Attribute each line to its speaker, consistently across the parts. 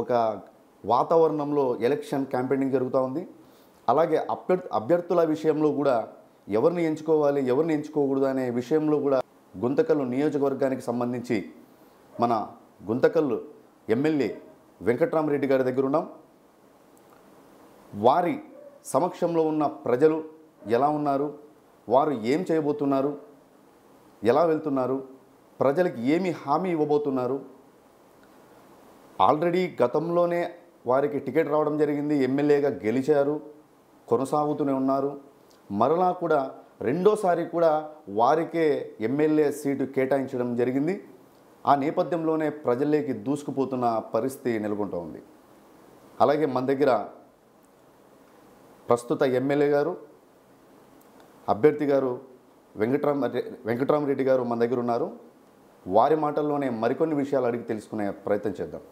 Speaker 1: ఒక వాతావరణంలో election campaigning జరుగుతూ ఉంది. అలాగే అభ్యర్థుల విషయంలో కూడా ఎవరిని ఎంచుకోవాలి, ఎవరిని ఎంచుకోకూడదు అనే విషయంలో కూడా గుంతకల్లు నియోజకవర్గానికి సంబంధించి మన గుంతకల్లు ఎమ్మెల్యే వెంకట్రామరెడ్డి గారి దగ్గర ఉన్నాం. వారి సమక్షంలో ఉన్న ప్రజలు ఎలా ఉన్నారు, వారు ఏం చేయబోతున్నారు, ఎలా వెళ్తున్నారు, ప్రజలకు ఏమి హామీ ఇవ్వబోతున్నారు, ఆల్రెడీ గతంలోనే వారికి టికెట్ రావడం జరిగింది, ఎమ్మెల్యేగా గెలిచారు, కొనసాగుతూనే ఉన్నారు, మరలా కూడా రెండోసారి కూడా వారికే ఎమ్మెల్యే సీటు కేటాయించడం జరిగింది. ఆ నేపథ్యంలోనే ప్రజల్లోకి దూసుకుపోతున్న పరిస్థితి నెలకొంటూ ఉంది. అలాగే మన దగ్గర ప్రస్తుత ఎమ్మెల్యే గారు, అభ్యర్థి గారు వెంకట్రామరెడ్డి గారు మన దగ్గర ఉన్నారు. వారి మాటల్లోనే మరికొన్ని విషయాలు అడిగి తెలుసుకునే ప్రయత్నం చేద్దాం.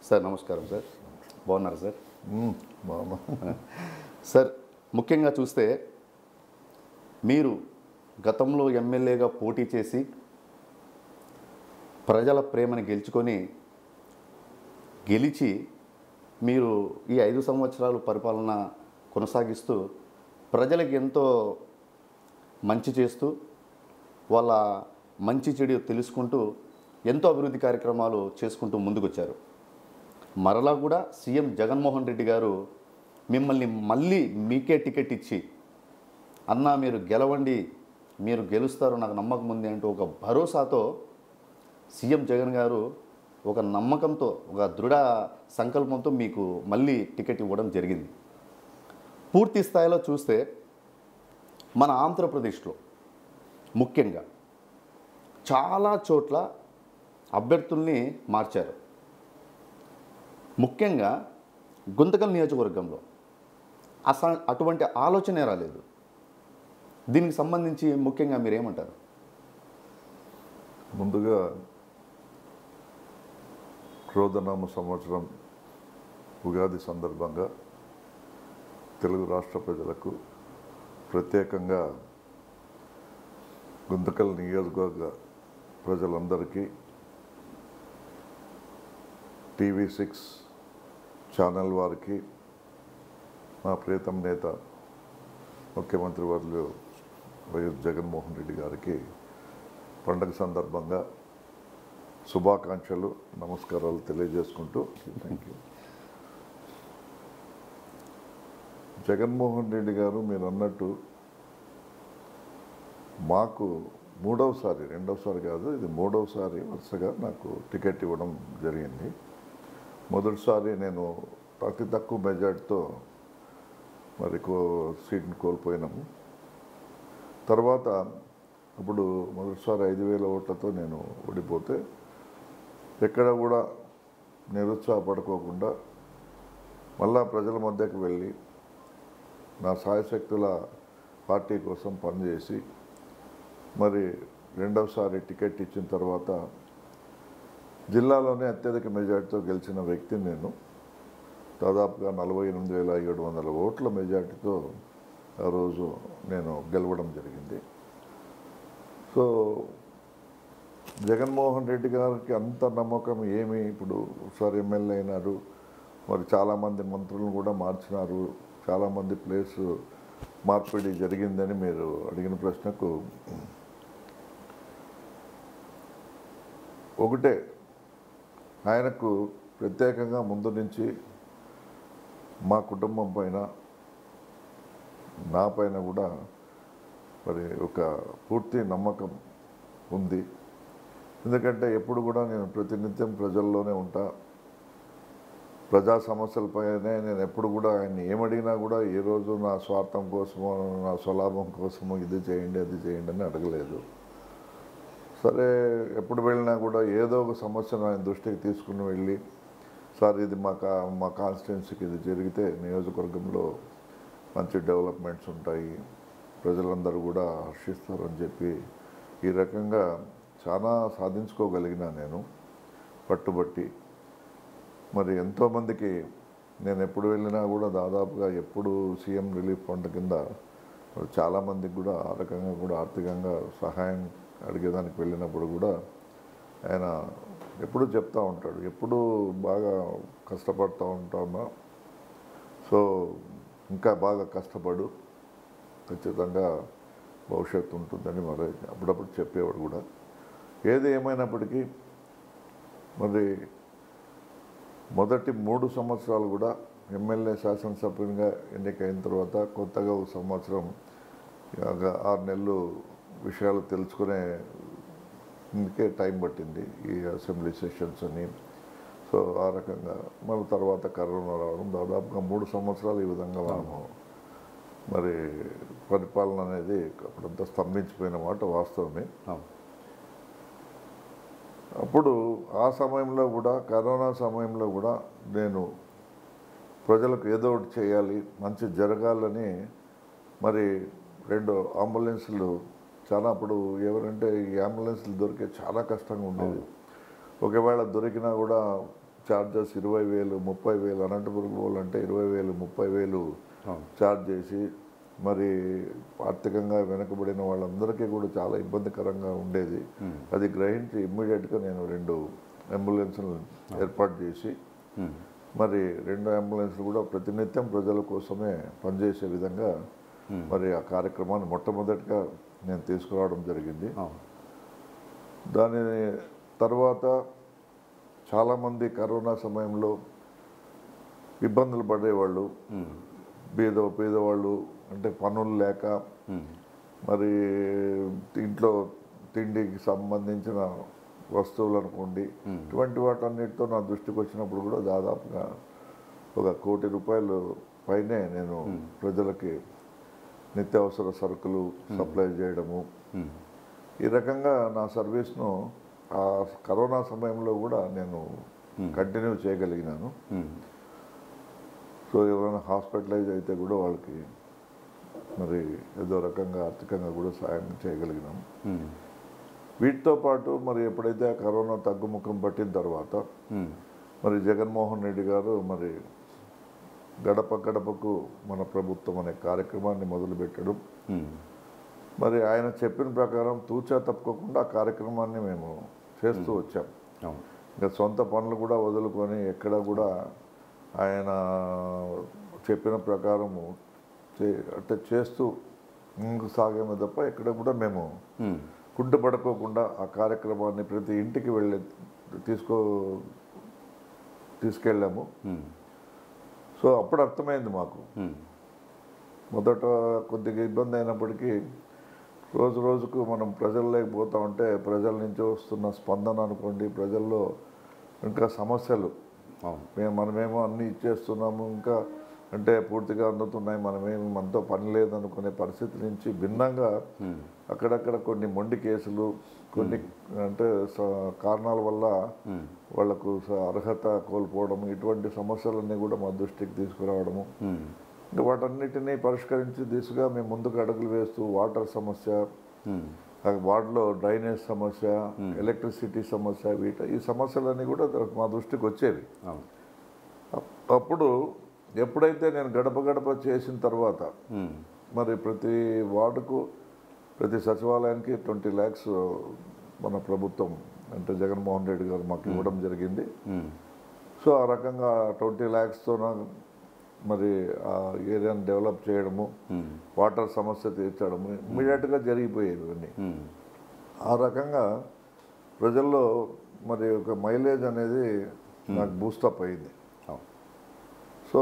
Speaker 1: సార్ నమస్కారం. సార్ బాగున్నారు సార్?
Speaker 2: బాగున్నా
Speaker 1: సార్, ముఖ్యంగా చూస్తే మీరు గతంలో ఎమ్మెల్యేగా పోటీ చేసి ప్రజల ప్రేమను గెలిచి మీరు ఈ 5 సంవత్సరాలు పరిపాలన కొనసాగిస్తూ ప్రజలకు ఎంతో మంచి చేస్తూ వాళ్ళ మంచి చెడు తెలుసుకుంటూ ఎంతో అభివృద్ధి కార్యక్రమాలు చేసుకుంటూ ముందుకొచ్చారు. మరలా కూడా సీఎం జగన్మోహన్ రెడ్డి గారు మిమ్మల్ని మళ్ళీ మీకే టికెట్ ఇచ్చి, అన్నా మీరు గెలవండి, మీరు గెలుస్తారు, నాకు నమ్మకం ఉంది అంటూ ఒక భరోసాతో సీఎం జగన్ గారు ఒక నమ్మకంతో, ఒక దృఢ సంకల్పంతో మీకు మళ్ళీ టికెట్ ఇవ్వడం జరిగింది. పూర్తి స్థాయిలో చూస్తే మన ఆంధ్రప్రదేశ్లో ముఖ్యంగా చాలా చోట్ల అభ్యర్థుల్ని మార్చారు. ముఖ్యంగా గుంతకల్ నియోజకవర్గంలో అటువంటి ఆలోచనే రాలేదు. దీనికి సంబంధించి ముఖ్యంగా మీరేమంటారు?
Speaker 2: ముందుగా క్రోధనామ సంవత్సరం ఉగాది సందర్భంగా తెలుగు రాష్ట్ర ప్రజలకు, ప్రత్యేకంగా గుంతకల్ నియోజకవర్గ ప్రజలందరికీ, TV6 ఛానల్ వారికి, మా ప్రియతమ నేత ముఖ్యమంత్రి వర్యులు వైఎస్ జగన్మోహన్ రెడ్డి గారికి పండగ సందర్భంగా శుభాకాంక్షలు, నమస్కారాలు తెలియజేసుకుంటూ థ్యాంక్ యూ. జగన్మోహన్ రెడ్డి గారు మీరు అన్నట్టు మాకు రెండవసారి కాదు, ఇది మూడవసారి వరుసగా నాకు టికెట్ ఇవ్వడం జరిగింది. మొదటిసారి నేను అతి తక్కువ మెజార్టీతో మరి సీట్ని కోల్పోయినాము. తర్వాత ఇప్పుడు మొదటిసారి 5,000 ఓట్లతో నేను ఓడిపోతే ఎక్కడ కూడా నిరుత్సాహపడుకోకుండా మళ్ళా ప్రజల మధ్యకు వెళ్ళి నా సాయశక్తుల పార్టీ కోసం పనిచేసి మరి రెండవసారి టికెట్ ఇచ్చిన తర్వాత జిల్లాలోనే అత్యధిక మెజార్టీతో గెలిచిన వ్యక్తిని నేను. దాదాపుగా 48,700 ఓట్ల మెజార్టీతో ఆ రోజు నేను గెలవడం జరిగింది. సో జగన్మోహన్ రెడ్డి గారికి అంత నమ్మకం ఏమి, ఇప్పుడు ఒకసారి ఎమ్మెల్యే అయినారు, మరి చాలామంది మంత్రులను కూడా మార్చినారు, చాలామంది ప్లేస్ మార్పిడి జరిగిందని మీరు అడిగిన ప్రశ్నకు ఒకటే, ఆయనకు ప్రత్యేకంగా ముందు నుంచి మా కుటుంబం పైన, నా పైన కూడా మరి ఒక పూర్తి నమ్మకం ఉంది. ఎందుకంటే ఎప్పుడు కూడా నేను ప్రతినిత్యం ప్రజల్లోనే ఉంటా, ప్రజా సమస్యలపైనే నేను ఎప్పుడు కూడా ఆయన్ని ఏమడిగినా కూడా ఏ రోజు నా స్వార్థం కోసమో నా స్వలాభం కోసమో ఇది చేయండి అది చేయండి అని అడగలేదు. సరే ఎప్పుడు వెళ్ళినా కూడా ఏదో ఒక సమస్యను ఆయన దృష్టికి తీసుకుని వెళ్ళి, సార్ ఇది మా కాన్స్టిట్యున్సీకి ఇది జరిగితే నియోజకవర్గంలో మంచి డెవలప్మెంట్స్ ఉంటాయి, ప్రజలందరూ కూడా హర్షిస్తారు అని చెప్పి ఈ రకంగా చాలా సాధించుకోగలిగిన నేను పట్టుబట్టి. మరి ఎంతోమందికి నేను ఎప్పుడు వెళ్ళినా కూడా దాదాపుగా ఎప్పుడు సీఎం రిలీఫ్ ఫండ్ కింద చాలామందికి కూడా ఆ రకంగా కూడా ఆర్థికంగా సహాయం అడిగేదానికి వెళ్ళినప్పుడు కూడా ఆయన ఎప్పుడు చెప్తూ ఉంటాడు, ఎప్పుడు బాగా కష్టపడుతూ ఉంటామా, సో ఇంకా బాగా కష్టపడు, ఖచ్చితంగా భవిష్యత్తు ఉంటుందని మరి అప్పుడప్పుడు చెప్పేవాడు కూడా. ఏది ఏమైనప్పటికీ మరి మొదటి 3 సంవత్సరాలు కూడా ఎమ్మెల్యే శాసనసభ్యునిగా ఎన్నికైన తర్వాత కొత్తగా ఒక సంవత్సరం 6 నెలలు విషయాలు తెలుసుకునే ఇందుకే టైం పట్టింది ఈ అసెంబ్లీ సెషన్స్ అని. సో ఆ రకంగా మన తర్వాత కరోనా రావడం, దాదాపుగా 3 సంవత్సరాలు ఈ విధంగా మనము మరి పరిపాలన అనేది అప్పుడంతా స్తంభించిపోయిన మాట వాస్తవమే. అప్పుడు ఆ సమయంలో కూడా, కరోనా సమయంలో కూడా నేను ప్రజలకు ఏదో ఒకటి చేయాలి, మంచి జరగాలని మరి 2 అంబులెన్సులు చాలా, అప్పుడు ఎవరంటే ఈ అంబులెన్సులు దొరికే చాలా కష్టంగా ఉండేది. ఒకవేళ దొరికినా కూడా ఛార్జెస్ 20,000, 30,000, అనంతపురం పోవాలంటే 20,000, 30,000 ఛార్జ్ చేసి మరి ఆర్థికంగా వెనకబడిన వాళ్ళందరికీ కూడా చాలా ఇబ్బందికరంగా ఉండేది. అది గ్రహించి ఇమ్మీడియట్గా నేను 2 అంబులెన్సులు ఏర్పాటు చేసి మరి 2 అంబులెన్సులు కూడా ప్రతినిత్యం ప్రజల కోసమే పనిచేసే విధంగా మరి ఆ కార్యక్రమాన్ని మొట్టమొదటిగా నేను తీసుకురావడం జరిగింది. దాని తర్వాత చాలామంది కరోనా సమయంలో ఇబ్బందులు పడేవాళ్ళు, పేదవాళ్ళు, అంటే పనులు లేక మరి ఇంట్లో తిండికి సంబంధించిన వస్తువులు అనుకోండి, ఇటువంటి వాటన్నిటితో నా దృష్టికి వచ్చినప్పుడు కూడా దాదాపుగా ఒక 1 కోటి రూపాయలు పైనే నేను ప్రజలకి నిత్యావసర సరుకులు సప్లై చేయడము, ఈ రకంగా నా సర్వీస్ను ఆ కరోనా సమయంలో కూడా నేను కంటిన్యూ చేయగలిగినాను. సో ఎవరైనా హాస్పిటలైజ్ అయితే కూడా వాళ్ళకి మరి ఏదో రకంగా ఆర్థికంగా కూడా సాయం చేయగలిగినాము. వీటితో పాటు మరి ఎప్పుడైతే కరోనా తగ్గుముఖం పట్టిన తర్వాత మరి జగన్మోహన్ రెడ్డి గారు మరి గడప గడపకు మన ప్రభుత్వం అనే కార్యక్రమాన్ని మొదలుపెట్టడం, మరి ఆయన చెప్పిన ప్రకారం తూచా తప్పుకోకుండా ఆ కార్యక్రమాన్ని మేము చేస్తూ వచ్చాం. ఇంకా సొంత పనులు కూడా వదులుకొని ఎక్కడ కూడా ఆయన చెప్పిన ప్రకారము అంటే చేస్తూ ముందుకు సాగేమే తప్ప ఎక్కడ కూడా మేము కుంటుపడుకోకుండా ఆ కార్యక్రమాన్ని ప్రతి ఇంటికి వెళ్ళి తీసుకెళ్ళాము. సో అప్పుడు అర్థమైంది మాకు, మొదట కొద్దిగా ఇబ్బంది అయినప్పటికీ రోజు రోజుకు మనం ప్రజల్లోకి పోతా ఉంటే ప్రజల నుంచి వస్తున్న స్పందన అనుకోండి, ప్రజల్లో ఇంకా సమస్యలు, మనమేమో అన్నీ ఇచ్చేస్తున్నాము, ఇంకా అంటే పూర్తిగా అందుతున్నాయి, మనతో పని లేదనుకునే పరిస్థితి నుంచి భిన్నంగా అక్కడక్కడ కొన్ని మొండి కేసులు, కొన్ని అంటే కారణాల వల్ల వాళ్లకు అర్హత కోల్పోవడము, ఇటువంటి సమస్యలన్నీ కూడా మా దృష్టికి తీసుకురావడము, ఇంకా వాటన్నిటినీ పరిష్కరించి దిశగా మేము ముందుకు అడుగులు వేస్తూ వాటర్ సమస్య, వార్డులో డ్రైనేజ్ సమస్య, ఎలక్ట్రిసిటీ సమస్య, ఈ సమస్యలన్నీ కూడా మా దృష్టికి వచ్చేవి. అప్పుడు ఎప్పుడైతే నేను గడప గడప చేసిన తర్వాత మరి ప్రతి వార్డుకు, ప్రతి సచివాలయానికి 20 lakhs మన ప్రభుత్వం అంటే జగన్మోహన్ రెడ్డి గారు మాకు ఇవ్వడం జరిగింది. సో ఆ రకంగా 20 lakhsతో మరి ఆ ఏరియాను డెవలప్ చేయడము, వాటర్ సమస్య తీర్చడము ఇమ్మీడియట్గా జరిగిపోయేవి ఇవన్నీ. ఆ రకంగా ప్రజల్లో మరి ఒక మైలేజ్ అనేది నాకు బూస్టప్ అయింది. సో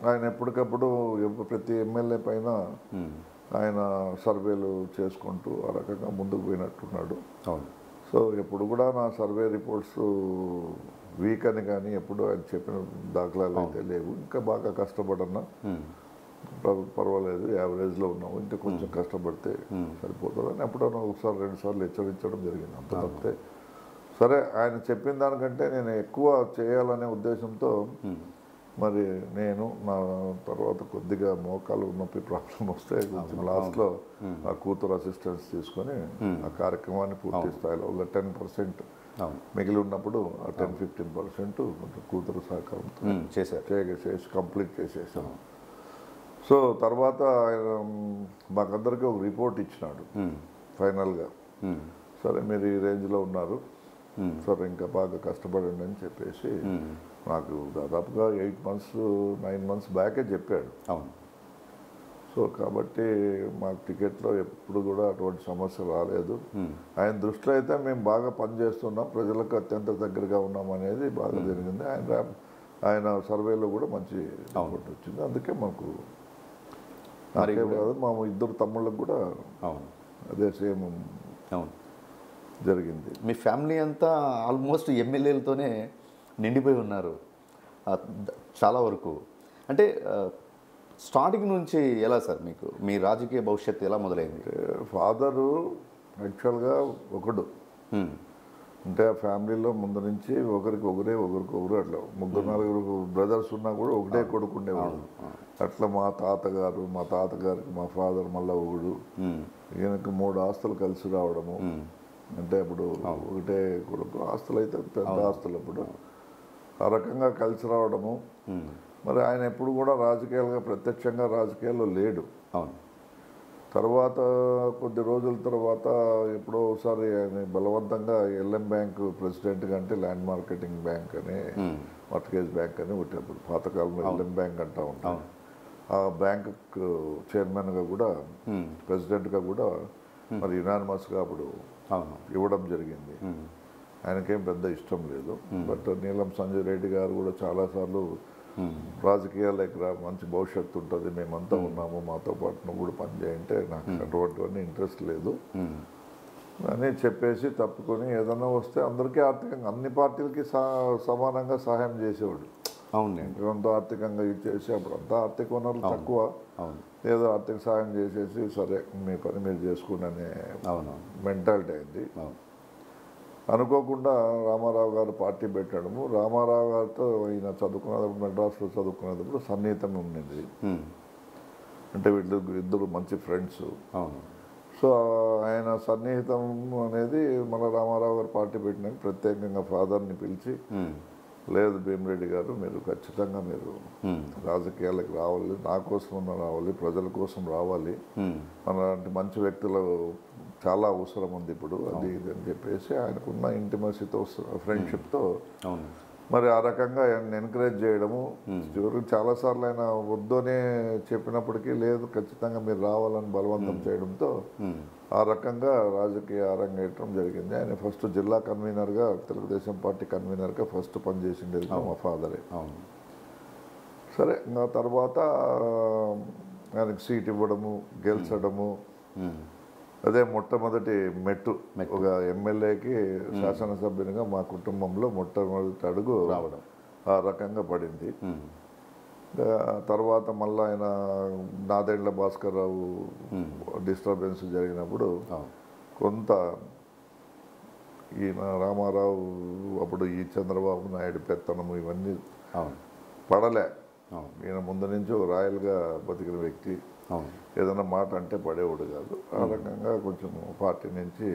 Speaker 2: ఆయన ఎప్పటికప్పుడు ప్రతి ఎమ్మెల్యే పైన ఆయన సర్వేలు చేసుకుంటూ ఆ రకంగా ముందుకు పోయినట్టున్నాడు. సో ఎప్పుడు కూడా నా సర్వే రిపోర్ట్స్ వీక్ అని కానీ ఎప్పుడు ఆయన చెప్పిన దాఖలాలు అయితే లేవు. ఇంకా బాగా కష్టపడన్నా పర్వాలేదు, యావరేజ్లో ఉన్నాము, ఇంకా కొంచెం కష్టపడితే సరిపోతుందని ఎప్పుడన్నా ఒకసారి 2 సార్లు హెచ్చరించడం జరిగింది. అంత తప్పితే సరే ఆయన చెప్పిన దానికంటే నేను ఎక్కువ చేయాలనే ఉద్దేశంతో మరి నేను నా తర్వాత కొద్దిగా మోకాలు నొప్పి ప్రాబ్లం వస్తే కొంచెం లాస్ట్లో ఆ కూతురు అసిస్టెన్స్ తీసుకొని ఆ కార్యక్రమాన్ని పూర్తి స్థాయిలో ఒక 10% మిగిలి ఉన్నప్పుడు ఆ 10-15% కూతురు సహకారంతో చేసి కంప్లీట్ చేసేసాను. సో తర్వాత మాకందరికీ ఒక రిపోర్ట్ ఇచ్చినాడు ఫైనల్గా, సరే మీరు ఈ రేంజ్లో ఉన్నారు, సార్ ఇంకా బాగా కష్టపడండి అని చెప్పేసి నాకు దాదాపుగా 8 months 9 months బ్యాకే చెప్పాడు.
Speaker 1: అవును.
Speaker 2: సో కాబట్టి మాకు టికెట్లో ఎప్పుడు కూడా అటువంటి సమస్య రాలేదు. ఆయన దృష్టిలో అయితే మేము బాగా పనిచేస్తున్నాం, ప్రజలకు అత్యంత దగ్గరగా ఉన్నాం అనేది బాగా జరిగింది. ఆయన సర్వేలో కూడా మంచి రిపోర్ట్ వచ్చింది. అందుకే మాకు నాకే కాదు మా ఇద్దరు తమ్ముళ్ళకు కూడా అదే సేమ్ జరిగింది.
Speaker 1: మీ ఫ్యామిలీ అంతా ఆల్మోస్ట్ ఎమ్మెల్యేలతోనే నిండిపోయి ఉన్నారు చాలా వరకు. అంటే స్టార్టింగ్ నుంచి ఎలా సార్ మీకు మీ రాజకీయ భవిష్యత్తు ఎలా మొదలైంది?
Speaker 2: ఫాదరు యాక్చువల్గా ఒకడు, అంటే ఆ ఫ్యామిలీలో ముందు నుంచి ఒకరికొకరు అట్లా 3-4 బ్రదర్స్ ఉన్నా కూడా ఒకటే కొడుకు ఉండేవాడు. అట్లా మా తాతగారికి మా ఫాదర్ మళ్ళీ ఒకడు, ఈయనకు 3 ఆస్తులు కలిసి రావడము. అంటే అప్పుడు ఒకటే కొడుకు, ఆస్తులు అయితే పెద్ద ఆస్తులు అప్పుడు ఆ రకంగా కలిసి రావడము. మరి ఆయన ఎప్పుడు కూడా ప్రత్యక్షంగా రాజకీయాల్లో లేడు. తర్వాత కొద్ది రోజుల తర్వాత ఎప్పుడో ఒకసారి ఆయన బలవంతంగా ఎల్ఎం బ్యాంక్ ప్రెసిడెంట్గా, అంటే ల్యాండ్ మార్కెటింగ్ బ్యాంక్ అని మార్ట్గేజ్ బ్యాంక్ అని ఒకటప్పుడు పాతకాలంలో ఎల్ఎం బ్యాంక్ అంటూ ఉంటాం. ఆ బ్యాంక్ చైర్మన్గా కూడా ప్రెసిడెంట్గా కూడా మరి యునానిమస్గా అప్పుడు ఇవ్వడం జరిగింది. ఆయనకేం పెద్ద ఇష్టం లేదు. బట్ నీలం సంజయ్ రెడ్డి గారు కూడా చాలాసార్లు రాజకీయాలకు మంచి భవిష్యత్తు ఉంటుంది, మేమంతా ఉన్నాము, మాతో పాటు నువ్వు కూడా పనిచేయంటే నాకు అటువంటివన్నీ ఇంట్రెస్ట్ లేదు అని చెప్పేసి తప్పుకొని ఏదన్నా వస్తే అందరికీ ఆర్థికంగా అన్ని పార్టీలకి సమానంగా సహాయం చేసేవాడు.
Speaker 1: అవునండి.
Speaker 2: కొంత ఆర్థికంగా ఇచ్చేసి అప్పుడు అంతా ఆర్థిక వనరులు తక్కువ, ఏదో ఆర్థిక సహాయం చేసేసి సరే మీ పని మీరు చేసుకోండి అనే మెంటాలిటీ అయింది. అనుకోకుండా రామారావు గారు పార్టీ పెట్టడము, రామారావు గారితో ఈయన చదువుకునేటప్పుడు మెడ్రాస్లో చదువుకునేటప్పుడు సన్నిహితం ఉండింది. అంటే ఇద్దరు మంచి ఫ్రెండ్స్. సో ఆయన సన్నిహితం అనేది మన రామారావు గారు పార్టీ పెట్టినాక ప్రత్యేకంగా ఫాదర్ని పిలిచి, లేదు భీమిరెడ్డి గారు మీరు ఖచ్చితంగా మీరు రాజకీయాలకు రావాలి, నా కోసమన్నా రావాలి, ప్రజల కోసం రావాలి, అలాంటి మంచి వ్యక్తులు చాలా అవసరం ఉంది ఇప్పుడు, అది ఇది అని చెప్పేసి ఆయనకున్న ఇంటిమసీతో ఫ్రెండ్షిప్తో మరి ఆ రకంగా ఆయన ఎంకరేజ్ చేయడము. చివరికి చాలాసార్లు ఆయన వద్దనే చెప్పినప్పటికీ లేదు ఖచ్చితంగా మీరు రావాలని బలవంతం చేయడంతో ఆ రకంగా రాజకీయ అరంగేట్రం జరిగింది. ఆయన ఫస్ట్ జిల్లా కన్వీనర్గా, తెలుగుదేశం పార్టీ కన్వీనర్గా ఫస్ట్ పనిచేసిండేది మా ఫాదరే. సరే ఇంకా తర్వాత ఆయనకు సీట్ ఇవ్వడము, గెలిచడము, అదే మొట్టమొదటి మెట్టు ఒక ఎమ్మెల్యేకి శాసనసభ్యునిగా మా కుటుంబంలో మొట్టమొదటి అడుగు రావడం ఆ రకంగా పడింది. తర్వాత మళ్ళీ ఆయన నాదెండ్ల భాస్కర్ రావు డిస్టర్బెన్స్ జరిగినప్పుడు కొంత ఈయన రామారావు అప్పుడు ఈ చంద్రబాబు నాయుడు పెత్తనము ఇవన్నీ పడలే. ఈయన ముందు నుంచి ఒక రాయల్గా బతికిన వ్యక్తి, ఏదైనా మాట అంటే పడేవాడు కాదు. ఆ రకంగా కొంచెం పార్టీ నుంచి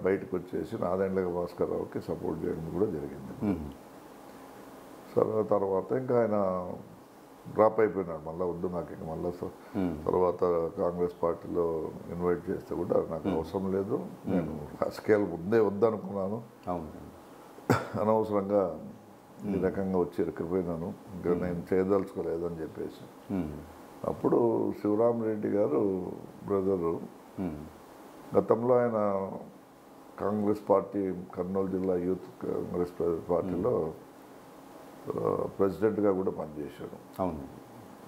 Speaker 2: బయటకు వచ్చేసి నాదెండ్ల భాస్కర్ రావుకి సపోర్ట్ చేయడం కూడా జరిగింది. సరే తర్వాత ఇంకా ఆయన డ్రాప్ అయిపోయినాడు, మళ్ళీ వద్దు నాకు ఇంక మళ్ళీ తర్వాత కాంగ్రెస్ పార్టీలో ఇన్వైట్ చేస్తే కూడా నాకు అవసరం లేదు, నేను రాజకీయాలు ముందే వద్దనుకున్నాను, అనవసరంగా ఈ రకంగా వచ్చి ఇరుక్కుపోయినాను, ఇంకా నేను చేయదలుచుకోలేదని చెప్పేసి అప్పుడు శివరామరెడ్డి గారు బ్రదరు గతంలో ఆయన కాంగ్రెస్ పార్టీ కర్నూలు జిల్లా యూత్ కాంగ్రెస్ పార్టీలో ప్రెసిడెంట్గా కూడా పనిచేశాడు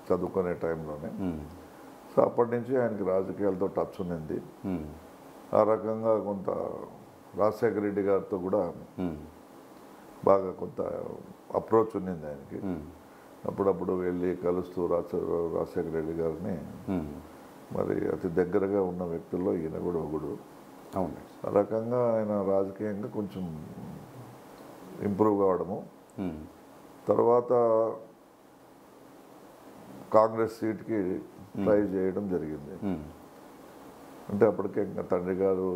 Speaker 2: చదువుకునే టైంలోనే. సో అప్పటి నుంచి ఆయనకి రాజకీయాలతో టచ్ ఉన్నింది. ఆ రకంగా కొంత రాజశేఖర రెడ్డి గారితో కూడా బాగా కొంత అప్రోచ్ ఉన్నింది ఆయనకి. అప్పుడప్పుడు వెళ్ళి కలుస్తూ రాజశేఖర రెడ్డి గారిని మరి అతి దగ్గరగా ఉన్న వ్యక్తుల్లో ఈయన కూడా ఒకడు. ఆ రకంగా ఆయన రాజకీయంగా కొంచెం ఇంప్రూవ్ కావడము, తర్వాత కాంగ్రెస్ సీట్కి ట్రై చేయడం జరిగింది. అంటే అప్పటికే ఇంకా తండ్రి గారు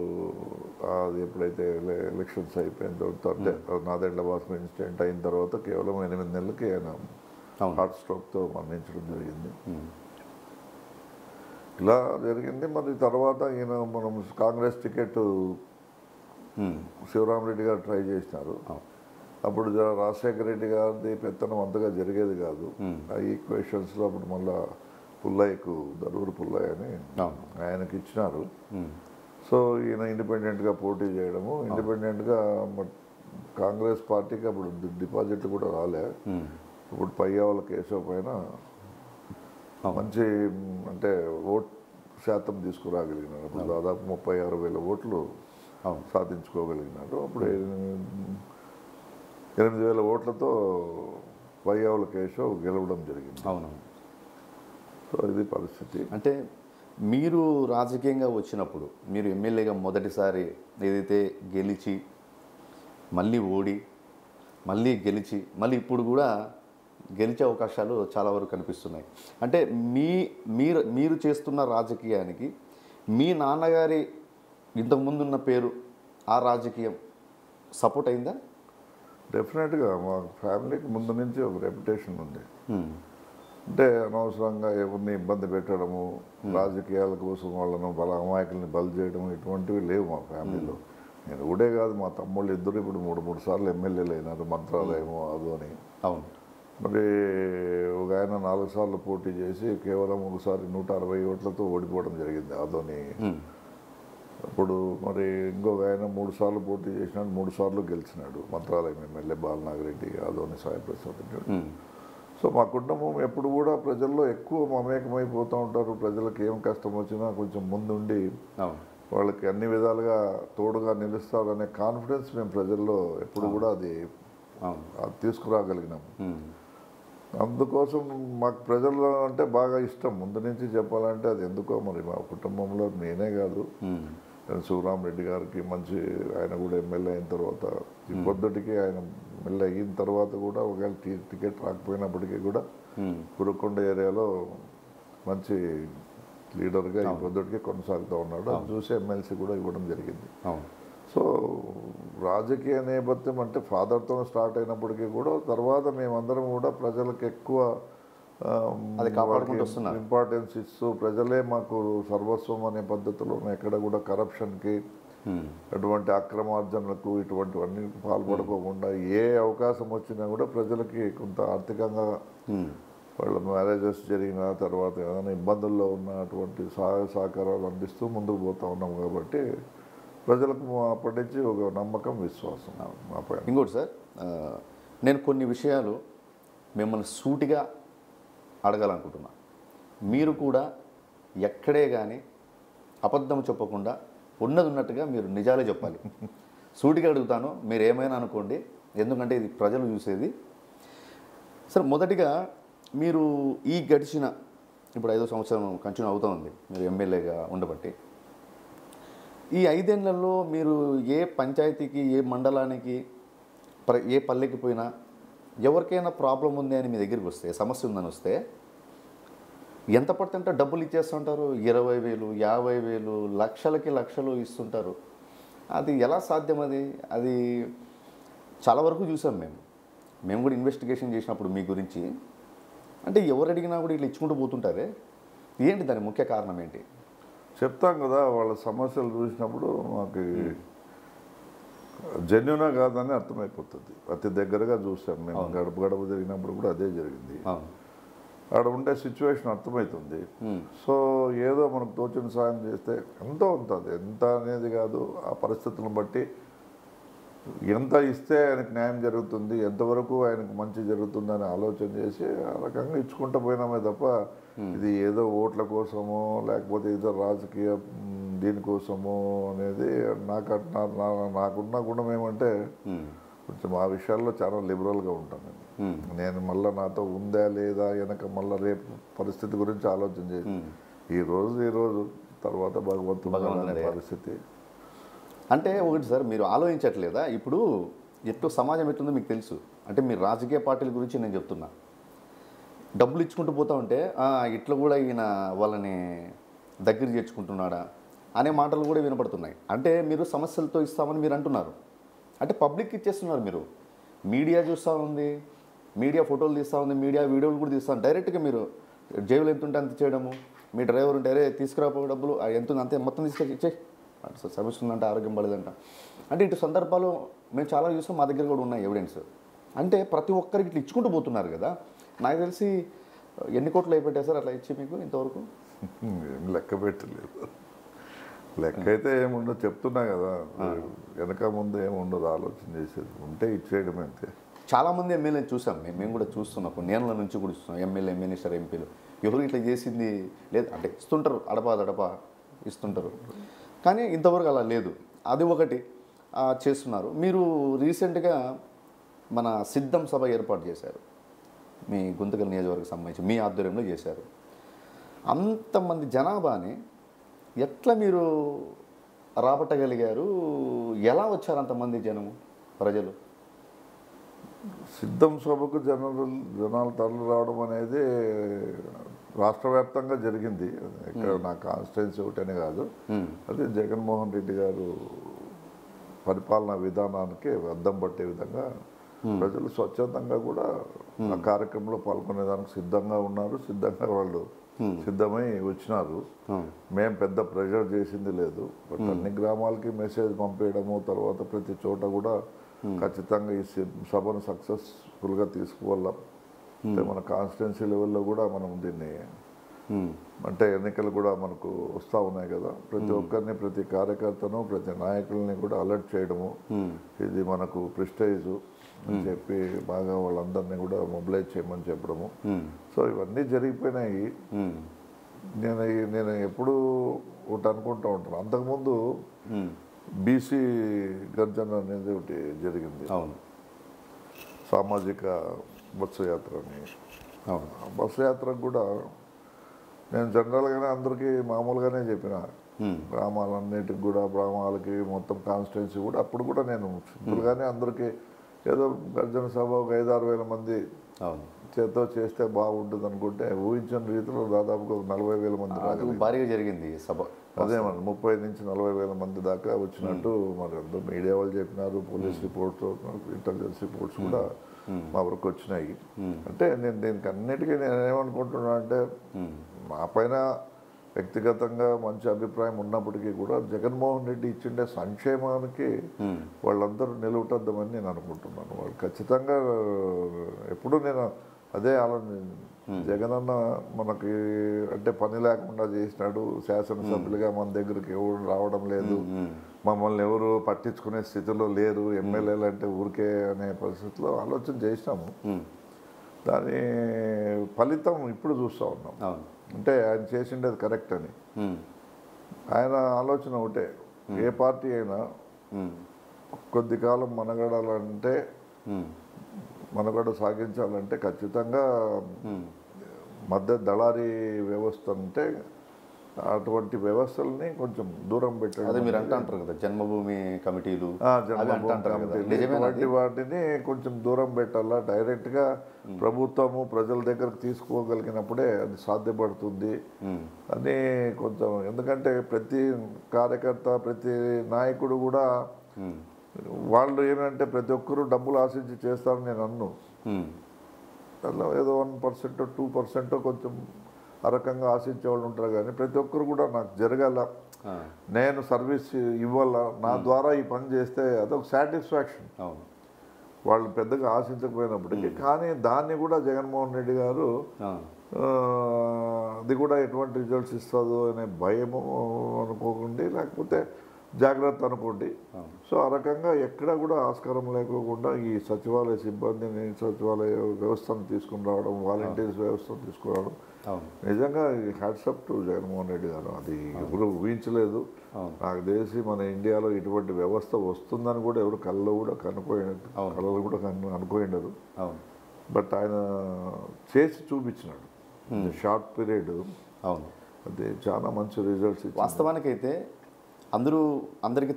Speaker 2: అది ఎప్పుడైతే ఎలక్షన్స్ అయిపోయిన తర్వాత, అంటే నాదెండ్ల భాస్కర్ ఇన్సిడెంట్ అయిన తర్వాత కేవలం 8 నెలలకి ఆయన హార్ట్ స్ట్రోక్తో మరణించడం జరిగింది. ఇలా జరిగింది. మరి తర్వాత ఈయన మనం కాంగ్రెస్ టికెట్ శివరామరెడ్డి గారు ట్రై చేసినారు. అప్పుడు రాజశేఖర రెడ్డి గారిది పెత్తనం అంతగా జరిగేది కాదు. ఆ ఈక్వేషన్స్లో అప్పుడు మళ్ళా పుల్లయ్యకు దరూరు పుల్లయ్య అని ఆయనకి ఇచ్చినారు. సో ఈయన ఇండిపెండెంట్గా పోటీ చేయడము, ఇండిపెండెంట్గా కాంగ్రెస్ పార్టీకి అప్పుడు డిపాజిట్లు కూడా రాలే. ఇప్పుడు పయ్యావుల కేశవ్ పైన మంచి అంటే ఓట్ శాతం తీసుకురాగలిగినారు. అప్పుడు దాదాపు 36,000 ఓట్లు సాధించుకోగలిగినారు. అప్పుడు 8,000 ఓట్లతో పయ్యావుల కేశవ్ గెలవడం జరిగింది.
Speaker 1: అవును.
Speaker 2: సో ఇది పరిస్థితి.
Speaker 1: అంటే మీరు రాజకీయంగా వచ్చినప్పుడు మీరు ఎమ్మెల్యేగా మొదటిసారి ఏదైతే గెలిచి మళ్ళీ ఓడి మళ్ళీ గెలిచి మళ్ళీ ఇప్పుడు కూడా గెలిచే అవకాశాలు చాలా వరకు కనిపిస్తున్నాయి. అంటే మీరు చేస్తున్న రాజకీయానికి మీ నాన్నగారి ఇంతకుముందున్న పేరు ఆ రాజకీయం సపోర్ట్ అయిందా?
Speaker 2: డెఫినెట్గా మా ఫ్యామిలీకి ముందు నుంచి ఒక రెప్యుటేషన్ ఉంది. అంటే అనవసరంగా ఎవరిని ఇబ్బంది పెట్టడము, రాజకీయాల కోసం వాళ్ళను అమాయకుల్ని బలి చేయడం ఇటువంటివి లేవు మా ఫ్యామిలీలో. నేను ఊడే కాదు, మా తమ్ముళ్ళు ఇద్దరు ఇప్పుడు 3 సార్లు ఎమ్మెల్యేలు అయినారు, మంత్రాలయము అదు అని.
Speaker 1: అవును.
Speaker 2: మరి ఒక ఆయన 4 సార్లు పోటీ చేసి కేవలం ఒకసారి 160 ఓట్లతో ఓడిపోవడం జరిగింది అదోని. అప్పుడు మరి ఇంకొక ఆయన 3 సార్లు పోటీ చేసినాడు, 3 సార్లు గెలిచినాడు, మంత్రాలయం ఎమ్మెల్యే బాలనాగిరెడ్డి, అదోని సాయిప్రసాద్ రెడ్డి. సో మా కుటుంబం ఎప్పుడు కూడా ప్రజల్లో ఎక్కువ మమేకమైపోతూ ఉంటారు. ప్రజలకు ఏం కష్టం వచ్చినా కొంచెం ముందుండి వాళ్ళకి అన్ని విధాలుగా తోడుగా నిలుస్తారనే కాన్ఫిడెన్స్ మేము ప్రజల్లో ఎప్పుడు కూడా అది తీసుకురాగలిగినాము. అందుకోసం మాకు ప్రజల్లో అంటే బాగా ఇష్టం. ముందు నుంచి చెప్పాలంటే అది ఎందుకో మరి మా కుటుంబంలో నేనే కాదు, శివరామరెడ్డి గారికి మంచి ఆయన కూడా ఎమ్మెల్యే అయిన తర్వాత పొద్దుటికి ఆయన ఎమ్మెల్యే అయిన తర్వాత కూడా ఒకవేళ టికెట్ రాకపోయినప్పటికీ కూడా కురుకొండ ఏరియాలో మంచి లీడర్గా ఈ పొద్దుటికి కొనసాగుతూ ఉన్నాడు. అది చూసి ఎమ్మెల్సీ కూడా ఇవ్వడం జరిగింది. సో రాజకీయ నేపథ్యం అంటే ఫాదర్తో స్టార్ట్ అయినప్పటికీ కూడా తర్వాత మేమందరం కూడా ప్రజలకు ఎక్కువ ఇంపార్టెన్స్ ఇస్తూ ప్రజలే మాకు సర్వస్వం అనే పద్ధతిలో ఎక్కడ కూడా కరప్షన్కి అటువంటి అక్రమార్జనలకు ఇటువంటివన్నీ పాల్పడుకోకుండా ఏ అవకాశం వచ్చినా కూడా ప్రజలకి కొంత ఆర్థికంగా వాళ్ళ మ్యారేజెస్ జరిగిన తర్వాత ఏదైనా ఇబ్బందుల్లో ఉన్నటువంటి సహాయ సహకారాలు అందిస్తూ ముందుకు పోతూ ఉన్నాం. కాబట్టి ప్రజలకు అప్పటి నుంచి ఒక నమ్మకం, విశ్వాసం మా పైన.
Speaker 1: ఇంకోటి సార్, నేను కొన్ని విషయాలు మిమ్మల్ని సూటిగా అడగాలనుకుంటున్నా. మీరు కూడా ఎక్కడే కానీ అబద్ధం చెప్పకుండా ఉన్నది ఉన్నట్టుగా మీరు నిజాలే చెప్పాలి. సూటిగా అడుగుతాను, మీరు ఏమైనా అనుకోండి, ఎందుకంటే ఇది ప్రజలు చూసేది. సార్, మొదటిగా మీరు ఈ గడిచిన ఇప్పుడు 5వ సంవత్సరం కంటిన్యూ అవుతూ ఉంది మీరు ఎమ్మెల్యేగా ఉండబట్టి. ఈ 5 ఏళ్లలో మీరు ఏ పంచాయతీకి, ఏ మండలానికి, ఏ పల్లెకి పోయినా ఎవరికైనా ప్రాబ్లం ఉంది అని మీ దగ్గరికి వస్తే, సమస్య ఉందని వస్తే ఎంత పడుతుంటే డబ్బులు ఇచ్చేస్తుంటారు. 20,000, 50,000, లక్షలకి లక్షలు ఇస్తుంటారు. అది ఎలా సాధ్యం? అది చాలా వరకు చూసాం మేము కూడా ఇన్వెస్టిగేషన్ చేసినప్పుడు మీ గురించి. అంటే ఎవరు అడిగినా కూడా ఇట్లా ఇచ్చుకుంటూ పోతుంటారే, ఏంటి దాని ముఖ్య కారణం ఏంటి?
Speaker 2: చెప్తాం కదా, వాళ్ళ సమస్యలు చూసినప్పుడు మాకు జెన్యునా కాదని అర్థమైపోతుంది. అతి దగ్గరగా చూసాం మేము. గడప గడప జరిగినప్పుడు కూడా అదే జరిగింది. ఆడ ఉండే సిచ్యువేషన్ అర్థమవుతుంది. సో ఏదో మనకు తోచిన సాయం చేస్తే ఎంతో ఉంటుంది. ఎంత అనేది కాదు, ఆ పరిస్థితులను బట్టి ఎంత ఇస్తే ఆయనకు న్యాయం జరుగుతుంది, ఎంతవరకు ఆయనకు మంచి జరుగుతుందని ఆలోచన చేసి ఆ రకంగా ఇచ్చుకుంటూ పోయినామే తప్ప ఇది ఏదో ఓట్ల కోసమో లేకపోతే ఏదో రాజకీయ దీనికోసమో అనేది నాకున్న గుణం ఏమంటే కొంచెం ఆ విషయాల్లో చాలా లిబరల్గా ఉంటాను నేను మళ్ళీ నాతో ఉందా లేదా వెనక మళ్ళీ రేపు పరిస్థితి గురించి ఆలోచన చేసి ఈ రోజు తర్వాత భగవంతుడు పరిస్థితి.
Speaker 1: అంటే ఒకటి సార్, మీరు ఆలోచించట్లేదా? ఇప్పుడు ఎట్లా సమాజం ఎట్లుందో మీకు తెలుసు. అంటే మీరు రాజకీయ పార్టీల గురించి నేను చెప్తున్నా. డబ్బులు ఇచ్చుకుంటూ పోతా ఉంటే ఇట్లా కూడా ఈయన వాళ్ళని దగ్గర చేర్చుకుంటున్నాడా అనే మాటలు కూడా వినపడుతున్నాయి. అంటే మీరు సమస్యలతో ఇస్తామని మీరు అంటున్నారు, అంటే పబ్లిక్ ఇచ్చేస్తున్నారు. మీరు మీడియా చూస్తూ ఉంది, మీడియా ఫోటోలు తీస్తూ ఉంది, మీడియా వీడియోలు కూడా తీస్తాను. డైరెక్ట్గా మీరు జేబులు ఎంత ఉంటే అంత చేయడము, మీ డ్రైవర్ ఉంటే అరే తీసుకురాపో డబ్బులు ఎంత అంతే మొత్తం తీసుకొచ్చి ఇచ్చే సమస్య ఉందంటే ఆరోగ్యం బాలేదంట. అంటే ఇటు సందర్భాలు మేము చాలా చూసాం, మా దగ్గర కూడా ఉన్నాయి ఎవిడెన్స్. అంటే ప్రతి ఒక్కరికి ఇట్లా ఇచ్చుకుంటూ పోతున్నారు కదా. నాకు తెలిసి ఎన్ని కోట్లు అయిపోయాయి సార్ అట్లా ఇచ్చి మీకు ఇంతవరకు?
Speaker 2: ఏం లెక్క పెట్టలేదు. లెక్క అయితే ఏముండదు, చెప్తున్నా కదా, వెనక ముందు ఏముండదు, ఆలోచన చేసేది ఉంటే ఇచ్చేయడం అంతే.
Speaker 1: చాలామంది ఎమ్మెల్యేలు చూసాం, మేము కూడా చూస్తున్నాం, కొన్ని ఏళ్ళ నుంచి కూడా చూస్తున్నాం. ఎమ్మెల్యే, మినిస్టర్, ఎంపీలు ఎవరు ఇట్లా చేసింది లేదు. అంటే ఇస్తుంటారు, అడపా ఇస్తుంటారు, కానీ ఇంతవరకు అలా లేదు. అది ఒకటి చేస్తున్నారు. మీరు రీసెంట్గా మన సిద్ధం సభ ఏర్పాటు చేశారు, మీ గుంతకల్ నియోజకవర్గం సంబంధించి మీ ఆధ్వర్యంలో చేశారు. అంతమంది జనాభాని ఎట్లా మీరు రాబట్టగలిగారు? ఎలా వచ్చారు అంతమంది ప్రజలు?
Speaker 2: సిద్ధం సభకు జనాలు తరలి రావడం అనేది రాష్ట్ర వ్యాప్తంగా జరిగింది. ఇక్కడ నా కాన్స్టిట్యున్సీ ఒకటనే కాదు, అది జగన్మోహన్ రెడ్డి గారు పరిపాలనా విధానానికి అద్దం పట్టే విధంగా ప్రజలు స్వచ్ఛందంగా కూడా ఆ కార్యక్రమంలో పాల్గొనేదానికి సిద్ధంగా ఉన్నారు. సిద్ధంగా వాళ్ళు సిద్ధమై వచ్చినారు. మేము పెద్ద ప్రెషర్ చేసింది లేదు. బట్ అన్ని గ్రామాలకి మెసేజ్ పంపేయడము, తర్వాత ప్రతి చోట కూడా ఖచ్చితంగా ఈ సభను సక్సెస్ఫుల్గా తీసుకువెళ్ళాం. అంటే మన కాన్స్టిట్యున్సీ లెవెల్లో కూడా మనం దీన్ని, అంటే ఎన్నికలు కూడా మనకు వస్తూ ఉన్నాయి కదా, ప్రతి ఒక్కరిని, ప్రతి కార్యకర్తను, ప్రతి నాయకుల్ని కూడా అలర్ట్ చేయడము, ఇది మనకు ప్రెస్టేజ్ అని చెప్పి బాగా వాళ్ళందరినీ కూడా మొబిలైజ్ చేయమని చెప్పడము. సో ఇవన్నీ జరిగిపోయినాయి. నేను ఎప్పుడు ఒకటి అనుకుంటూ ఉంటాను, అంతకుముందు బీసీ గర్జన అనేది ఒకటి జరిగింది, సామాజిక బస్సు యాత్ర అని. బస్సు యాత్రకు కూడా నేను జనరల్గానే అందరికీ మామూలుగానే చెప్పిన, గ్రామాలన్నిటికి కూడా, గ్రామాలకి మొత్తం కాన్స్టిట్యున్సీ కూడా, అప్పుడు కూడా నేను సింపుల్గానే అందరికీ ఏదో గర్జన సభ ఒక 5-6 వేల మంది చేతో చేస్తే బాగుంటుంది అనుకుంటే, ఊహించిన రీతిలో దాదాపుగా ఒక 40,000 మంది
Speaker 1: భారీగా జరిగింది సభ.
Speaker 2: అదేమన్నా 30 నుంచి 40,000 మంది దాకా వచ్చినట్టు మరి అందరూ మీడియా వాళ్ళు చెప్పినారు. పోలీస్ రిపోర్ట్స్, ఇంటెలిజెన్స్ రిపోర్ట్స్ కూడా మా వరకు వచ్చినాయి. అంటే నేను దీనికి అన్నిటికీ నేనేమనుకుంటున్నా అంటే, మా పైన వ్యక్తిగతంగా మంచి అభిప్రాయం ఉన్నప్పటికీ కూడా జగన్మోహన్ రెడ్డి ఇచ్చిండే సంక్షేమానికి వాళ్ళందరూ నిలువుటద్దామని నేను అనుకుంటున్నాను. వాళ్ళు ఖచ్చితంగా ఎప్పుడు నేను అదే ఆలోచన, జగనన్న మనకి అంటే పని లేకుండా చేసినాడు, శాసనసభ్యులుగా మన దగ్గరికి ఎవరు రావడం లేదు, మమ్మల్ని ఎవరు పట్టించుకునే స్థితిలో లేరు, ఎమ్మెల్యేలు అంటే ఊరికే అనే పరిస్థితిలో ఆలోచన చేసినాము. దాని ఫలితం ఇప్పుడు చూస్తూ ఉన్నాం. అంటే ఆయన చేసిండేది కరెక్ట్ అని. ఆయన ఆలోచన ఒకటే, ఏ పార్టీ అయినా కొద్ది కాలం మనుగడ సాగించాలంటే ఖచ్చితంగా మధ్య దళారీ వ్యవస్థ అంటే అటువంటి వ్యవస్థల్ని కొంచెం దూరం పెట్టడం.
Speaker 1: అదే మీరు అంటారు కదా, జన్మభూమి కమిటీలు,
Speaker 2: వాటిని కొంచెం దూరం పెట్టాలా. డైరెక్ట్గా ప్రభుత్వము ప్రజల దగ్గరకు తీసుకోగలిగినప్పుడే అది సాధ్యపడుతుంది అని కొంచెం. ఎందుకంటే ప్రతి కార్యకర్త, ప్రతి నాయకుడు కూడా వాళ్ళు ఏమంటే ప్రతి ఒక్కరూ డబ్బులు ఆశించి చేస్తారని నేను అన్ను. అలా ఏదో 1% 2% కొంచెం ఆ రకంగా ఆశించే వాళ్ళు ఉంటారు, కానీ ప్రతి ఒక్కరు కూడా నాకు జరగాల, నేను సర్వీస్ ఇవ్వాల, నా ద్వారా ఈ పని చేస్తే అదొక సాటిస్ఫాక్షన్. వాళ్ళు పెద్దగా ఆశించకపోయినప్పటికీ, కానీ దాన్ని కూడా జగన్మోహన్ రెడ్డి గారు అది కూడా ఎటువంటి రిజల్ట్స్ ఇస్తుందో అనే భయము అనుకోకండి, లేకపోతే జాగ్రత్త అనుకోండి. సో ఆ రకంగా ఎక్కడ కూడా ఆస్కారం లేకోకుండా ఈ సచివాలయ సిబ్బందిని, సచివాలయ వ్యవస్థను తీసుకుని రావడం, వాలంటీర్స్ వ్యవస్థను తీసుకురావడం నిజంగా హ్యాట్సప్ టు జగన్మోహన్ రెడ్డి గారు. అది ఎవరు ఊహించలేదు. నాకు తెలిసి మన ఇండియాలో ఇటువంటి వ్యవస్థ వస్తుందని కూడా ఎవరు కళ్ళు కూడా అనుకోండరు. బట్ ఆయన చేసి చూపించినాడు షార్ట్ పీరియడ్. అది చాలా మంచి రిజల్ట్స్.
Speaker 1: వాస్తవానికైతే అందరికీ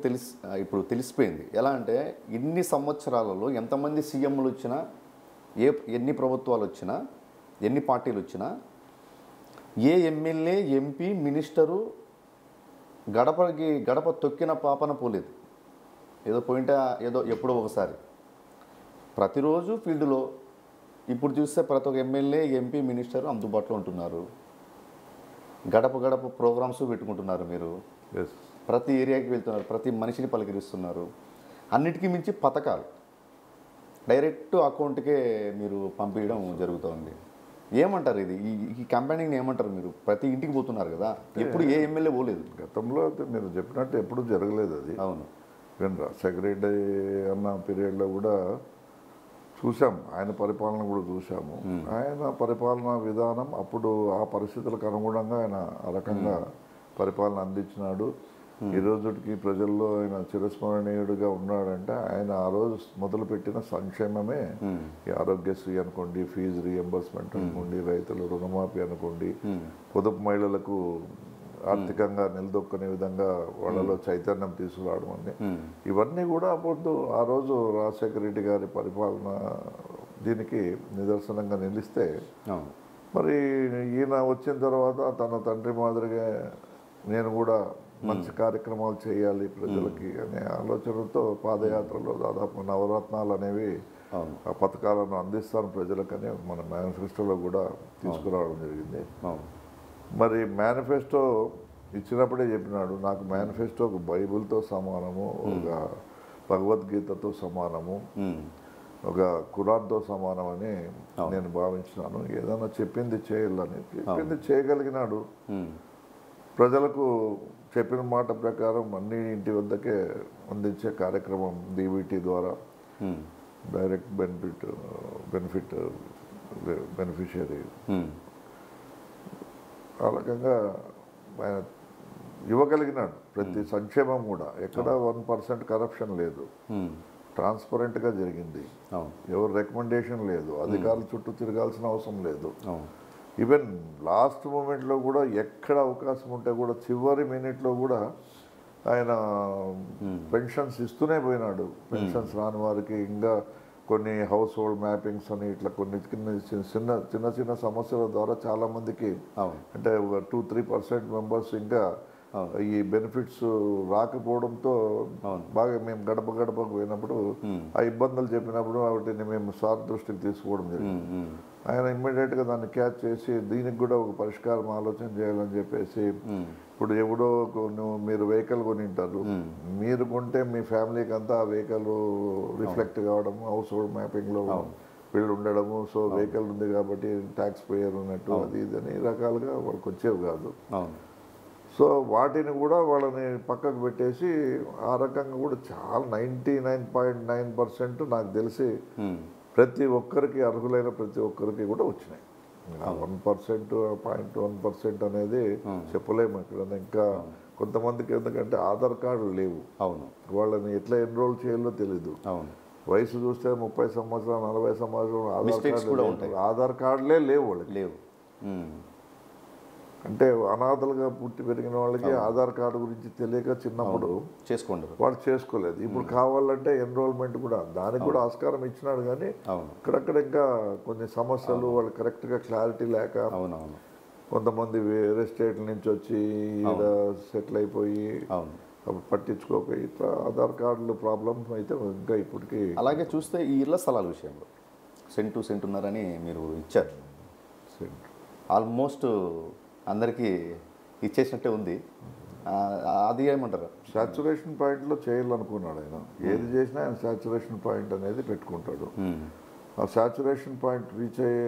Speaker 1: ఇప్పుడు తెలిసిపోయింది. ఎలా అంటే ఇన్ని సంవత్సరాలలో ఎంతమంది సీఎంలు వచ్చినా, ఎన్ని ప్రభుత్వాలు వచ్చినా, ఎన్ని పార్టీలు వచ్చినా, ఏ ఎమ్మెల్యే, ఎంపీ, మినిస్టరు గడప తొక్కిన పాపన పోలేదు. ఏదో ఏదో ఎప్పుడో ఒకసారి, ప్రతిరోజు ఫీల్డ్లో. ఇప్పుడు చూస్తే ప్రతి ఒక్క ఎమ్మెల్యే, ఎంపీ, మినిస్టరు అందుబాటులో ఉంటున్నారు. గడప ప్రోగ్రామ్స్ పెట్టుకుంటున్నారు మీరు. ప్రతి ఏరియాకి వెళ్తున్నారు, ప్రతి మనిషిని పలకరిస్తున్నారు. అన్నిటికీ మించి పథకాలు డైరెక్ట్ అకౌంట్కే మీరు పంపించడం జరుగుతుంది. ఏమంటారు ఇది? ఈ క్యాంపెయినింగ్ ఏమంటారు? మీరు ప్రతి ఇంటికి పోతున్నారు కదా, ఎప్పుడు ఏ ఎమ్మెల్యే పోలేదు.
Speaker 2: గతంలో అయితే మీరు చెప్పినట్టు ఎప్పుడు జరగలేదు అది.
Speaker 1: అవును.
Speaker 2: ఈవెన్ రాజశేఖర రెడ్డి అన్న పీరియడ్లో కూడా చూసాం, ఆయన పరిపాలన కూడా చూసాము. ఆయన పరిపాలనా విధానం అప్పుడు ఆ పరిస్థితులకు అనుగుణంగా ఆయన ఆ రకంగా పరిపాలన అందించినాడు. ఈ రోజుకి ప్రజల్లో ఆయన చిరస్మరణీయుడిగా ఉన్నాడంటే ఆయన ఆ రోజు మొదలుపెట్టిన సంక్షేమమే ఈ ఆరోగ్యశ్రీ అనుకోండి, ఫీజు రీఎంబర్స్మెంట్ అనుకోండి, రైతులు రుణమాఫీ అనుకోండి, పొదుపు మహిళలకు ఆర్థికంగా నిలదొక్కునే విధంగా వాళ్ళలో చైతన్యం తీసుకురావడం అని ఇవన్నీ కూడా అప్పుడు ఆ రోజు రాజశేఖర రెడ్డి గారి పరిపాలన దీనికి నిదర్శనంగా నిలిస్తే, మరి ఈయన వచ్చిన తర్వాత తన తండ్రి మాదిరిగా నేను కూడా మంచి కార్యక్రమాలు చేయాలి ప్రజలకి అనే ఆలోచనతో పాదయాత్రలో దాదాపు నవరత్నాలు అనేవి ఆ పథకాలను అందిస్తాను ప్రజలకని మన మేనిఫెస్టోలో కూడా తీసుకురావడం జరిగింది. మరి మేనిఫెస్టో ఇచ్చినప్పుడే చెప్పినాడు, నాకు మేనిఫెస్టో ఒక బైబిల్తో సమానము, ఒక భగవద్గీతతో సమానము, ఒక ఖురాన్తో సమానమని నేను భావించినాను. ఏదైనా చెప్పింది చేయాలని, చెప్పింది చేయగలిగినాడు. ప్రజలకు చెప్పిన మాట ప్రకారం అన్ని ఇంటి వద్దకే అందించే కార్యక్రమం డీబీటీ ద్వారా డైరెక్ట్ బెనిఫిషియరీ ఆ రకంగా ఆయన ఇవ్వగలిగినాడు. ప్రతి సంక్షేమం కూడా ఎక్కడ 1% కరప్షన్ లేదు, ట్రాన్స్పరెంట్గా జరిగింది, ఎవరు రికమెండేషన్ లేదు, అధికారుల చుట్టూ తిరగాల్సిన అవసరం లేదు. ఈవెన్ లాస్ట్ మూమెంట్లో కూడా ఎక్కడ అవకాశం ఉంటే కూడా చివరి మినిట్లో కూడా ఆయన పెన్షన్స్ ఇస్తూనే పోయినాడు. పెన్షన్స్ రాని వారికి ఇంకా కొన్ని హౌస్ హోల్డ్ మ్యాపింగ్స్ అని ఇట్లా కొన్ని చిన్న చిన్న సమస్యల ద్వారా చాలామందికి అంటే 2-3% మెంబర్స్ ఇంకా ఈ బెనిఫిట్స్ రాకపోవడంతో బాగా మేము గడప గడపకు పోయినప్పుడు ఆ ఇబ్బందులు చెప్పినప్పుడు వాటిని మేము సార్ దృష్టికి తీసుకోవడం జరిగింది. ఆయన ఇమ్మీడియట్గా దాన్ని క్యాచ్ చేసి దీనికి కూడా ఒక పరిష్కారం ఆలోచన చేయాలని చెప్పేసి, ఇప్పుడు ఎవడో మీరు వెహికల్ కొనింటారు, మీరు కొంటే మీ ఫ్యామిలీకి అంతా ఆ వెహికల్ రిఫ్లెక్ట్ కావడము, హౌస్ హోల్డ్ మ్యాపింగ్లో వీళ్ళు ఉండడము, సో వెహికల్ ఉంది కాబట్టి ట్యాక్స్ పేయర్ ఉన్నట్టు అది ఇది అని రకాలుగా వాళ్ళకి వచ్చేవి కాదు. సో వాటిని కూడా వాళ్ళని పక్కకు పెట్టేసి ఆ రకంగా కూడా చాలా 99.9% నాకు తెలిసి ప్రతి ఒక్కరికి అర్హులైన ప్రతి ఒక్కరికి కూడా వచ్చినాయి. 1%, 0.1% అనేది చెప్పలేము ఇక్కడ. ఇంకా కొంతమందికి ఎందుకంటే ఆధార్ కార్డులు లేవు, వాళ్ళని ఎట్లా ఎన్రోల్ చేయాలో తెలీదు. వయసు చూస్తే 30 సంవత్సరాలు 40 సంవత్సరాలు ఆధార్ కార్డులే లేవు వాళ్ళకి. లేవు అంటే అనాథలుగా పుట్టి పెరిగిన వాళ్ళకి ఆధార్ కార్డు గురించి తెలియక చిన్నప్పుడు వాడు చేసుకోలేదు. ఇప్పుడు కావాలంటే ఎన్రోల్మెంట్ కూడా దానికి కూడా ఆస్కారం ఇచ్చినాడు. కానీ అక్కడక్కడ ఇంకా కొన్ని సమస్యలు వాళ్ళు కరెక్ట్గా క్లారిటీ లేక, కొంతమంది వేరే స్టేట్ల నుంచి వచ్చి ఈడ సెటిల్ అయిపోయి పట్టించుకోక ఇట్లా ఆధార్ కార్డులు ప్రాబ్లం అయితే ఇంకా ఇప్పటికీ.
Speaker 1: అలాగే చూస్తే ఈ ఇళ్ల స్థలాల విషయంలో సెంటున్నారని మీరు ఇచ్చారు, ఆల్మోస్ట్ అందరికీ ఇచ్చేసినట్టే ఉంది. అది ఏమంటారు?
Speaker 2: సాచురేషన్ పాయింట్లో చేయాలనుకున్నాడు ఆయన. ఏది చేసినా ఆయన సాచురేషన్ పాయింట్ అనేది పెట్టుకుంటాడు. ఆ సాచురేషన్ పాయింట్ రీచ్ అయ్యే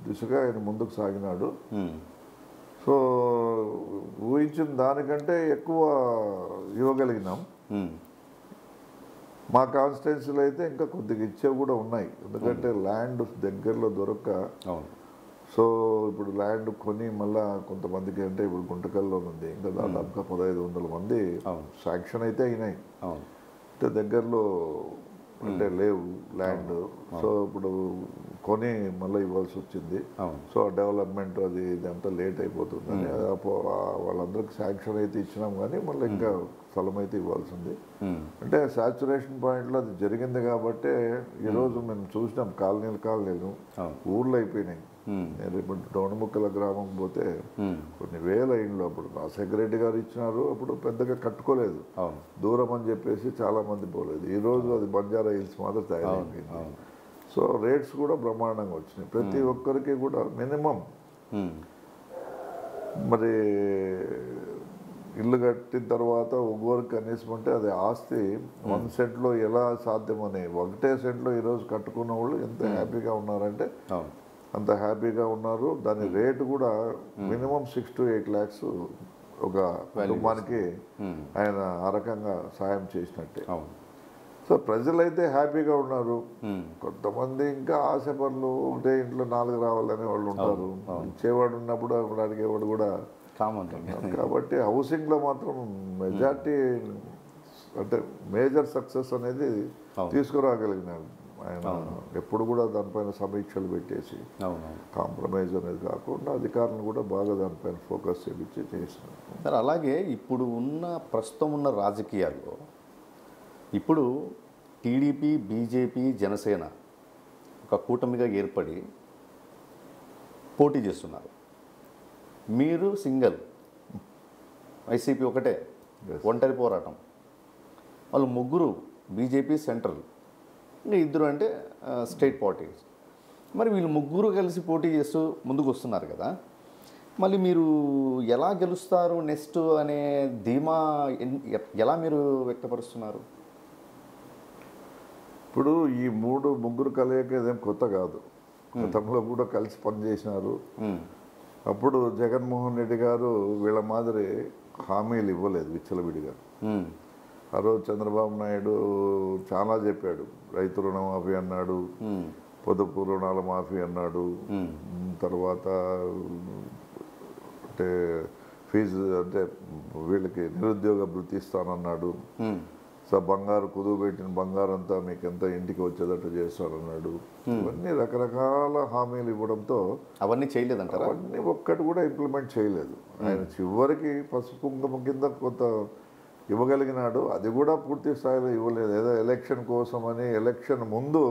Speaker 2: దిశగా ఆయన ముందుకు సాగినాడు. సో ఊహించిన దానికంటే ఎక్కువ ఇవ్వగలిగినాం. మా కాన్స్టిట్యున్సీలో అయితే ఇంకా కొద్దిగా ఇచ్చేవి కూడా ఉన్నాయి, ఎందుకంటే ల్యాండ్ దగ్గరలో దొరక్క. సో ఇప్పుడు ల్యాండ్ కొని మళ్ళీ కొంతమందికి అంటే ఇప్పుడు గుంటకల్లో ఉంది ఇంకా దాదాపుగా 1500 మంది శాంక్షన్ అయితే అయినాయి, అంటే దగ్గరలో అంటే లేవు ల్యాండ్. సో ఇప్పుడు కొని మళ్ళీ ఇవ్వాల్సి వచ్చింది. సో డెవలప్మెంట్ అది ఇదంతా లేట్ అయిపోతుందని వాళ్ళందరికీ శాంక్షన్ అయితే ఇచ్చినాం, కానీ మళ్ళీ ఇంకా స్థలం అయితే ఇవ్వాల్సింది. అంటే సాచురేషన్ పాయింట్లో అది జరిగింది కాబట్టి ఈరోజు మేము చూసినాం కాలనీలు ఊర్లు అయిపోయినాయి. నేను ఇప్పుడు డోనముక్కల గ్రామం పోతే కొన్ని వేల ఇండ్లు అప్పుడు రాజశేఖర రెడ్డి గారు ఇచ్చినారు, అప్పుడు పెద్దగా కట్టుకోలేదు, దూరం అని చెప్పేసి చాలా మంది పోలేదు. ఈరోజు అది బంజారా హిల్స్ మాత్రం తయారైపోయింది. సో రేట్స్ కూడా బ్రహ్మాండంగా వచ్చినాయి ప్రతి ఒక్కరికి కూడా మినిమం. మరి ఇల్లు కట్టిన తర్వాత ఒక్కొక్కరు కనీసం అంటే అది ఆస్తి 1 సెంట్లో ఎలా సాధ్యమని, ఒకటే సెంట్లో ఈరోజు కట్టుకున్న వాళ్ళు ఎంత హ్యాపీగా ఉన్నారంటే
Speaker 1: అవును.
Speaker 2: అంత హ్యాపీగా ఉన్నారు. దాని రేటు కూడా మినిమం 6 to 8 lakhs ఒక కుటుంబానికి ఆయన ఆ రకంగా సాయం చేసినట్టే.
Speaker 1: అవును.
Speaker 2: సో ప్రజలైతే హ్యాపీగా ఉన్నారు. కొంతమంది ఇంకా ఆశపరులు, ఒకటే ఇంట్లో 4 రావాలనే వాళ్ళు ఉంటారు. ఇచ్చేవాడు ఉన్నప్పుడు అప్పుడు అడిగేవాడు కూడా
Speaker 1: కామన్.
Speaker 2: కాబట్టి హౌసింగ్లో మాత్రం మెజార్టీ అంటే మేజర్ సక్సెస్ అనేది తీసుకురాగలిగినాడు ఆయన. ఎప్పుడు కూడా దానిపైన సమీక్షలు పెట్టేసి కాంప్రమైజ్ అనేది కాకుండా అధికారులను కూడా బాగా దానిపైన ఫోకస్ చేయించి చేసినారు.
Speaker 1: సార్ అలాగే ఇప్పుడు ప్రస్తుతం ఉన్న రాజకీయాల్లో ఇప్పుడు టీడీపీ, బీజేపీ, జనసేన ఒక కూటమిగా ఏర్పడి పోటీ చేస్తున్నారు. మీరు సింగిల్, వైసీపీ ఒకటే ఒంటరి పోరాటం. వాళ్ళు ముగ్గురు బీజేపీ సెంట్రల్, ఇంకా ఇద్దరు అంటే స్టేట్ పార్టీస్. మరి వీళ్ళు ముగ్గురు కలిసి పోటీ చేస్తూ ముందుకు వస్తున్నారు కదా, మళ్ళీ మీరు ఎలా గెలుస్తారు నెక్స్ట్ అనే ధీమా ఎలా మీరు వ్యక్తపరుస్తున్నారు?
Speaker 2: ఇప్పుడు ఈ ముగ్గురు కలయిక ఏదేం కొత్త కాదు. గతంలో కూడా కలిసి పనిచేసినారు. అప్పుడు జగన్మోహన్ రెడ్డి గారు వీళ్ళ మాదిరి హామీలు ఇవ్వలేదు విచ్చలవిడిగా. ఆ రోజు చంద్రబాబు నాయుడు చాలా చెప్పాడు. రైతు రుణమాఫీ అన్నాడు, పొదుపు రుణాల మాఫీ అన్నాడు, తర్వాత అంటే ఫీజు అంటే వీళ్ళకి నిరుద్యోగ భృతి ఇస్తానన్నాడు. సో బంగారు కుదువు పెట్టిన బంగారం అంతా మీకు ఎంత ఇంటికి వచ్చేటట్టు చేస్తారన్నాడు. ఇవన్నీ రకరకాల హామీలు ఇవ్వడంతో
Speaker 1: అవన్నీ చేయలేదంటారా?
Speaker 2: అవన్నీ ఒక్కటి కూడా ఇంప్లిమెంట్ చేయలేదు. ఆయన చివరికి పసుపు కుంకుమ కింద కొంత ఇవ్వగలిగినాడు. అది కూడా పూర్తి స్థాయిలో ఇవ్వలేదు. ఏదో ఎలక్షన్ కోసమని ఎలక్షన్ ముందు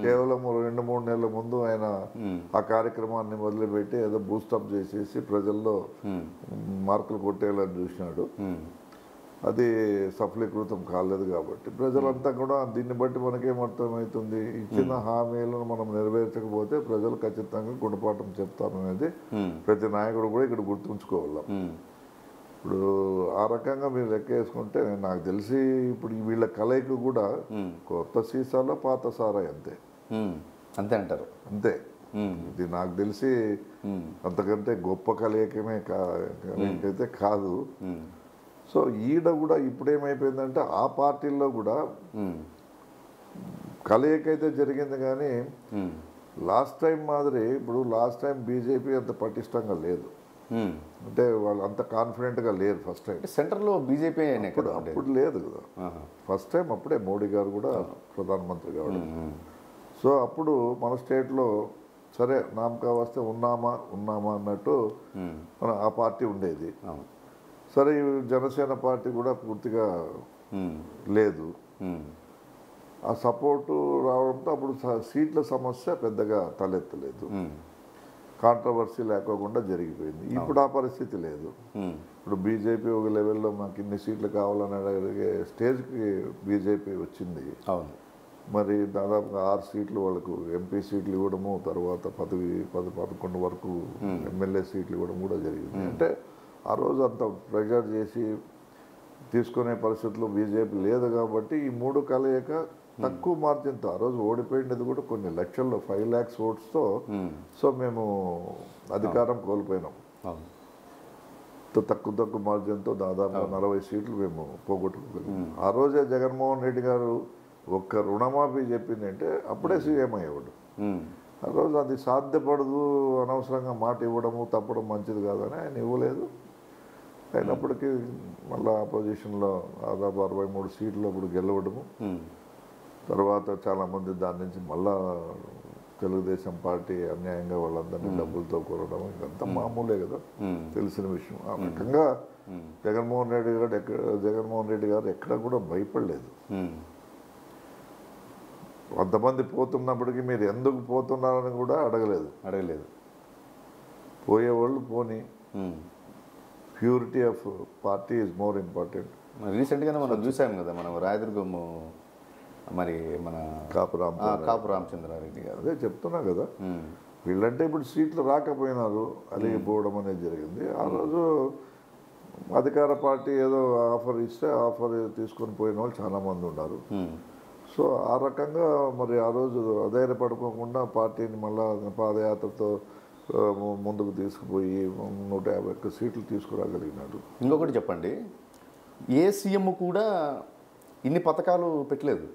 Speaker 2: కేవలం 2-3 నెలల ముందు ఆయన ఆ కార్యక్రమాన్ని మొదలుపెట్టి ఏదో బూస్టప్ చేసేసి ప్రజల్లో మార్కులు కొట్టేయాలని చూసినాడు. అది సఫలీకృతం కాలేదు. కాబట్టి ప్రజలంతా కూడా దీన్ని బట్టి మనకేమర్థమవుతుంది, ఇచ్చిన హామీలను మనం నెరవేర్చకపోతే ప్రజలు ఖచ్చితంగా గుణపాఠం చెప్తారనేది ప్రతి నాయకుడు కూడా ఇక్కడ గుర్తుంచుకోవాలి. ఇప్పుడు ఆ రకంగా మీరు లెక్క వేసుకుంటే నాకు తెలిసి ఇప్పుడు వీళ్ళ కలయిక కూడా కొత్త సీసాలో పాత సారా అంతే
Speaker 1: అంతే అంటారు.
Speaker 2: అంతే. ఇది నాకు తెలిసి అంతకంటే గొప్ప కలయికమే కలయికైతే కాదు. సో ఈడ కూడా ఇప్పుడు ఏమైపోయిందంటే ఆ పార్టీల్లో కూడా కలయిక అయితే జరిగింది, కానీ లాస్ట్ టైం మాదిరి ఇప్పుడు లాస్ట్ టైం బీజేపీ అంత పటిష్టంగా లేదు. అంటే వాళ్ళు అంత కాన్ఫిడెంట్గా లేరు. ఫస్ట్ టైం
Speaker 1: సెంటర్లో బీజేపీ
Speaker 2: అప్పుడు లేదు కదా. ఫస్ట్ టైం అప్పుడే మోడీ గారు కూడా ప్రధానమంత్రి కావడం. సో అప్పుడు మన స్టేట్లో సరే నామకా వస్తే ఉన్నామా అన్నట్టు మన ఆ పార్టీ ఉండేది. సరే జనసేన పార్టీ కూడా పూర్తిగా లేదు. ఆ సపోర్టు రావడంతో అప్పుడు సీట్ల సమస్య పెద్దగా తలెత్తలేదు, కాంట్రవర్సీ లేకోకుండా జరిగిపోయింది. ఇప్పుడు ఆ పరిస్థితి లేదు. ఇప్పుడు బీజేపీ ఒక లెవెల్లో మాకు ఇన్ని సీట్లు కావాలని అడిగే స్టేజ్కి బీజేపీ వచ్చింది. మరి దాదాపుగా 6 సీట్లు వాళ్ళకు ఎంపీ సీట్లు ఇవ్వడము, తర్వాత 10-11 వరకు ఎమ్మెల్యే సీట్లు ఇవ్వడం కూడా జరిగింది. అంటే ఆ రోజు అంత ప్రెజర్ చేసి తీసుకునే పరిస్థితుల్లో బీజేపీ లేదు. కాబట్టి ఈ 3 కలయిక తక్కువ మార్జిన్తో ఆ రోజు ఓడిపోయినది కూడా కొన్ని లక్షల్లో 5 lakhs ఓట్స్తో. సో మేము అధికారం కోల్పోయినాం. తక్కువ మార్జిన్తో దాదాపు 40 సీట్లు మేము పోగొట్టుకోగలిగాం. ఆ రోజే జగన్మోహన్ రెడ్డి గారు ఒక్క రుణమాఫీ చెప్పిందంటే అప్పుడే సీఎం అయ్యేవాడు. ఆ రోజు అది సాధ్యపడదు, అనవసరంగా మాట ఇవ్వడము తప్పడం మంచిది కాదని ఆయన ఇవ్వలేదు. అయినప్పటికీ మళ్ళీ అపోజిషన్లో దాదాపు 63 సీట్లు అప్పుడు గెలవడము, తర్వాత చాలామంది దాని నుంచి మళ్ళా తెలుగుదేశం పార్టీ అన్యాయంగా వాళ్ళందరినీ డబ్బులతో కొనడం ఇదంతా మామూలే కదా, తెలిసిన విషయం. ఆ రకంగా జగన్మోహన్ రెడ్డి గారు ఎక్కడ కూడా భయపడలేదు. కొంతమంది పోతున్నప్పటికీ మీరు ఎందుకు పోతున్నారని కూడా అడగలేదు. పోయేవాళ్ళు పోనీ, purity of party is more important.
Speaker 1: రీసెంట్గానే మనం చూసాం కదా, మనం రాయదుర్గం మరి మన కాపు రామచంద్రారెడ్డి గారు
Speaker 2: అదే చెప్తున్నా కదా. వీళ్ళంటే ఇప్పుడు సీట్లు రాకపోయినారు, అలిగిపోవడం అనేది జరిగింది. ఆ రోజు అధికార పార్టీ ఏదో ఆఫర్ ఇస్తే ఆఫర్ తీసుకొని పోయిన వాళ్ళు చాలామంది ఉన్నారు. సో ఆ రకంగా మరి ఆ రోజు అధైర్యపడుకోకుండా పార్టీని మళ్ళా పాదయాత్రతో ముందుకు తీసుకుపోయి 151 సీట్లు తీసుకురాగలిగినాడు.
Speaker 1: ఇంకొకటి చెప్పండి, ఏ సీఎం కూడా ఇన్ని పథకాలు పెట్టలేదు.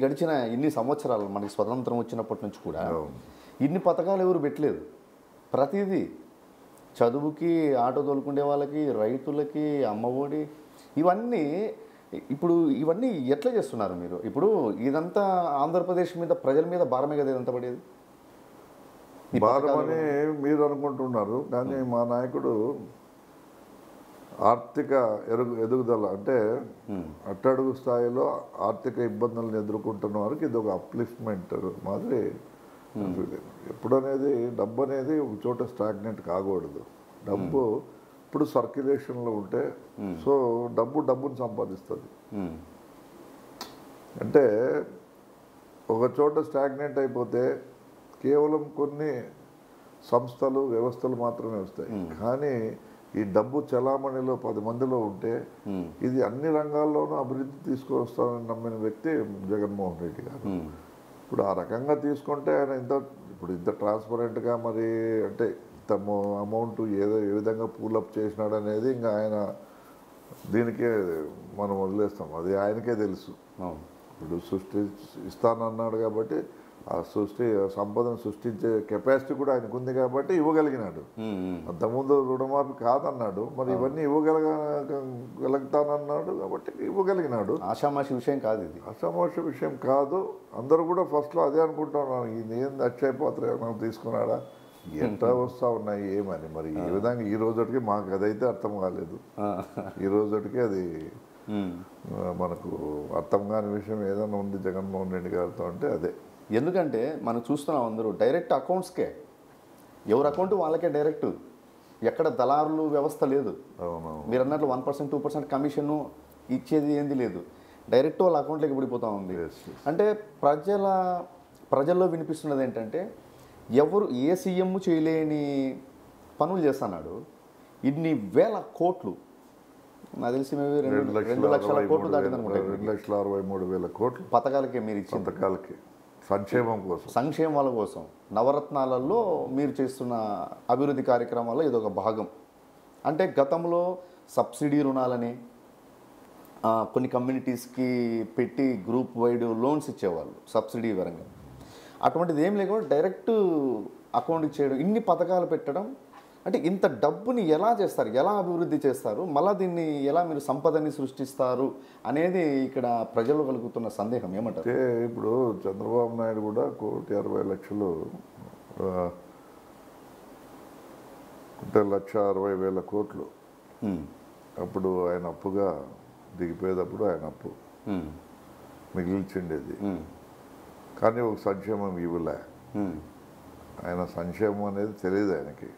Speaker 1: గడిచిన ఇన్ని సంవత్సరాలు మనకి స్వతంత్రం వచ్చినప్పటి నుంచి కూడా ఇన్ని పథకాలు ఎవరు పెట్టలేదు. ప్రతిదీ చదువుకి, ఆటో తోలుకుండే వాళ్ళకి, రైతులకి, అమ్మఒడి, ఇవన్నీ ఇవన్నీ ఎట్లా చేస్తున్నారు మీరు? ఇప్పుడు ఇదంతా ఆంధ్రప్రదేశ్ మీద, ప్రజల మీద భారమే కదా ఇదంతా పడేది.
Speaker 2: భారమని మీరు అనుకుంటున్నారు, కానీ మా నాయకుడు ఆర్థిక ఎదుగుదల అంటే అట్టడుగు స్థాయిలో ఆర్థిక ఇబ్బందులను ఎదుర్కొంటున్న వారికి ఇది ఒక అప్లిఫ్ట్మెంట్ మాదిరి. ఎప్పుడనేది డబ్బు అనేది ఒక చోట స్టాగ్నెంట్ కాకూడదు. డబ్బు ఇప్పుడు సర్క్యులేషన్లో ఉంటే సో డబ్బుని సంపాదిస్తుంది. అంటే ఒక చోట స్టాగ్నెంట్ అయిపోతే కేవలం కొన్ని సంస్థలు, వ్యవస్థలు మాత్రమే వస్తాయి. కానీ ఈ డబ్బు చలామణిలో 10 మందిలో ఉంటే ఇది అన్ని రంగాల్లోనూ అభివృద్ధి తీసుకొస్తానని నమ్మిన వ్యక్తి జగన్మోహన్ రెడ్డి గారు. ఇప్పుడు ఆ రకంగా తీసుకుంటే ఆయన ఇంత ట్రాన్స్పరెంట్గా మరి అంటే ఇంత అమౌంట్ ఏ విధంగా పూలప్ చేసినాడు అనేది ఇంకా ఆయన దీనికే మనం వదిలేస్తాం, అది ఆయనకే తెలుసు. ఇప్పుడు ఇస్తానన్నాడు కాబట్టి ఆ సంపదను సృష్టించే కెపాసిటీ కూడా ఆయనకు ఉంది కాబట్టి ఇవ్వగలిగినాడు. అంతకుముందు రుణమాఫీ కాదన్నాడు, మరి ఇవన్నీ ఇవ్వగలుగుతానన్నాడు కాబట్టి ఇవ్వగలిగినాడు.
Speaker 1: ఆషామాషి విషయం కాదు ఇది,
Speaker 2: ఆషామాషి విషయం కాదు. అందరూ కూడా ఫస్ట్లో అదే అనుకుంటున్నారు, ఇది ఏంది అక్షయ పాత్ర మనం తీసుకున్నాడా, ఎట్లా వస్తూ ఉన్నాయి ఏమని. మరి ఈ విధంగా ఈ రోజుకి మాకు అదైతే అర్థం కాలేదు. ఈ రోజుకి అది మనకు అర్థం కాని విషయం ఏదైనా ఉంది జగన్మోహన్ రెడ్డి గారితో అంటే అదే.
Speaker 1: ఎందుకంటే మనం చూస్తున్నాం అందరూ డైరెక్ట్ అకౌంట్స్కే, ఎవరి అకౌంట్ వాళ్ళకే డైరెక్ట్, ఎక్కడ దళారులు వ్యవస్థ లేదు. మీరు అన్నట్లు 1%, 2% కమిషన్ ఇచ్చేది ఏంది లేదు, డైరెక్ట్ వాళ్ళ అకౌంట్లోకి పడిపోతూ ఉంది. అంటే ప్రజల్లో వినిపిస్తున్నది ఏంటంటే ఏ సీఎం చేయలేని పనులు చేస్తున్నాడు. ఇన్ని వేల కోట్లు, నాకు తెలిసి 2 లక్షల కోట్లు దాటిందనుకుంటా.
Speaker 2: 2,63,000 కోట్లు
Speaker 1: పథకాలకే మీరు ఇచ్చిన
Speaker 2: పథకాలకి, సంక్షేమాల కోసం నవరత్నాలలో మీరు చేస్తున్న అభివృద్ధి కార్యక్రమాల్లో ఇదొక భాగం. అంటే గతంలో సబ్సిడీ రుణాలని కొన్ని కమ్యూనిటీస్కి పెట్టి గ్రూప్ వైడ్ లోన్స్ ఇచ్చేవాళ్ళు సబ్సిడీ పరంగా. అటువంటిది ఏం లేకుండా డైరెక్ట్ అకౌంట్కి చేయడం, ఇన్ని పథకాలు పెట్టడం, అంటే ఇంత డబ్బుని ఎలా చేస్తారు, ఎలా అభివృద్ధి చేస్తారు, మళ్ళీ దీన్ని ఎలా మీరు సంపదని సృష్టిస్తారు అనేది ఇక్కడ ప్రజలు కలుగుతున్న సందేహం ఏమంటారు? ఇప్పుడు చంద్రబాబు నాయుడు కూడా 1,60,00,000 1,60,000 కోట్లు అప్పుడు ఆయన అప్పుగా దిగిపోయేటప్పుడు ఆయన అప్పు మిగిల్చిండేది. కానీ ఒక సంక్షేమం ఇవ్వలే. ఆయన సంక్షేమం అనేది తెలియదు ఆయనకి.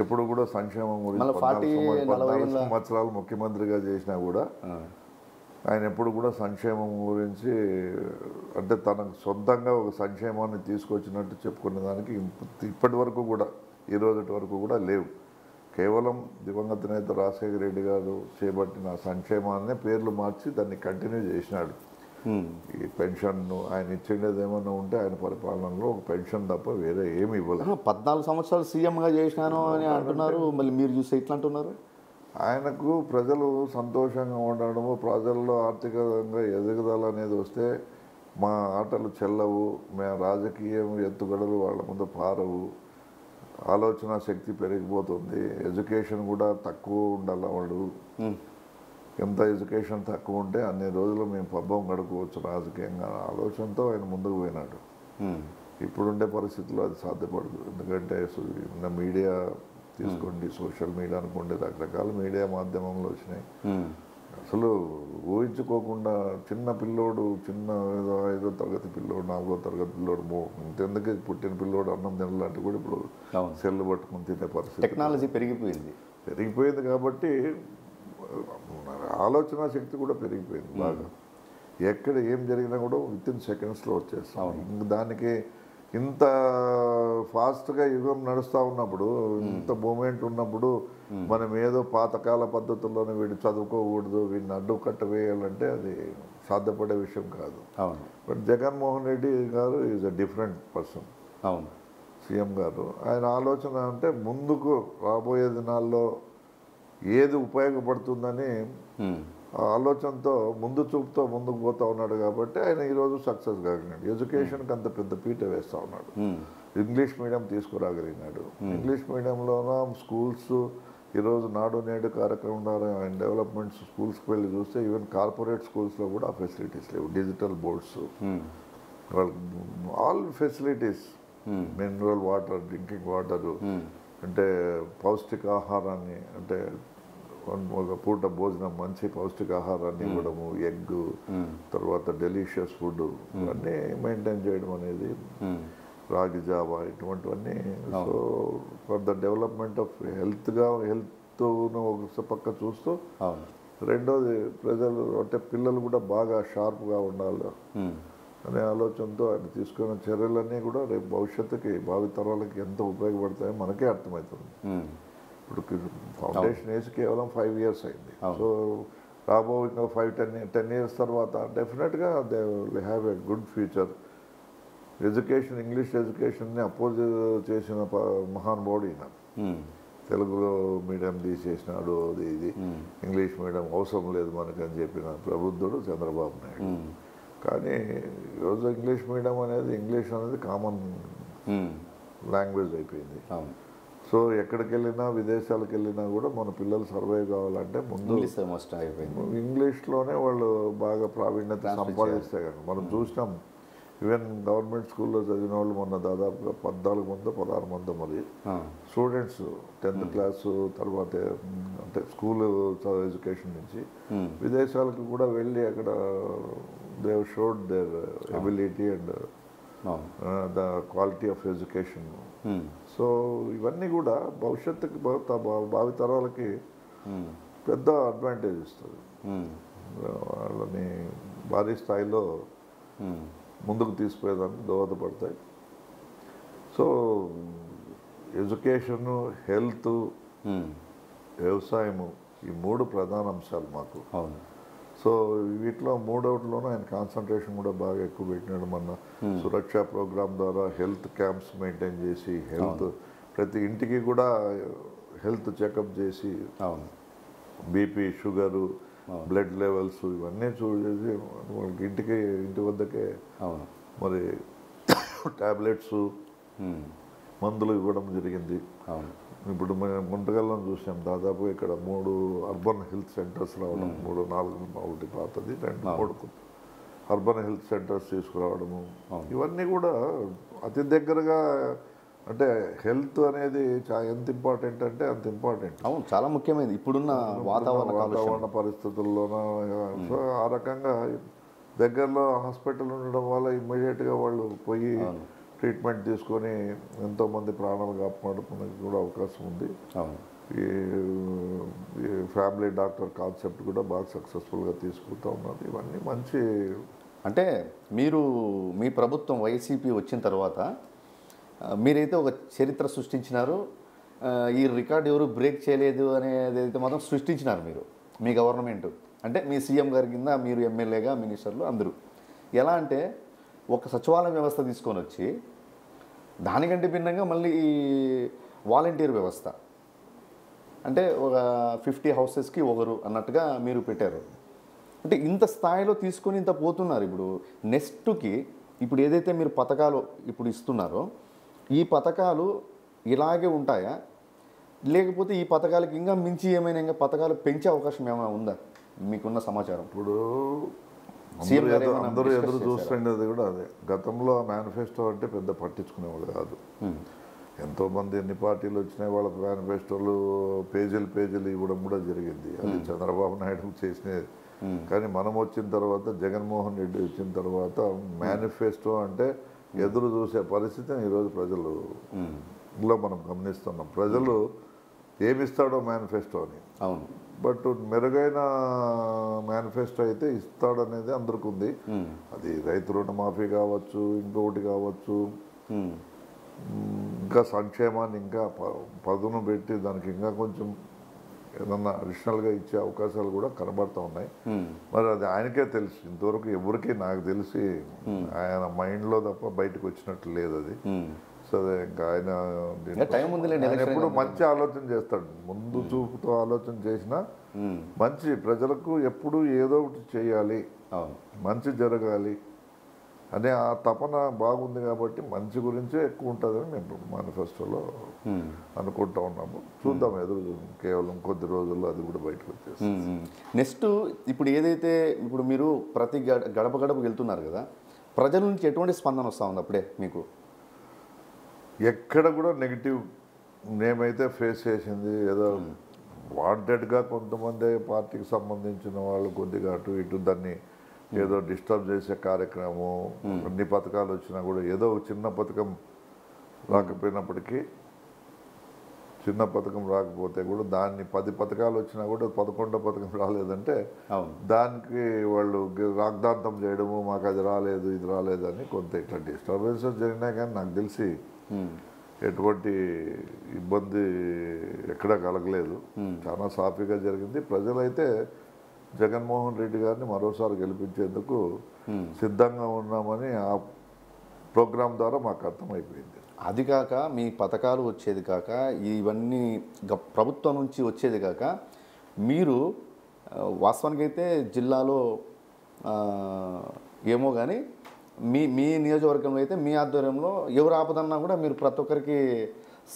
Speaker 2: ఎప్పుడు కూడా సంక్షేమం గురించి 14 సంవత్సరాలు ముఖ్యమంత్రిగా చేసినా కూడా ఆయన ఎప్పుడు కూడా సంక్షేమం గురించి అంటే తనకు సొంతంగా ఒక సంక్షేమాన్ని తీసుకొచ్చినట్టు చెప్పుకునే దానికి ఇప్పటి వరకు కూడా ఈ రోజు వరకు కూడా లేవు. కేవలం దివంగత నేత రాజశేఖర రెడ్డి గారు చేపట్టిన సంక్షేమాన్ని పేర్లు మార్చి దాన్ని కంటిన్యూ చేసినాడు. ఈ పెన్షన్ ఆయన ఇచ్చేది ఏమన్నా ఉంటే ఆయన పరిపాలనలో ఒక పెన్షన్ తప్ప వేరే ఏమి ఇవ్వలేదు.
Speaker 1: 14 సంవత్సరాలు సీఎంగా చేసినాను అని అంటున్నారు, మళ్ళీ మీరు చూస్తే ఇట్లా అంటున్నారు.
Speaker 2: ఆయనకు ప్రజలు సంతోషంగా ఉండడము, ప్రజల్లో ఆర్థికంగా ఎదుగుదల అనేది వస్తే మా ఆటలు చెల్లవు, మేము రాజకీయం ఎత్తుగడలు వాళ్ళ ముందు పారవు, ఆలోచన శక్తి పెరిగిపోతుంది, ఎడ్యుకేషన్ కూడా తక్కువ ఉండాలి. వాడు ఎంత ఎడ్యుకేషన్ తక్కువ ఉంటే అన్ని రోజులు మేము పబ్బం గడుకోవచ్చు రాజకీయంగా ఆలోచనతో ఆయన ముందుకు పోయినాడు. ఇప్పుడుండే పరిస్థితుల్లో అది సాధ్యపడదు. ఎందుకంటే మీడియా తీసుకోండి, సోషల్ మీడియా అనుకోండి, రకరకాల మీడియా మాధ్యమంలో వచ్చినాయి. అసలు ఊహించుకోకుండా చిన్న పిల్లోడు, ఏదో 5వ తరగతి పిల్లోడు, 4వ తరగతి పిల్లోడు, ఇంతెందుకు పుట్టిన పిల్లోడు అన్నం తినలాంటి కూడా ఇప్పుడు సెల్లు పట్టుకుని తినే పరిస్థితి.
Speaker 1: టెక్నాలజీ పెరిగిపోయింది
Speaker 2: కాబట్టి ఆలోచన శక్తి కూడా పెరిగిపోయింది బాగా. ఎక్కడ ఏం జరిగినా కూడా విత్ ఇన్ సెకండ్స్లో వచ్చేస్తాం. ఇంక దానికి ఇంత ఫాస్ట్గా యుగం నడుస్తూ ఉన్నప్పుడు, ఇంత మూమెంట్ ఉన్నప్పుడు మనం ఏదో పాతకాల పద్ధతుల్లోనే వీడు చదువుకోకూడదు, వీడిని అడ్డుకట్ట వేయాలంటే అది సాధ్యపడే విషయం కాదు.
Speaker 1: అవును.
Speaker 2: బట్ జగన్మోహన్ రెడ్డి గారు ఈజ్ అ డిఫరెంట్ పర్సన్.
Speaker 1: అవును.
Speaker 2: సీఎం గారు ఆయన ఆలోచన అంటే ముందుకు రాబోయే దినాల్లో ఏది ఉపయోగపడుతుందని ఆ ఆలోచనతో ముందు చూపుతో ముందుకు పోతా ఉన్నాడు కాబట్టి ఆయన ఈరోజు సక్సెస్ కాగలిగినాడు. ఎడ్యుకేషన్కి అంత పెద్ద పీట వేస్తూ ఉన్నాడు. ఇంగ్లీష్ మీడియం తీసుకురాగలిగినాడు. ఇంగ్లీష్ మీడియంలోన స్కూల్స్ ఈరోజు నాడు నేడు కార్యక్రమం ద్వారా ఆయన డెవలప్మెంట్స్ స్కూల్స్కి వెళ్ళి చూస్తే ఈవెన్ కార్పొరేట్ స్కూల్స్లో కూడా ఆ ఫెసిలిటీస్ లేవు. Digital boards, all facilities, mineral water, drinking water, అంటే పౌష్టికాహారాన్ని, అంటే ఒక పూట భోజనం మంచి పౌష్టికాహారాన్ని ఇవ్వడము, ఎగ్, తర్వాత డెలిషియస్ ఫుడ్ అన్నీ మెయింటైన్ చేయడం అనేది, రాగి జావా ఇటువంటివన్నీ. So for the development of హెల్త్ను ఒక పక్క చూస్తూ, రెండోది ప్రజలు అంటే పిల్లలు కూడా బాగా షార్ప్గా ఉండాలి అనే ఆలోచనతో ఆయన తీసుకున్న చర్యలన్నీ కూడా రేపు భవిష్యత్తుకి భావితరాలకి ఎంత ఉపయోగపడతాయో మనకే అర్థమవుతుంది. ఇప్పుడు ఫౌండేషన్ వేసి కేవలం 5 years అయింది. సో రాబో ఇంకా 5-10 years తర్వాత డెఫినెట్గా they will have a good future. Education, English ఎడ్యుకేషన్ని అపోజ్ చేసిన మహానుభావుడు ఈయన. తెలుగులో మీడియం తీసేసినాడు, అది ఇది ఇంగ్లీష్ మీడియం అవసరం లేదు మనకని చెప్పిన ప్రబుద్ధుడు చంద్రబాబు నాయుడు. కానీ ఈరోజు ఇంగ్లీష్ మీడియం అనేది, ఇంగ్లీష్ అనేది కామన్ లాంగ్వేజ్ అయిపోయింది. సో ఎక్కడికి వెళ్ళినా, విదేశాలకు వెళ్ళినా కూడా మన పిల్లలు సర్వైవ్ కావాలంటే ముందు ఇంగ్లీష్లోనే వాళ్ళు బాగా ప్రావీణ్యత సంపాదిస్తే కనుక. మనం చూసినాం, ఈవెన్ గవర్నమెంట్ స్కూల్లో చదివిన వాళ్ళు మొన్న దాదాపుగా 14 మంది 16 మంది మరి స్టూడెంట్స్ 10th క్లాసు తర్వాత అంటే స్కూల్ ఎడ్యుకేషన్ నుంచి విదేశాలకు కూడా వెళ్ళి అక్కడ they showed there ability and the quality of education. So ఇవన్నీ కూడా భవిష్యత్తుకి భావితరాలకి పెద్ద అడ్వాంటేజ్ ఇస్తుంది. వాళ్ళని భారీ స్థాయిలో ముందుకు తీసుకుపోయేదానికి దోహదపడతాయి. సో ఎడ్యుకేషను, హెల్త్, వ్యవసాయము, ఈ 3 ప్రధాన అంశాలు మాకు. సో వీటిలో 3 ఆయన కాన్సన్ట్రేషన్ కూడా బాగా ఎక్కువ పెట్టినాడు. మన సురక్ష ప్రోగ్రామ్ ద్వారా హెల్త్ క్యాంప్స్ మెయింటైన్ చేసి, హెల్త్ ప్రతి ఇంటికి కూడా హెల్త్ చెకప్ చేసి, బీపీ, షుగరు, బ్లడ్ లెవెల్స్ ఇవన్నీ చూసేసి వాళ్ళకి ఇంటి వద్దకే మరి ట్యాబ్లెట్స్, మందులు ఇవ్వడం జరిగింది. ఇప్పుడు మేము గుంటగల్లో చూసాం, దాదాపు ఇక్కడ 3 అర్బన్ హెల్త్ సెంటర్స్ రావడం, 3-4 ఒకటి పాతది, 2-3 అర్బన్ హెల్త్ సెంటర్స్ తీసుకురావడము, ఇవన్నీ కూడా అతి దగ్గరగా. అంటే హెల్త్ అనేది ఎంత ఇంపార్టెంట్ అంటే అంత ఇంపార్టెంట్.
Speaker 1: అవును, చాలా ముఖ్యమైనది ఇప్పుడున్న వాతావరణ
Speaker 2: పరిస్థితుల్లోన. సో ఆ రకంగా దగ్గరలో హాస్పిటల్ ఉండడం వల్ల ఇమ్మీడియట్గా వాళ్ళు పోయి ట్రీట్మెంట్ తీసుకొని ఎంతోమంది ప్రాణాలు కాపాడుకునేది కూడా అవకాశం ఉంది. ఈ ఫ్యామిలీ డాక్టర్ కాన్సెప్ట్ కూడా బాగా సక్సెస్ఫుల్గా తీసుకుంటూ ఉన్నది. ఇవన్నీ మంచి.
Speaker 1: అంటే మీరు మీ ప్రభుత్వం వైసీపీ వచ్చిన తర్వాత మీరైతే ఒక చరిత్ర సృష్టించినారు. ఈ రికార్డ్ ఎవరు బ్రేక్ చేయలేదు అనేది అయితే మాత్రం సృష్టించినారు మీరు, మీ గవర్నమెంట్. అంటే మీ సీఎం గారి కింద మీరు ఎమ్మెల్యేగా, మినిస్టర్లు అందరూ. ఎలా అంటే ఒక సచివాలయం వ్యవస్థ తీసుకొని వచ్చి దానికంటే భిన్నంగా మళ్ళీ ఈ వాలంటీర్ వ్యవస్థ, అంటే ఒక 50 houses-కి ఒకరు అన్నట్టుగా మీరు పెట్టారు. అంటే ఇంత స్థాయిలో తీసుకొని ఇంత పోతున్నారు. ఇప్పుడు నెక్స్ట్కి ఇప్పుడు ఏదైతే మీరు పథకాలు ఇప్పుడు ఇస్తున్నారో ఈ పథకాలు ఇలాగే ఉంటాయా, లేకపోతే ఈ పథకాలకి ఇంకా మించి ఏమైనా ఇంకా పథకాలు పెంచే అవకాశం ఏమైనా ఉందా మీకున్న సమాచారం?
Speaker 2: ఇప్పుడు అందరూ ఎదురు చూస్తుండేది కూడా అదే. గతంలో మేనిఫెస్టో అంటే పెద్ద పట్టించుకునేవాళ్ళు కాదు. ఎంతోమంది ఎన్ని పార్టీలు వచ్చినాయి, వాళ్ళకి మేనిఫెస్టోలు పేజీలు ఇవ్వడం కూడా జరిగింది. అది చంద్రబాబు నాయుడు చేసినది. కానీ మనం వచ్చిన తర్వాత, జగన్మోహన్ రెడ్డి వచ్చిన తర్వాత మేనిఫెస్టో అంటే ఎదురు చూసే పరిస్థితిని ఈరోజు ప్రజలులో మనం గమనిస్తున్నాం. ప్రజలు ఏమిస్తాడో మేనిఫెస్టో అని.
Speaker 1: అవును.
Speaker 2: బట్ మెరుగైన మేనిఫెస్టో అయితే ఇస్తాడనేది అందరికి ఉంది. అది రైతు రుణమాఫీ కావచ్చు, ఇంకొకటి కావచ్చు,
Speaker 1: ఉమ్.
Speaker 2: ఇంకా సంక్షేమాన్ని ఇంకా పదును పెట్టి దానికి ఇంకా కొంచెం ఏదన్నా అడిషనల్గా ఇచ్చే అవకాశాలు కూడా కనబడుతూ ఉన్నాయి. మరి అది ఆయనకే తెలుసు. ఇంతవరకు ఎవరికి నాకు తెలిసి ఆయన మైండ్లో తప్ప బయటకు వచ్చినట్లు లేదు అది. సో అదే ఇంకా
Speaker 1: టైం ఉందిలేండి,
Speaker 2: ఆయన
Speaker 1: ఎలక్షన్
Speaker 2: ఎప్పుడు మంచి ఆలోచన చేస్తాడు. ముందు చూపుతో ఆలోచన చేసినా మంచి ప్రజలకు ఎప్పుడు ఏదో ఒకటి చేయాలి,
Speaker 1: అవును,
Speaker 2: మంచి జరగాలి అనే ఆ తపన బాగుంది కాబట్టి మంచి గురించే ఎక్కువ ఉంటుందని మేము మేనిఫెస్టోలో అనుకుంటా ఉన్నాము. చూద్దాం, ఎదురు కేవలం కొద్ది రోజుల్లో అది కూడా బయటకు వచ్చేస్తుంది.
Speaker 1: నెక్స్ట్ ఇప్పుడు ఏదైతే ఇప్పుడు మీరు ప్రతి గడప గడపకు వెళ్తున్నారు కదా, ప్రజల నుంచి ఎటువంటి స్పందన వస్తూ ఉంది అప్పుడే మీకు?
Speaker 2: ఎక్కడ కూడా నెగిటివ్ మేమైతే ఫేస్ చేసింది ఏదో వాంటెడ్గా కొంతమంది పార్టీకి సంబంధించిన వాళ్ళు కొద్దిగా అటు ఇటు దాన్ని ఏదో డిస్టర్బ్ చేసే కార్యక్రమం, అన్ని పథకాలు వచ్చినా కూడా ఏదో చిన్న పథకం రాకపోయినప్పటికీ, చిన్న పథకం రాకపోతే కూడా దాన్ని 10 పథకాలు వచ్చినా కూడా 11వ పథకం రాలేదంటే దానికి వాళ్ళు రాగ్దాంతం చేయడము, మాకు అది రాలేదు ఇది రాలేదని కొంత ఇట్లా డిస్టర్బెన్సెస్ జరిగినా కానీ నాకు తెలిసి ఎటువంటి ఇబ్బంది ఎక్కడా కలగలేదు. చాలా సాఫీగా జరిగింది. ప్రజలైతే జగన్మోహన్ రెడ్డి గారిని మరోసారి గెలిపించేందుకు సిద్ధంగా ఉన్నామని ఆ ప్రోగ్రాం ద్వారా మాకు అర్థమైపోయింది.
Speaker 1: అది కాక మీ పథకాలు వచ్చేది కాక ఇవన్నీ ప్రభుత్వం నుంచి వచ్చేది కాక మీరు వాస్తవానికి అయితే జిల్లాలో ఏమో కానీ మీ నియోజకవర్గంలో అయితే మీ ఆధ్వర్యంలో ఎవరు ఆపదన్నా కూడా మీరు ప్రతి ఒక్కరికి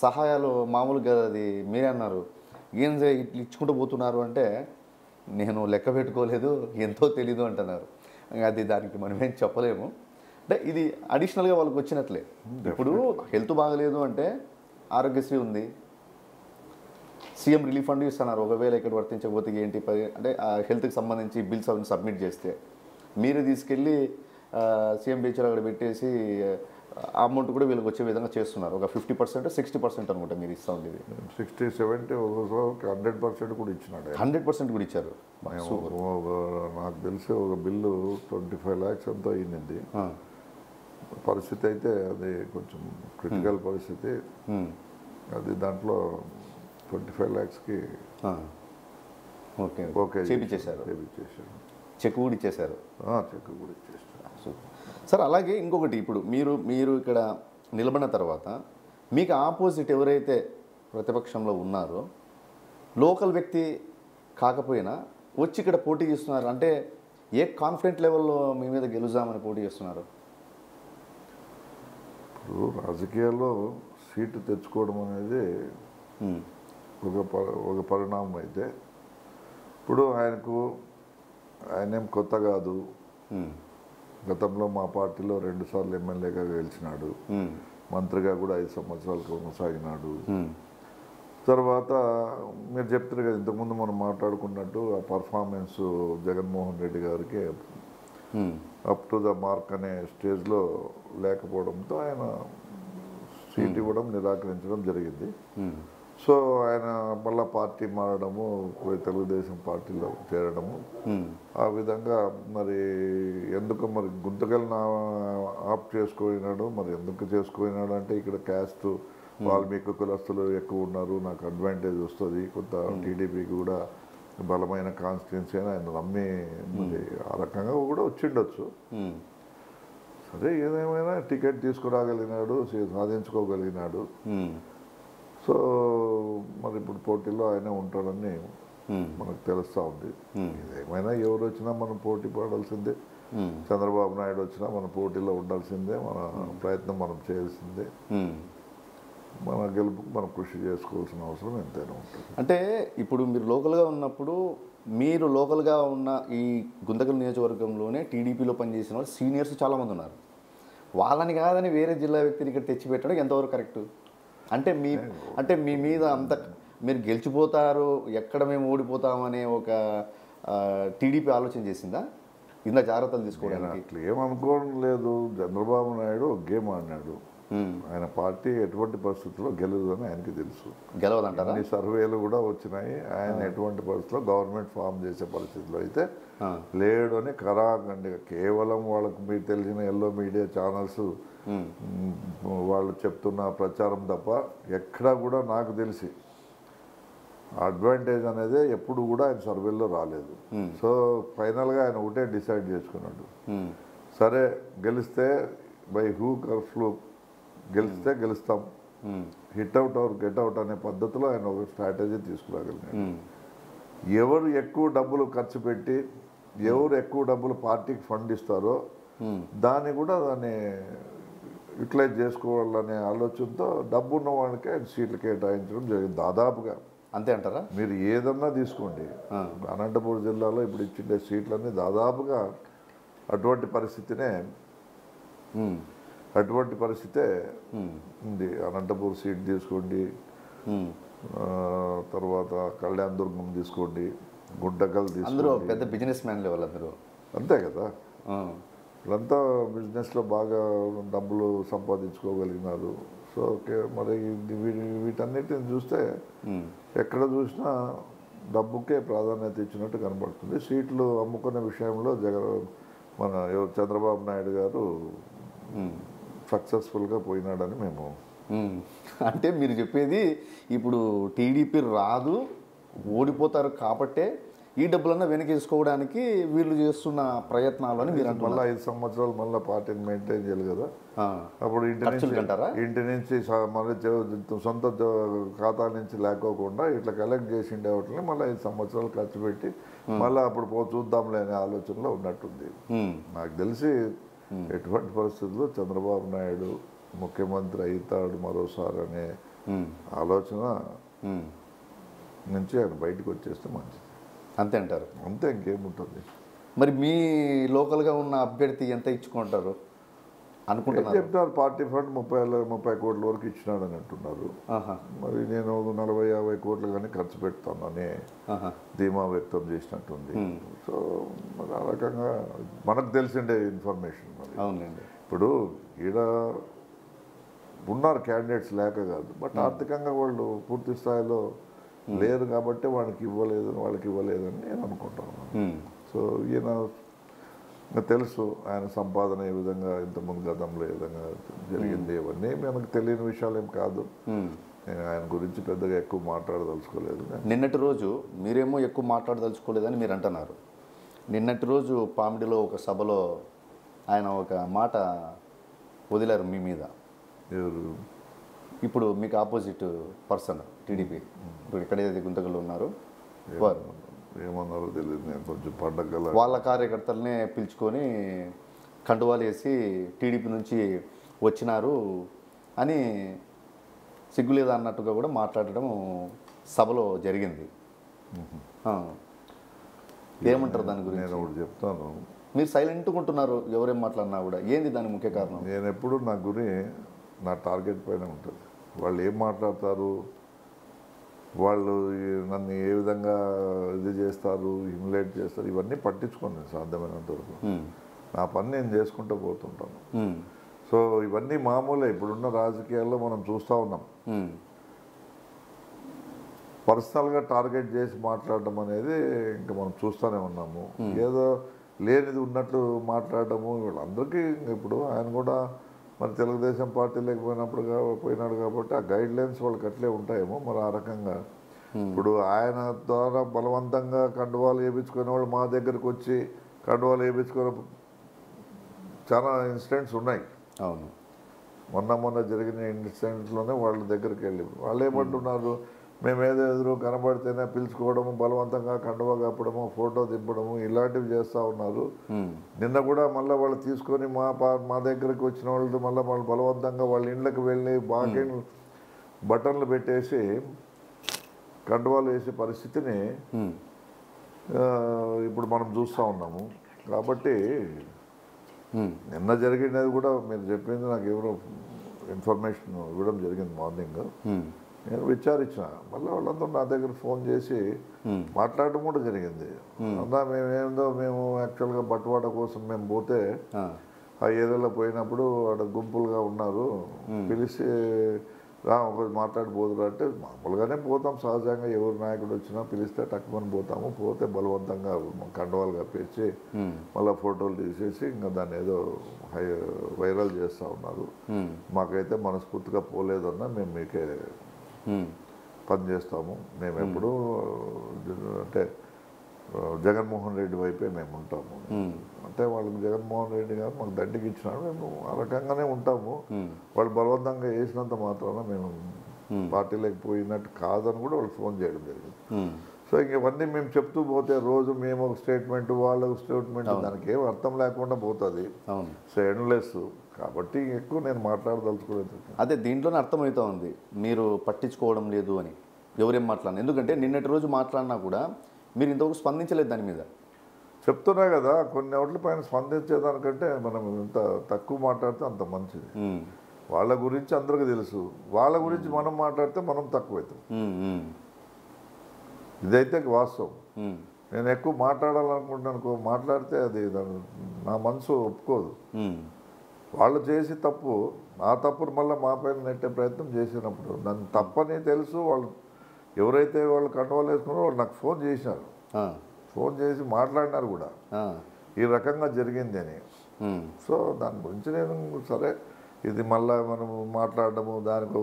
Speaker 1: సహాయాలు మామూలుగా అది మీరే అన్నారు. ఏం ఇట్లా ఇచ్చుకుంటూ పోతున్నారు అంటే నేను లెక్క పెట్టుకోలేదు, ఎంతో తెలీదు అంటున్నారు. అది దానికి మనం ఏం చెప్పలేము. అంటే ఇది అడిషనల్గా వాళ్ళకి వచ్చినట్లే. ఇప్పుడు హెల్త్ బాగలేదు అంటే ఆరోగ్యశ్రీ ఉంది, సీఎం రిలీఫ్ ఫండ్ ఇస్తున్నారు. ఒకవేళ ఇక్కడ వర్తించకపోతే ఏంటి అంటే ఆ హెల్త్కి సంబంధించి బిల్స్ అవన్నీ సబ్మిట్ చేస్తే మీరు తీసుకెళ్ళి సీఎం బీచ్లో అక్కడ పెట్టేసి అమౌంట్ కూడా వీళ్ళకి వచ్చే విధంగా చేస్తున్నారు. ఒక 50% 60% అనుకుంటా మీరు ఇస్తా ఉండేది.
Speaker 2: 60, 70, 100% కూడా ఇచ్చినాడు.
Speaker 1: 100% కూడా ఇచ్చారు.
Speaker 2: నాకు తెలిసి ఒక బిల్లు 25 lakhs అంతా అయింది. పరిస్థితి అయితే అది కొంచెం క్రిటికల్ పరిస్థితి. అది దాంట్లో 25 lakhsకి
Speaker 1: ఓకే చేపించేశారు. చెక్ కూడా ఇచ్చేశారు.
Speaker 2: చెక్ కూడా ఇచ్చేసారు.
Speaker 1: సార్ అలాగే ఇంకొకటి, ఇప్పుడు మీరు ఇక్కడ నిలబడిన తర్వాత మీకు ఆపోజిట్ ఎవరైతే ప్రతిపక్షంలో ఉన్నారో లోకల్ వ్యక్తి కాకపోయినా వచ్చి ఇక్కడ పోటీ చేస్తున్నారు అంటే ఏ కాన్ఫిడెంట్ లెవెల్లో మీ మీద గెలుద్దామని పోటీ చేస్తున్నారు?
Speaker 2: ఇప్పుడు రాజకీయాల్లో సీటు తెచ్చుకోవడం అనేది ఒక పరిణామం అయితే, ఇప్పుడు ఆయనేం కొత్త కాదు. గతంలో మా పార్టీలో 2 సార్లు ఎమ్మెల్యేగా గెలిచినాడు, మంత్రిగా కూడా 5 సంవత్సరాలు కొనసాగినాడు. తర్వాత మీరు చెప్తారు కదా, ఇంతకుముందు మనం మాట్లాడుకున్నట్టు ఆ పర్ఫార్మెన్స్ జగన్మోహన్ రెడ్డి గారికి అప్ టు ద మార్క్ అనే స్టేజ్లో లేకపోవడంతో ఆయన సీట్ ఇవ్వడం నిరాకరించడం జరిగింది. సో ఆయన మళ్ళా పార్టీ మారడము, తెలుగుదేశం పార్టీలో చేరడము, ఆ విధంగా మరి ఎందుకు మరి గుంతకల్ని ఆప్ చేసుకున్నాడు. మరి ఎందుకు చేసుకున్నాడు అంటే ఇక్కడ క్యాస్ట్ వాల్మీకి కులస్తులు ఎక్కువ ఉన్నారు, నాకు అడ్వాంటేజ్ వస్తుంది, కొంత టీడీపీకి కూడా బలమైన కాన్స్టిట్యున్సీ అని ఆయన నమ్మి మరి ఆ రకంగా కూడా వచ్చిండొచ్చు. సరే, ఏదేమైనా టికెట్ తీసుకురాగలిగినాడు, సాధించుకోగలిగినాడు. సో మరి ఇప్పుడు పోటీలో ఆయన ఉంటాడని మనకు తెలుస్తూ ఉంది. ఏమైనా ఎవరు వచ్చినా మనం పోటీ పడాల్సిందే. చంద్రబాబు నాయుడు వచ్చినా మన పోటీలో ఉండాల్సిందే. మన ప్రయత్నం మనం చేయాల్సిందే. మన గెలుపుకు మనం కృషి చేసుకోవాల్సిన అవసరం ఎంతైనా ఉంటుంది.
Speaker 1: అంటే ఇప్పుడు మీరు లోకల్గా ఉన్నప్పుడు, మీరు లోకల్గా ఉన్న ఈ గుంతకల్ నియోజకవర్గంలోనే టీడీపీలో పనిచేసిన వాళ్ళు సీనియర్స్ చాలామంది ఉన్నారు. వాళ్ళని కాదని వేరే జిల్లా వ్యక్తిని ఇక్కడ తెచ్చిపెట్టడం ఎంతవరకు కరెక్టు? అంటే మీ మీద అంత మీరు గెలిచిపోతారు, ఎక్కడ మేము ఓడిపోతామనే ఒక టీడీపీ ఆలోచన చేసిందా ఇంత జాగ్రత్తలు తీసుకోవడానికి?
Speaker 2: అట్లా ఏమనుకోవడం లేదు. చంద్రబాబు నాయుడు ఒక గేమ్ ఆడినాడు. ఆయన పార్టీ ఎటువంటి పరిస్థితుల్లో గెలవదని ఆయనకి తెలుసు.
Speaker 1: గెలవదంటారా?
Speaker 2: అన్ని సర్వేలు కూడా వచ్చినాయి. ఆయన ఎటువంటి పరిస్థితుల్లో గవర్నమెంట్ ఫామ్ చేసే పరిస్థితుల్లో అయితే లేడు అని ఖరాఖండిగా కేవలం వాళ్ళకు మీకు తెలిసిన ఎల్లో మీడియా ఛానల్స్ వాళ్ళు చెప్తున్న ప్రచారం తప్ప ఎక్కడా కూడా నాకు తెలిసి అడ్వాంటేజ్ అనేది ఎప్పుడు కూడా ఆయన సర్వేల్లో రాలేదు. సో ఫైనల్గా ఆయన ఒకటే డిసైడ్ చేసుకున్నాడు, సరే గెలిస్తే బై హూక్ ఆర్ ఫ్లూక్ గెలిస్తే గెలుస్తాం, hit out or get out అనే పద్ధతిలో ఆయన ఒక స్ట్రాటజీ తీసుకురాగలిగాడు. ఎవరు ఎక్కువ డబ్బులు ఖర్చు పెట్టి ఎవరు ఎక్కువ డబ్బులు పార్టీకి ఫండ్ ఇస్తారో దాన్ని యూటిలైజ్ చేసుకోవాలనే ఆలోచనతో డబ్బు ఉన్న వాళ్ళకి ఆయన సీట్లు కేటాయించడం జరిగింది దాదాపుగా.
Speaker 1: అంతే అంటారా?
Speaker 2: మీరు ఏదన్నా తీసుకోండి, అనంతపురం జిల్లాలో ఇప్పుడు ఇచ్చిండే సీట్లన్నీ దాదాపుగా అటువంటి పరిస్థితే ఉంది. అనంతపురం సీట్ తీసుకోండి, తర్వాత కళ్యాణ్ దుర్గం తీసుకోండి, గుంటకల్ తీసుకోండి,
Speaker 1: పెద్ద బిజినెస్ మ్యాన్ లెవెల్ అందరూ.
Speaker 2: అంతే కదా, వీళ్ళంతా బిజినెస్లో బాగా డబ్బులు సంపాదించుకోగలిగినారు. సో ఓకే, మరి వీటన్నిటిని చూస్తే ఎక్కడ చూసినా డబ్బుకే ప్రాధాన్యత ఇచ్చినట్టు కనబడుతుంది. సీట్లు అమ్ముకునే విషయంలో మన చంద్రబాబు నాయుడు గారు సక్సెస్ఫుల్గా పోయినాడని మేము.
Speaker 1: అంటే మీరు చెప్పేది ఇప్పుడు టీడీపీ రాదు, ఓడిపోతారు కాబట్టే ఈ డబ్బులన్నా వెనకేసుకోవడానికి వీళ్ళు చేస్తున్న ప్రయత్నాలు అని మీరు
Speaker 2: మళ్ళీ 5 సంవత్సరాలు మళ్ళీ పార్టీని మెయింటైన్ చేయాలి కదా. అప్పుడు ఇంటి నుంచి మళ్ళీ సొంత ఖాతా నుంచి లేకోకుండా ఇట్లా కలెక్ట్ చేసిండే వాటిని మళ్ళీ 5 సంవత్సరాలు ఖర్చు పెట్టి మళ్ళీ అప్పుడు చూద్దాంలే అనే ఆలోచనలో ఉన్నట్టుంది. నాకు తెలిసి ఎటువంటి పరిస్థితుల్లో చంద్రబాబు నాయుడు ముఖ్యమంత్రి అవుతాడు మరోసారి అనే ఆలోచన నుంచి ఆయన బయటకు వచ్చేస్తే మంచిది.
Speaker 1: అంతే అంటారు?
Speaker 2: అంతే, ఇంకేముంటుంది.
Speaker 1: మరి మీ లోకల్గా ఉన్న అభ్యర్థి ఎంత ఇచ్చుకుంటారు అనుకుంటున్నారు?
Speaker 2: చెప్తున్నారు పార్టీ ఫండ్ 30 కోట్ల వరకు ఇచ్చినాడని అంటున్నారు. మరి నేను 40-50 కోట్లు కానీ ఖర్చు పెడతానని ధీమా వ్యక్తం చేసినట్టుంది. సో మరి ఆ రకంగా మనకు తెలిసిండే ఇన్ఫర్మేషన్. మరి
Speaker 1: అవునండి,
Speaker 2: ఇప్పుడు ఈడ ఉన్నారు క్యాండిడేట్స్ లేక కాదు, బట్ ఆర్థికంగా వాళ్ళు పూర్తి స్థాయిలో లేరు కాబట్టి వాళ్ళకి ఇవ్వలేదని నేను అనుకుంటున్నాను. సో ఈయన తెలుసు ఆయన సంపాదన ఏ విధంగా ఇంతకుముందు గతంలో ఏ విధంగా జరిగింది, ఇవన్నీ మనకు తెలియని విషయాలు ఏం కాదు. నేను ఆయన గురించి పెద్దగా ఎక్కువ మాట్లాడదలుచుకోలేదు.
Speaker 1: నిన్నటి రోజు మీరేమో ఎక్కువ మాట్లాడదలుచుకోలేదని మీరు అంటున్నారు. నిన్నటి రోజు పామిడిలో ఒక సభలో ఆయన ఒక మాట వదిలారు మీ మీద.
Speaker 2: ఎవరు?
Speaker 1: ఇప్పుడు మీకు ఆపోజిట్ పర్సన్ టీడీపీ ఇప్పుడు ఎక్కడైతే గుంతకల్లో ఉన్నారో
Speaker 2: ఏమన్నారో తెలియదు. నేను కొంచెం పండగ
Speaker 1: వాళ్ళ కార్యకర్తలనే పిలుచుకొని కండువాలు వేసి టీడీపీ నుంచి వచ్చినారు అని సిగ్గులేదా అన్నట్టుగా కూడా మాట్లాడడం సభలో జరిగింది. ఏమంటారు దాని గురించి?
Speaker 2: నేను ఒకటి చెప్తాను.
Speaker 1: మీరు సైలెంట్గా ఉంటున్నారు, ఎవరేం మాట్లాడినా కూడా. ఏంది దాని ముఖ్య కారణం?
Speaker 2: నేను ఎప్పుడు నా టార్గెట్ పైన ఉంటుంది. వాళ్ళు ఏం మాట్లాడతారు, వాళ్ళు నన్ను ఏ విధంగా ఇది చేస్తారు, హ్యూమిలేట్ చేస్తారు, ఇవన్నీ పట్టించుకోండి నేను సాధ్యమైనంత వరకు. నా పని నేను చేసుకుంటూ పోతుంటాను. సో ఇవన్నీ మామూలే. ఇప్పుడున్న రాజకీయాల్లో మనం చూస్తూ ఉన్నాం. పర్సనల్గా టార్గెట్ చేసి మాట్లాడడం అనేది ఇంకా మనం చూస్తూనే ఉన్నాము. ఏదో లేనిది ఉన్నట్లు మాట్లాడటము వీళ్ళందరికీ. ఇప్పుడు ఆయన కూడా మరి తెలుగుదేశం పార్టీ పోయినాడు కాబట్టి ఆ గైడ్ లైన్స్ వాళ్ళకి అట్లే ఉంటాయేమో మరి ఆ రకంగా. ఇప్పుడు ఆయన ద్వారా బలవంతంగా కండువాలు వేయించుకునే వాళ్ళు మా దగ్గరకు వచ్చి కండువాలు వేయించుకునే చాలా ఇన్సిడెంట్స్ ఉన్నాయి.
Speaker 1: అవును,
Speaker 2: మొన్న జరిగిన ఇన్సిడెంట్స్లోనే వాళ్ళ దగ్గరికి వెళ్ళి వాళ్ళు ఏమంటున్నారు, మేము ఏదో ఎదురు కనబడితేనే పిలుచుకోవడము, బలవంతంగా కండువా కప్పడము, ఫోటో దింపడము, ఇలాంటివి చేస్తూ ఉన్నారు. నిన్న కూడా మళ్ళీ వాళ్ళు తీసుకొని మా దగ్గరికి వచ్చిన వాళ్ళు మళ్ళీ వాళ్ళు బలవంతంగా వాళ్ళ ఇళ్ళకి వెళ్ళి బటన్లు పెట్టేసి కండువాలు వేసే పరిస్థితిని ఇప్పుడు మనం చూస్తూ ఉన్నాము. కాబట్టి నిన్న జరిగినది కూడా మీరు చెప్పింది నాకు ఎవరో ఇన్ఫర్మేషన్ ఇవ్వడం జరిగింది మార్నింగ్. నేను విచారించిన, మళ్ళీ వాళ్ళందరూ నా దగ్గర ఫోన్ చేసి మాట్లాడడం కూడా జరిగింది. అన్నా మేము యాక్చువల్గా బట్వాడ కోసం మేము పోతే ఆ ఏరియాలో పోయినప్పుడు అక్కడ గుంపులుగా ఉన్నారు, పిలిచి రా ఒకరు మాట్లాడిపోదురు అంటే మామూలుగానే పోతాం సహజంగా, ఎవరు నాయకుడు వచ్చినా పిలిస్తే టక్కుమని పోతాము. పోతే బలవంతంగా కండవాలు కప్పేసి మళ్ళీ ఫోటోలు తీసేసి ఇంకా దాన్ని ఏదో వైరల్ చేస్తూ ఉన్నారు. మాకైతే మనస్ఫూర్తిగా పోలేదన్నా మేము మీకే పని చేస్తాము, మేము ఎప్పుడూ అంటే జగన్మోహన్ రెడ్డి వైపే మేము ఉంటాము అంటే వాళ్ళకి జగన్మోహన్ రెడ్డి గారు మాకు దండికి ఇచ్చినాడు, మేము ఆ రకంగానే ఉంటాము. వాళ్ళు బలవంతంగా వేసినంత మాత్రాన మేము పార్టీలోకి పోయినట్టు కాదని కూడా వాళ్ళు ఫోన్ చేయడం జరిగింది. సో ఇంక ఇవన్నీ మేము చెప్తూ పోతే రోజు మేము ఒక స్టేట్మెంట్ వాళ్ళకు స్టేట్మెంట్ దానికి ఏం అర్థం లేకుండా పోతుంది. సో ఎండ్లెస్ కాబట్టి ఎక్కువ నేను మాట్లాడదలుచుకోలేదు.
Speaker 1: అదే దీంట్లోనే అర్థమవుతా ఉంది మీరు పట్టించుకోవడం లేదు అని, ఎవరేం మాట్లాడిన. ఎందుకంటే నిన్నటి రోజు మాట్లాడినా కూడా మీరు ఇంతవరకు స్పందించలేదు దాని మీద.
Speaker 2: చెప్తున్నా కదా, కొన్ని వాటి పైన స్పందించేదానికంటే మనం ఎంత తక్కువ మాట్లాడితే అంత మంచిది. వాళ్ళ గురించి అందరికీ తెలుసు, వాళ్ళ గురించి మనం మాట్లాడితే మనం తక్కువవుతాం. ఇదైతే వాస్తవం. నేను ఎక్కువ మాట్లాడాలనుకుంటాను, మాట్లాడితే అది నా మనసు ఒప్పుకోదు. వాళ్ళు చేసి తప్పు, ఆ తప్పును మళ్ళీ మా పైన నెట్టే ప్రయత్నం చేసినప్పుడు నన్ను తప్పని తెలుసు. వాళ్ళు ఎవరైతే వాళ్ళు కంట్రోల్ వేసుకున్నారో వాళ్ళు నాకు ఫోన్ చేసినారు, ఫోన్ చేసి మాట్లాడినారు కూడా ఈ రకంగా జరిగింది అని. సో దాని గురించి నేను సరే ఇది మళ్ళీ మనం మాట్లాడడము, దానికి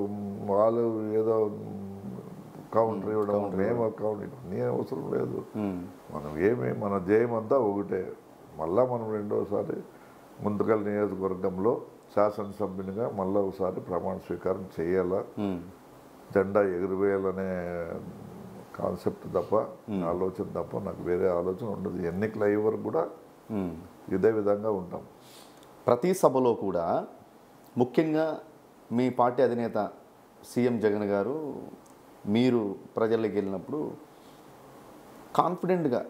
Speaker 2: వాళ్ళు ఏదో కౌంటర్ ఇవ్వడం, మేము కౌంటర్ ఇవ్వడం ఏం అవసరం లేదు. మనం మన ధ్యేయం అంతా ఒకటే, మళ్ళీ మనం రెండోసారి ముందుకల్ నియోజకవర్గంలో శాసనసభ్యునిగా మళ్ళీ ఒకసారి ప్రమాణ స్వీకారం చేయాలా, జెండా ఎగురవేయాలనే కాన్సెప్ట్ తప్ప, ఆలోచన తప్ప నాకు వేరే ఆలోచన ఉండదు. ఎన్నికలు అయ్యే వరకు కూడా ఇదే విధంగా ఉంటాం.
Speaker 1: ప్రతి సభలో కూడా ముఖ్యంగా మీ పార్టీ అధినేత సీఎం జగన్ గారు మీరు ప్రజల్లోకి వెళ్ళినప్పుడు కాన్ఫిడెంట్గా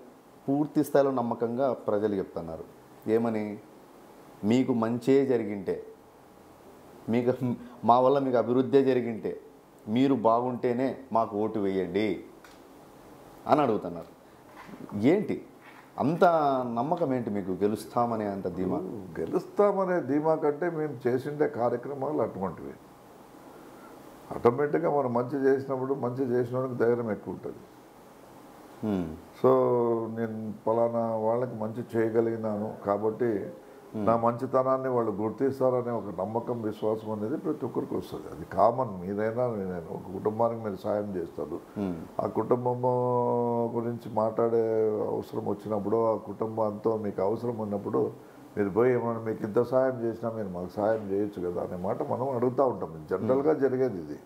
Speaker 1: పూర్తి స్థాయిలో నమ్మకంగా ప్రజలు చెప్తున్నారు ఏమని, మీకు మంచే జరిగింటే, మీకు మా వల్ల మీకు అభివృద్ధి జరిగింటే, మీరు బాగుంటేనే మాకు ఓటు వేయండి అని అడుగుతున్నారు. ఏంటి అంత నమ్మకం, ఏంటి మీకు గెలుస్తామనే అంత ధీమా?
Speaker 2: గెలుస్తామనే ధీమా కంటే మేము చేసిండే కార్యక్రమాలు అటువంటివి. ఆటోమేటిక్గా మనం మంచి చేసినప్పుడు మంచి చేసినోడికి ధైర్యం ఎక్కువ ఉంటుంది. సో నేను పలానా వాళ్ళకి మంచి చేయగలిగినాను కాబట్టి నా మంచితనాన్ని వాళ్ళు గుర్తిస్తారనే ఒక నమ్మకం, విశ్వాసం అనేది ప్రతి ఒక్కరికి వస్తుంది. అది కామన్. మీరైనా నేనైనా ఒక కుటుంబానికి మీరు సాయం చేస్తారు, ఆ కుటుంబం గురించి మాట్లాడే అవసరం వచ్చినప్పుడు, ఆ కుటుంబంతో మీకు అవసరం ఉన్నప్పుడు మీరు పోయి ఏమన్నా మీకు ఇంత సాయం చేసినా మీరు మాకు సాయం చేయొచ్చు కదా అనే మాట మనం అడుగుతూ ఉంటాం. జనరల్గా జరిగేది ఇది.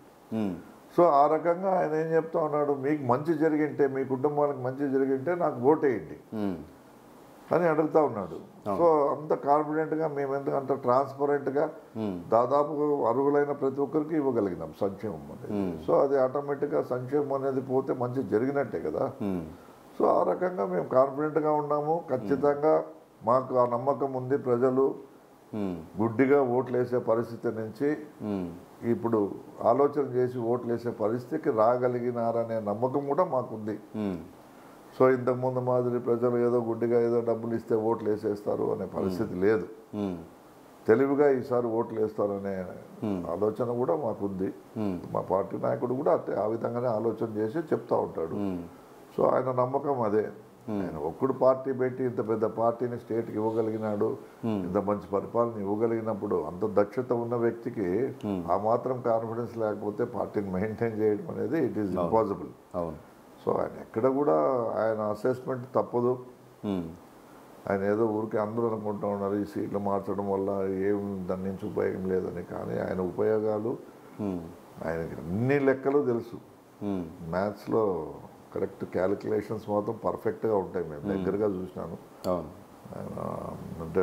Speaker 2: సో ఆ రకంగా ఆయన ఏం చెప్తా ఉన్నాడు, మీకు మంచి జరిగింటే, మీ కుటుంబానికి మంచి జరిగింటే నాకు ఓటేయండి అని అడుగుతా ఉన్నాడు. సో అంత కాన్ఫిడెంట్గా మేము అంత ట్రాన్స్పరెంట్గా దాదాపు అర్హులైన ప్రతి ఒక్కరికి ఇవ్వగలిగినాం సంక్షేమం అనేది. సో అది ఆటోమేటిక్గా సంక్షేమం అనేది పోతే మంచి జరిగినట్టే కదా. సో ఆ రకంగా మేము కాన్ఫిడెంట్గా ఉన్నాము. ఖచ్చితంగా మాకు ఆ నమ్మకం ఉంది. ప్రజలు గుడ్డిగా ఓట్లు వేసే పరిస్థితి నుంచి ఇప్పుడు ఆలోచన చేసి ఓట్లు వేసే పరిస్థితికి రాగలిగినారనే నమ్మకం కూడా మాకుంది. సో ఇంతకుముందు మాదిరి ప్రజలు ఏదో గుడ్డిగా ఏదో డబ్బులు ఇస్తే ఓట్లు వేసేస్తారు అనే పరిస్థితి లేదు. తెలివిగా ఈసారి ఓట్లు వేస్తారనే ఆలోచన కూడా మాకుంది. మా పార్టీ నాయకుడు కూడా ఆ విధంగానే ఆలోచన చేసి చెప్తా ఉంటాడు. సో ఆయన నమ్మకం అదే. ఆయన ఒక్కడు పార్టీ పెట్టి ఇంత పెద్ద పార్టీని స్టేట్కి ఇవ్వగలిగినాడు, ఇంత మంచి పరిపాలన ఇవ్వగలిగినప్పుడు అంత దక్షత ఉన్న వ్యక్తికి ఆ మాత్రం కాన్ఫిడెన్స్ లేకపోతే పార్టీని మెయింటైన్ చేయడం అనేది ఇట్ ఈస్ ఇంపాసిబుల్. సో ఆయన ఎక్కడ కూడా ఆయన అసెస్మెంట్ తప్పదు. ఆయన ఏదో ఊరికే అందరూ అనుకుంటూ ఉన్నారు ఈ సీట్లు మార్చడం వల్ల ఏం దాని నుంచి ఉపయోగం లేదని. కానీ ఆయన ఉపయోగాలు ఆయనకి అన్ని లెక్కలు తెలుసు. మ్యాథ్స్లో కరెక్ట్ క్యాలిక్యులేషన్స్ మాత్రం పర్ఫెక్ట్గా ఉంటాయి. మేము దగ్గరగా చూసినాను. ఆయన అంటే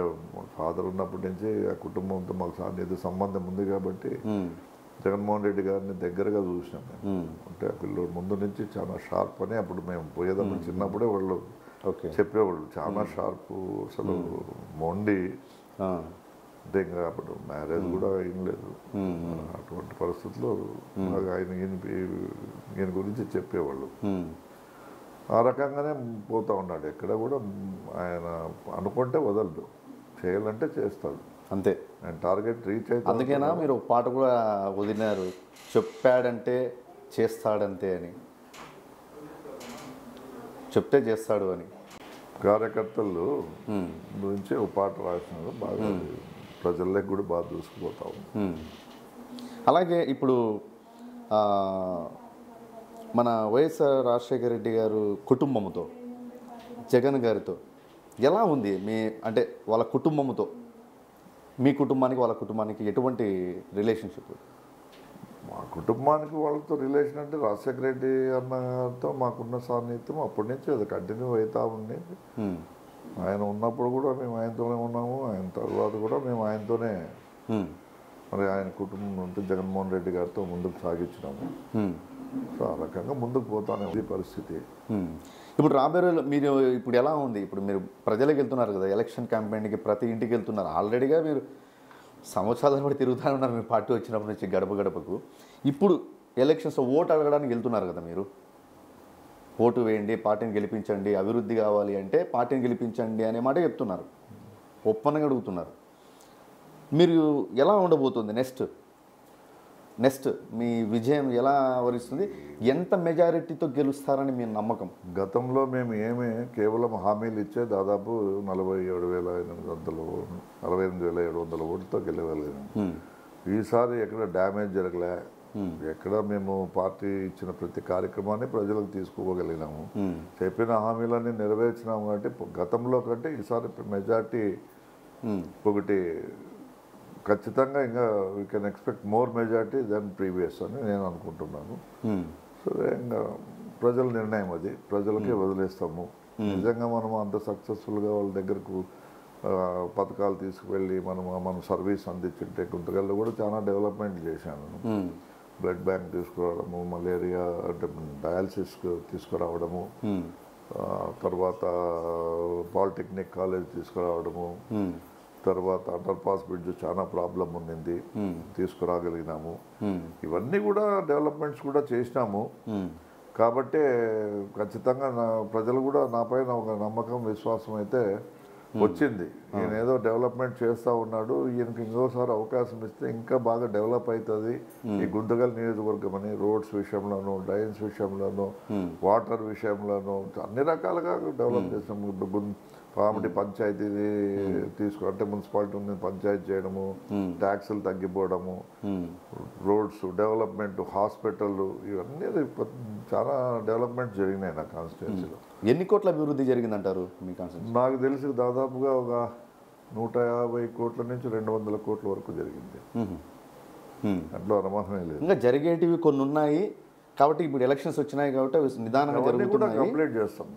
Speaker 2: ఫాదర్ ఉన్నప్పటి నుంచి ఆ కుటుంబంతో మాకు సాన్నిహిత సంబంధం ఉంది కాబట్టి జగన్మోహన్ రెడ్డి గారిని దగ్గరగా చూసినాం మేము. అంటే ఆ పిల్లడు ముందు నుంచి చాలా షార్ప్ అని అప్పుడు మేము పోయేటప్పుడు చిన్నప్పుడే వాళ్ళు చెప్పేవాళ్ళు, చాలా షార్ప్, అసలు మొండి. అంటే ఇంకా అప్పుడు మ్యారేజ్ కూడా ఏం లేదు. అటువంటి పరిస్థితుల్లో ఆయన గురించి చెప్పేవాళ్ళు. ఆ రకంగానే పోతూ ఉన్నాడు. ఎక్కడ కూడా ఆయన అనుకుంటే వదలడు, చేయాలంటే చేస్తాడు.
Speaker 1: అంతే.
Speaker 2: నేను టార్గెట్ రీచ్ అయితే
Speaker 1: అందుకేనా మీరు ఒక పాట కూడా వదిలినారు, చెప్పాడంటే చేస్తాడంతే అని, చెప్తే చేస్తాడు అని.
Speaker 2: కార్యకర్తలు గురించి ఒక పాట రాసినారు, బాగా ప్రజల్లోకి కూడా బాగా దూసుకుపోతా ఉంది.
Speaker 1: అలాగే ఇప్పుడు మన వైఎస్ఆర్ రాజశేఖర రెడ్డి గారు కుటుంబంతో, జగన్ గారితో ఎలా ఉంది మీ, అంటే వాళ్ళ కుటుంబంతో మీ కుటుంబానికి వాళ్ళ కుటుంబానికి ఎటువంటి రిలేషన్షిప్?
Speaker 2: మా కుటుంబానికి వాళ్ళతో రిలేషన్ అంటే రాజశేఖర రెడ్డి అన్నతో మాకున్న సాన్నిహిత్యం అప్పటి నుంచి అది కంటిన్యూ అవుతూ ఉండేది. ఆయన ఉన్నప్పుడు కూడా మేము ఆయనతోనే ఉన్నాము, ఆయన తర్వాత కూడా మేము ఆయనతోనే, మరి ఆయన కుటుంబం నుండి జగన్మోహన్ రెడ్డి గారితో ముందుకు సాగించినాము. సో ఆ రకంగా ముందుకు పోతానే ఉంది పరిస్థితి.
Speaker 1: ఇప్పుడు రాబోయే రోజుల్లో మీరు ఇప్పుడు ఎలా ఉంది, ఇప్పుడు మీరు ప్రజలకు వెళ్తున్నారు కదా, ఎలక్షన్ క్యాంపెయిన్కి ప్రతి ఇంటికి వెళ్తున్నారు, ఆల్రెడీగా మీరు సంవత్సరాల కూడా తిరుగుతూ ఉన్నారు మీ పార్టీ వచ్చినప్పటి నుంచి గడప గడపకు. ఇప్పుడు ఎలక్షన్స్ ఓటు అడగడానికి వెళ్తున్నారు కదా, మీరు ఓటు వేయండి, పార్టీని గెలిపించండి, అభివృద్ధి కావాలి అంటే పార్టీని గెలిపించండి అనే మాట చెప్తున్నారు, ఒప్పందంగా అడుగుతున్నారు. మీరు ఎలా ఉండబోతుంది నెక్స్ట్ మీ విజయం ఎలా వరిస్తుంది, ఎంత మెజారిటీతో గెలుస్తారని మీ నమ్మకం?
Speaker 2: గతంలో మేము కేవలం హామీలు ఇచ్చే దాదాపు 48,700 ఓట్లతో గెలవలేము. ఈసారి ఎక్కడ డ్యామేజ్ జరగలే, ఎక్కడ మేము పార్టీ ఇచ్చిన ప్రతి కార్యక్రమాన్ని ప్రజలకు తీసుకోగలిగినాము, చెప్పిన హామీలన్నీ నెరవేర్చినాము. కాబట్టి గతంలో కంటే ఈసారి మెజార్టీ ఒకటి ఖచ్చితంగా ఇంకా we can expect more majority than previous అని నేను అనుకుంటున్నాను. సరే, ఇంకా ప్రజల నిర్ణయం అది, ప్రజలకే వదిలేస్తాము. నిజంగా మనం అంత సక్సెస్ఫుల్గా వాళ్ళ దగ్గరకు పథకాలు తీసుకువెళ్ళి మనం సర్వీస్ అందించుంటే గుంతకల్లో కూడా చాలా డెవలప్మెంట్ చేశాను. బ్లడ్ బ్యాంక్ తీసుకురావడము, మలేరియా అంటే డయాలసిస్ తీసుకురావడము, తర్వాత పాలిటెక్నిక్ కాలేజ్ తీసుకురావడము, తర్వాత అండర్ పాస్ బ్రిడ్జ్ చాలా ప్రాబ్లం ఉండింది, తీసుకురాగలిగినాము. ఇవన్నీ కూడా డెవలప్మెంట్స్ కూడా చేసినాము. కాబట్టి ఖచ్చితంగా ప్రజలు కూడా నాపైన ఒక నమ్మకం, విశ్వాసం అయితే వచ్చింది. ఈయన ఏదో డెవలప్మెంట్ చేస్తూ ఉన్నాడు, ఈయనకి ఇంకోసారి అవకాశం ఇస్తే ఇంకా బాగా డెవలప్ అవుతుంది ఈ గుంతకల్ నియోజకవర్గం అని. రోడ్స్ విషయంలోనూ, డ్రైన్స్ విషయంలోనూ, వాటర్ విషయంలోనూ అన్ని రకాలుగా డెవలప్ చేస్తాము. పామిడి పంచాయతీ అంటే మున్సిపాలిటీ ఉంది, పంచాయతీ చేయడము, ట్యాక్సులు తగ్గిపోవడము, రోడ్స్ డెవలప్మెంట్, హాస్పిటల్, ఇవన్నీ చాలా డెవలప్మెంట్ జరిగినాయి నా కాన్స్టిట్యున్సీలో.
Speaker 1: ఎన్ని కోట్ల అభివృద్ధి జరిగిందంటారు మీ కాన్స్టిట్యున్సీ?
Speaker 2: నాకు తెలిసి దాదాపుగా ఒక 150 కోట్ల నుంచి 200 కోట్ల వరకు జరిగింది. అట్లా అనుమానమే లేదు.
Speaker 1: ఇంకా జరిగేటివి కొన్ని ఉన్నాయి కాబట్టి, ఇప్పుడు ఎలక్షన్స్ వచ్చినాయి కాబట్టి నిదానంగా జరుగుతున్నాయి.
Speaker 2: కంప్లీట్ చేస్తాం.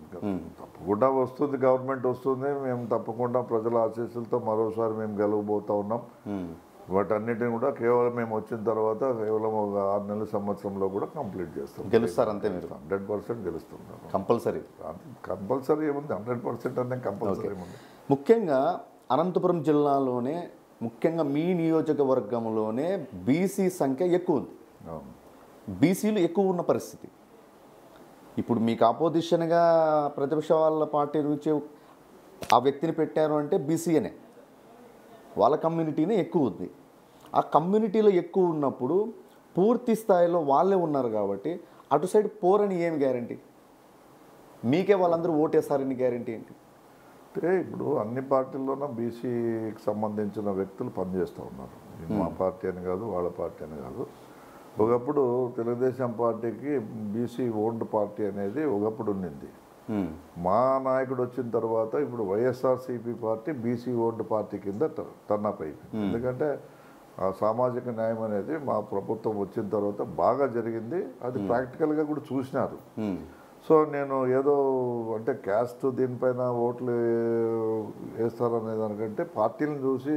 Speaker 2: తప్పకుండా వస్తుంది, గవర్నమెంట్ వస్తుంది, మేము తప్పకుండా ప్రజల ఆశీస్సులతో మరోసారి మేము గెలవబోతా ఉన్నాం. వాటన్నిటిని కూడా కేవలం మేము వచ్చిన తర్వాత కేవలం ఒక 6 నెలల సంవత్సరంలో కూడా కంప్లీట్ చేస్తాం.
Speaker 1: గెలుస్తారు అంతే మీరు?
Speaker 2: 100% గెలుస్తున్నాం.
Speaker 1: కంపల్సరీ
Speaker 2: ఏముంది, 100% అనే కంపల్సరీ ఏముంది.
Speaker 1: ముఖ్యంగా అనంతపురం జిల్లాలోనే, ముఖ్యంగా మీ నియోజకవర్గంలోనే బీసీ సంఖ్య ఎక్కువ ఉంది, బీసీలు ఎక్కువ ఉన్న పరిస్థితి. ఇప్పుడు మీకు ఆపోజిషన్గా ప్రతిపక్ష వాళ్ళ పార్టీ నుంచి ఆ వ్యక్తిని పెట్టారు అంటే బీసీనే, వాళ్ళ కమ్యూనిటీనే ఎక్కువ ఉంది. ఆ కమ్యూనిటీలో ఎక్కువ ఉన్నప్పుడు పూర్తి స్థాయిలో వాళ్ళే ఉన్నారు కాబట్టి అటు సైడ్ పోరని ఏం గ్యారంటీ? మీకే వాళ్ళందరూ ఓటేస్తారని గ్యారంటీ ఏంటి?
Speaker 2: అంటే ఇప్పుడు అన్ని పార్టీల్లోనూ బీసీకి సంబంధించిన వ్యక్తులు పనిచేస్తూ ఉన్నారు. మా పార్టీ అని కాదు, వాళ్ళ పార్టీ అని కాదు. ఒకప్పుడు తెలుగుదేశం పార్టీకి బీసీ ఓన్డ్ పార్టీ అనేది ఒకప్పుడు ఉండింది. మా నాయకుడు వచ్చిన తర్వాత ఇప్పుడు YSRCP party BC owned party కింద టర్నప్ అయిపోయింది. ఎందుకంటే ఆ సామాజిక న్యాయం అనేది మా ప్రభుత్వం వచ్చిన తర్వాత బాగా జరిగింది. అది ప్రాక్టికల్గా కూడా చూసినారు. సో నేను ఏదో అంటే క్యాస్ట్ దీనిపైన ఓట్లు వేస్తారనే దానికంటే పార్టీలను చూసి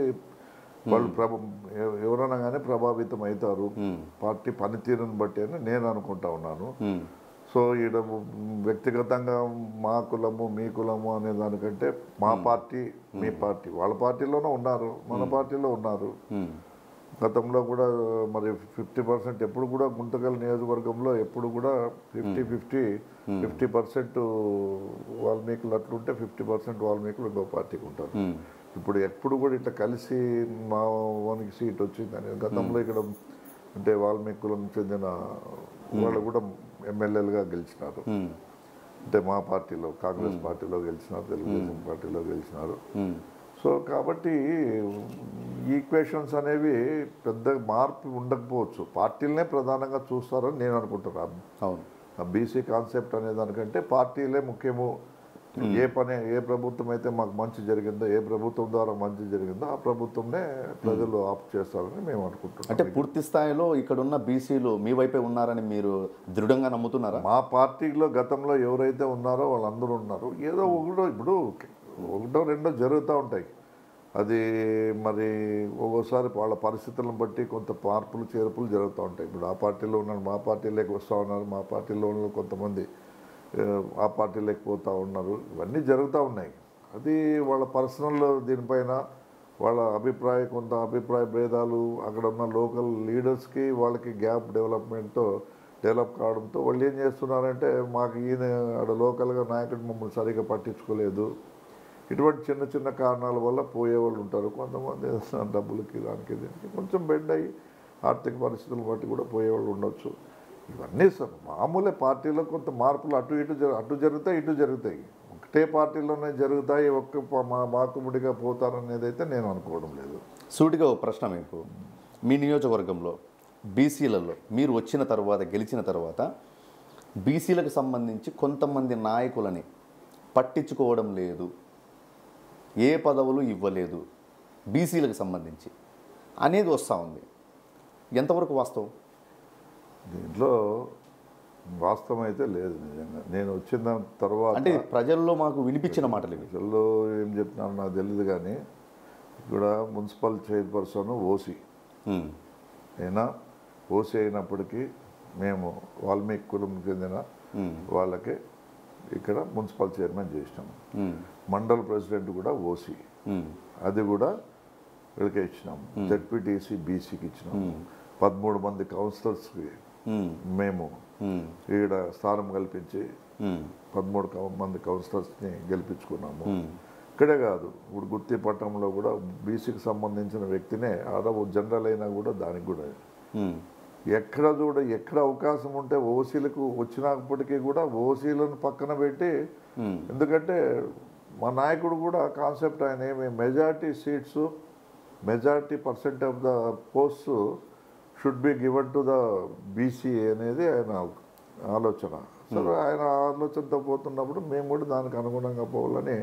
Speaker 2: వాళ్ళు ఎవరైనా కానీ ప్రభావితం అవుతారు పార్టీ పనితీరుని బట్టి అని నేను అనుకుంటా ఉన్నాను. సో ఈడ వ్యక్తిగతంగా మా కులము మీ కులము అనే దానికంటే మా పార్టీ మీ పార్టీ, వాళ్ళ పార్టీలోనే ఉన్నారు, మన పార్టీలో ఉన్నారు. గతంలో కూడా మరి 50% ఎప్పుడు కూడా గుంతకల్ నియోజకవర్గంలో ఎప్పుడు కూడా 50% వాల్మీకులు అట్లుంటే 50% వాల్మీకులు ఇంకో పార్టీకి ఉంటారు. ఇప్పుడు ఎప్పుడు కూడా ఇట్లా కలిసి మా వానికి సీట్ వచ్చిందని గతంలో ఇక్కడ అంటే వాల్మీకి కులం చెందిన వాళ్ళు కూడా ఎమ్మెల్యేలుగా గెలిచినారు. అంటే మా పార్టీలో కాంగ్రెస్ పార్టీలో గెలిచినారు, తెలుగుదేశం పార్టీలో గెలిచినారు. సో కాబట్టి ఈక్వేషన్స్ అనేవి పెద్ద మార్పు ఉండకపోవచ్చు, పార్టీలనే ప్రధానంగా చూస్తారని నేను అనుకుంటున్నాను.
Speaker 1: అవును,
Speaker 2: బీసీ కాన్సెప్ట్ అనే దానికంటే పార్టీలే ముఖ్యము. ఏ ప్రభుత్వం అయితే మాకు మంచి జరిగిందో, ఏ ప్రభుత్వం ద్వారా మంచి జరిగిందో ఆ ప్రభుత్వంనే ప్రజలు ఆప్ట్ చేస్తారని మేము అనుకుంటున్నాం.
Speaker 1: అంటే పూర్తి స్థాయిలో ఇక్కడ ఉన్న బీసీలు మీ వైపే ఉన్నారని మీరు దృఢంగా నమ్ముతున్నారా?
Speaker 2: మా పార్టీలో గతంలో ఎవరైతే ఉన్నారో వాళ్ళందరూ ఉన్నారు. ఏదో ఒకటో రెండో జరుగుతూ ఉంటాయి. అది మరి ఒక్కోసారి వాళ్ళ పరిస్థితులను బట్టి కొంత మార్పులు చేర్పులు జరుగుతూ ఉంటాయి. ఇప్పుడు ఆ పార్టీలో ఉన్నారు, మా పార్టీలోకి వస్తూ ఉన్నారు, మా పార్టీలో ఉన్న కొంతమంది ఆ పార్టీలోకి పోతూ ఉన్నారు. ఇవన్నీ జరుగుతూ ఉన్నాయి. అది వాళ్ళ పర్సనల్ దీనిపైన వాళ్ళ కొంత అభిప్రాయ భేదాలు, అక్కడ ఉన్న లోకల్ లీడర్స్కి వాళ్ళకి గ్యాప్ డెవలప్ కావడంతో వాళ్ళు ఏం చేస్తున్నారంటే మాకు ఈయన ఆడ లోకల్గా నాయకుడు మమ్మల్ని సరిగ్గా పట్టించుకోలేదు, ఇటువంటి చిన్న చిన్న కారణాల వల్ల పోయేవాళ్ళు ఉంటారు. కొంతమంది డబ్బులకి దానికి దీనికి కొంచెం బెండ్ అయ్యి ఆర్థిక పరిస్థితులను బట్టి కూడా పోయేవాళ్ళు ఉండొచ్చు. ఇవన్నీ మామూలే. పార్టీలో కొంత మార్పులు అటు జరుగుతాయి, ఇటు జరుగుతాయి. ఒకటే పార్టీలోనే జరుగుతాయి, మాకుముడిగా పోతారనేది అయితే నేను అనుకోవడం లేదు.
Speaker 1: సూటిగా ఒక ప్రశ్న మీకు, మీ నియోజకవర్గంలో బీసీలలో మీరు వచ్చిన తర్వాత, గెలిచిన తర్వాత బీసీలకు సంబంధించి కొంతమంది నాయకులని పట్టించుకోవడం లేదు, ఏ పదవులు ఇవ్వలేదు బీసీలకు సంబంధించి అనేది వస్తూ ఉంది. ఎంతవరకు వాస్తవం?
Speaker 2: దీంట్లో వాస్తవం అయితే లేదు. నిజంగా నేను వచ్చిన తర్వాత
Speaker 1: అంటే ప్రజల్లో మాకు వినిపించిన మాటలు ఇవి.
Speaker 2: ప్రజల్లో ఏం చెప్తున్నాను నాకు తెలియదు, కానీ ఇక్కడ మున్సిపల్ చైర్పర్సన్ ఓసీ అయినా ఓసీ అయినప్పటికీ మేము వాల్మీకి కులం చెందిన వాళ్ళకి ఇక్కడ మున్సిపల్ చైర్మన్ చేసినాము. మండల్ ప్రెసిడెంట్ కూడా ఓసీ, అది కూడా వీళ్ళకే ఇచ్చినాము. జెడ్పీటీసీ బీసీకి ఇచ్చినాము. 13 మంది కౌన్సిలర్స్కి మేము ఈడ స్థానం కల్పించి 13 మంది కౌన్సిలర్స్ని గెలిపించుకున్నాము. ఇక్కడే కాదు, ఇప్పుడు గుత్తి పట్టణంలో కూడా బీసీకి సంబంధించిన వ్యక్తినే జనరల్ అయినా కూడా దానికి కూడా ఎక్కడ అవకాశం ఉంటే ఓసీలకు వచ్చినప్పటికీ కూడా ఓసీలను పక్కన పెట్టి, ఎందుకంటే మా నాయకుడు కూడా కాన్సెప్ట్ ఆయన ఏమి majority percent of the post should be given to the BC అనేది ఆయన ఆలోచన. సరే, ఆయన ఆలోచనతో పోతున్నప్పుడు మేము కూడా దానికి అనుగుణంగా పోవాలని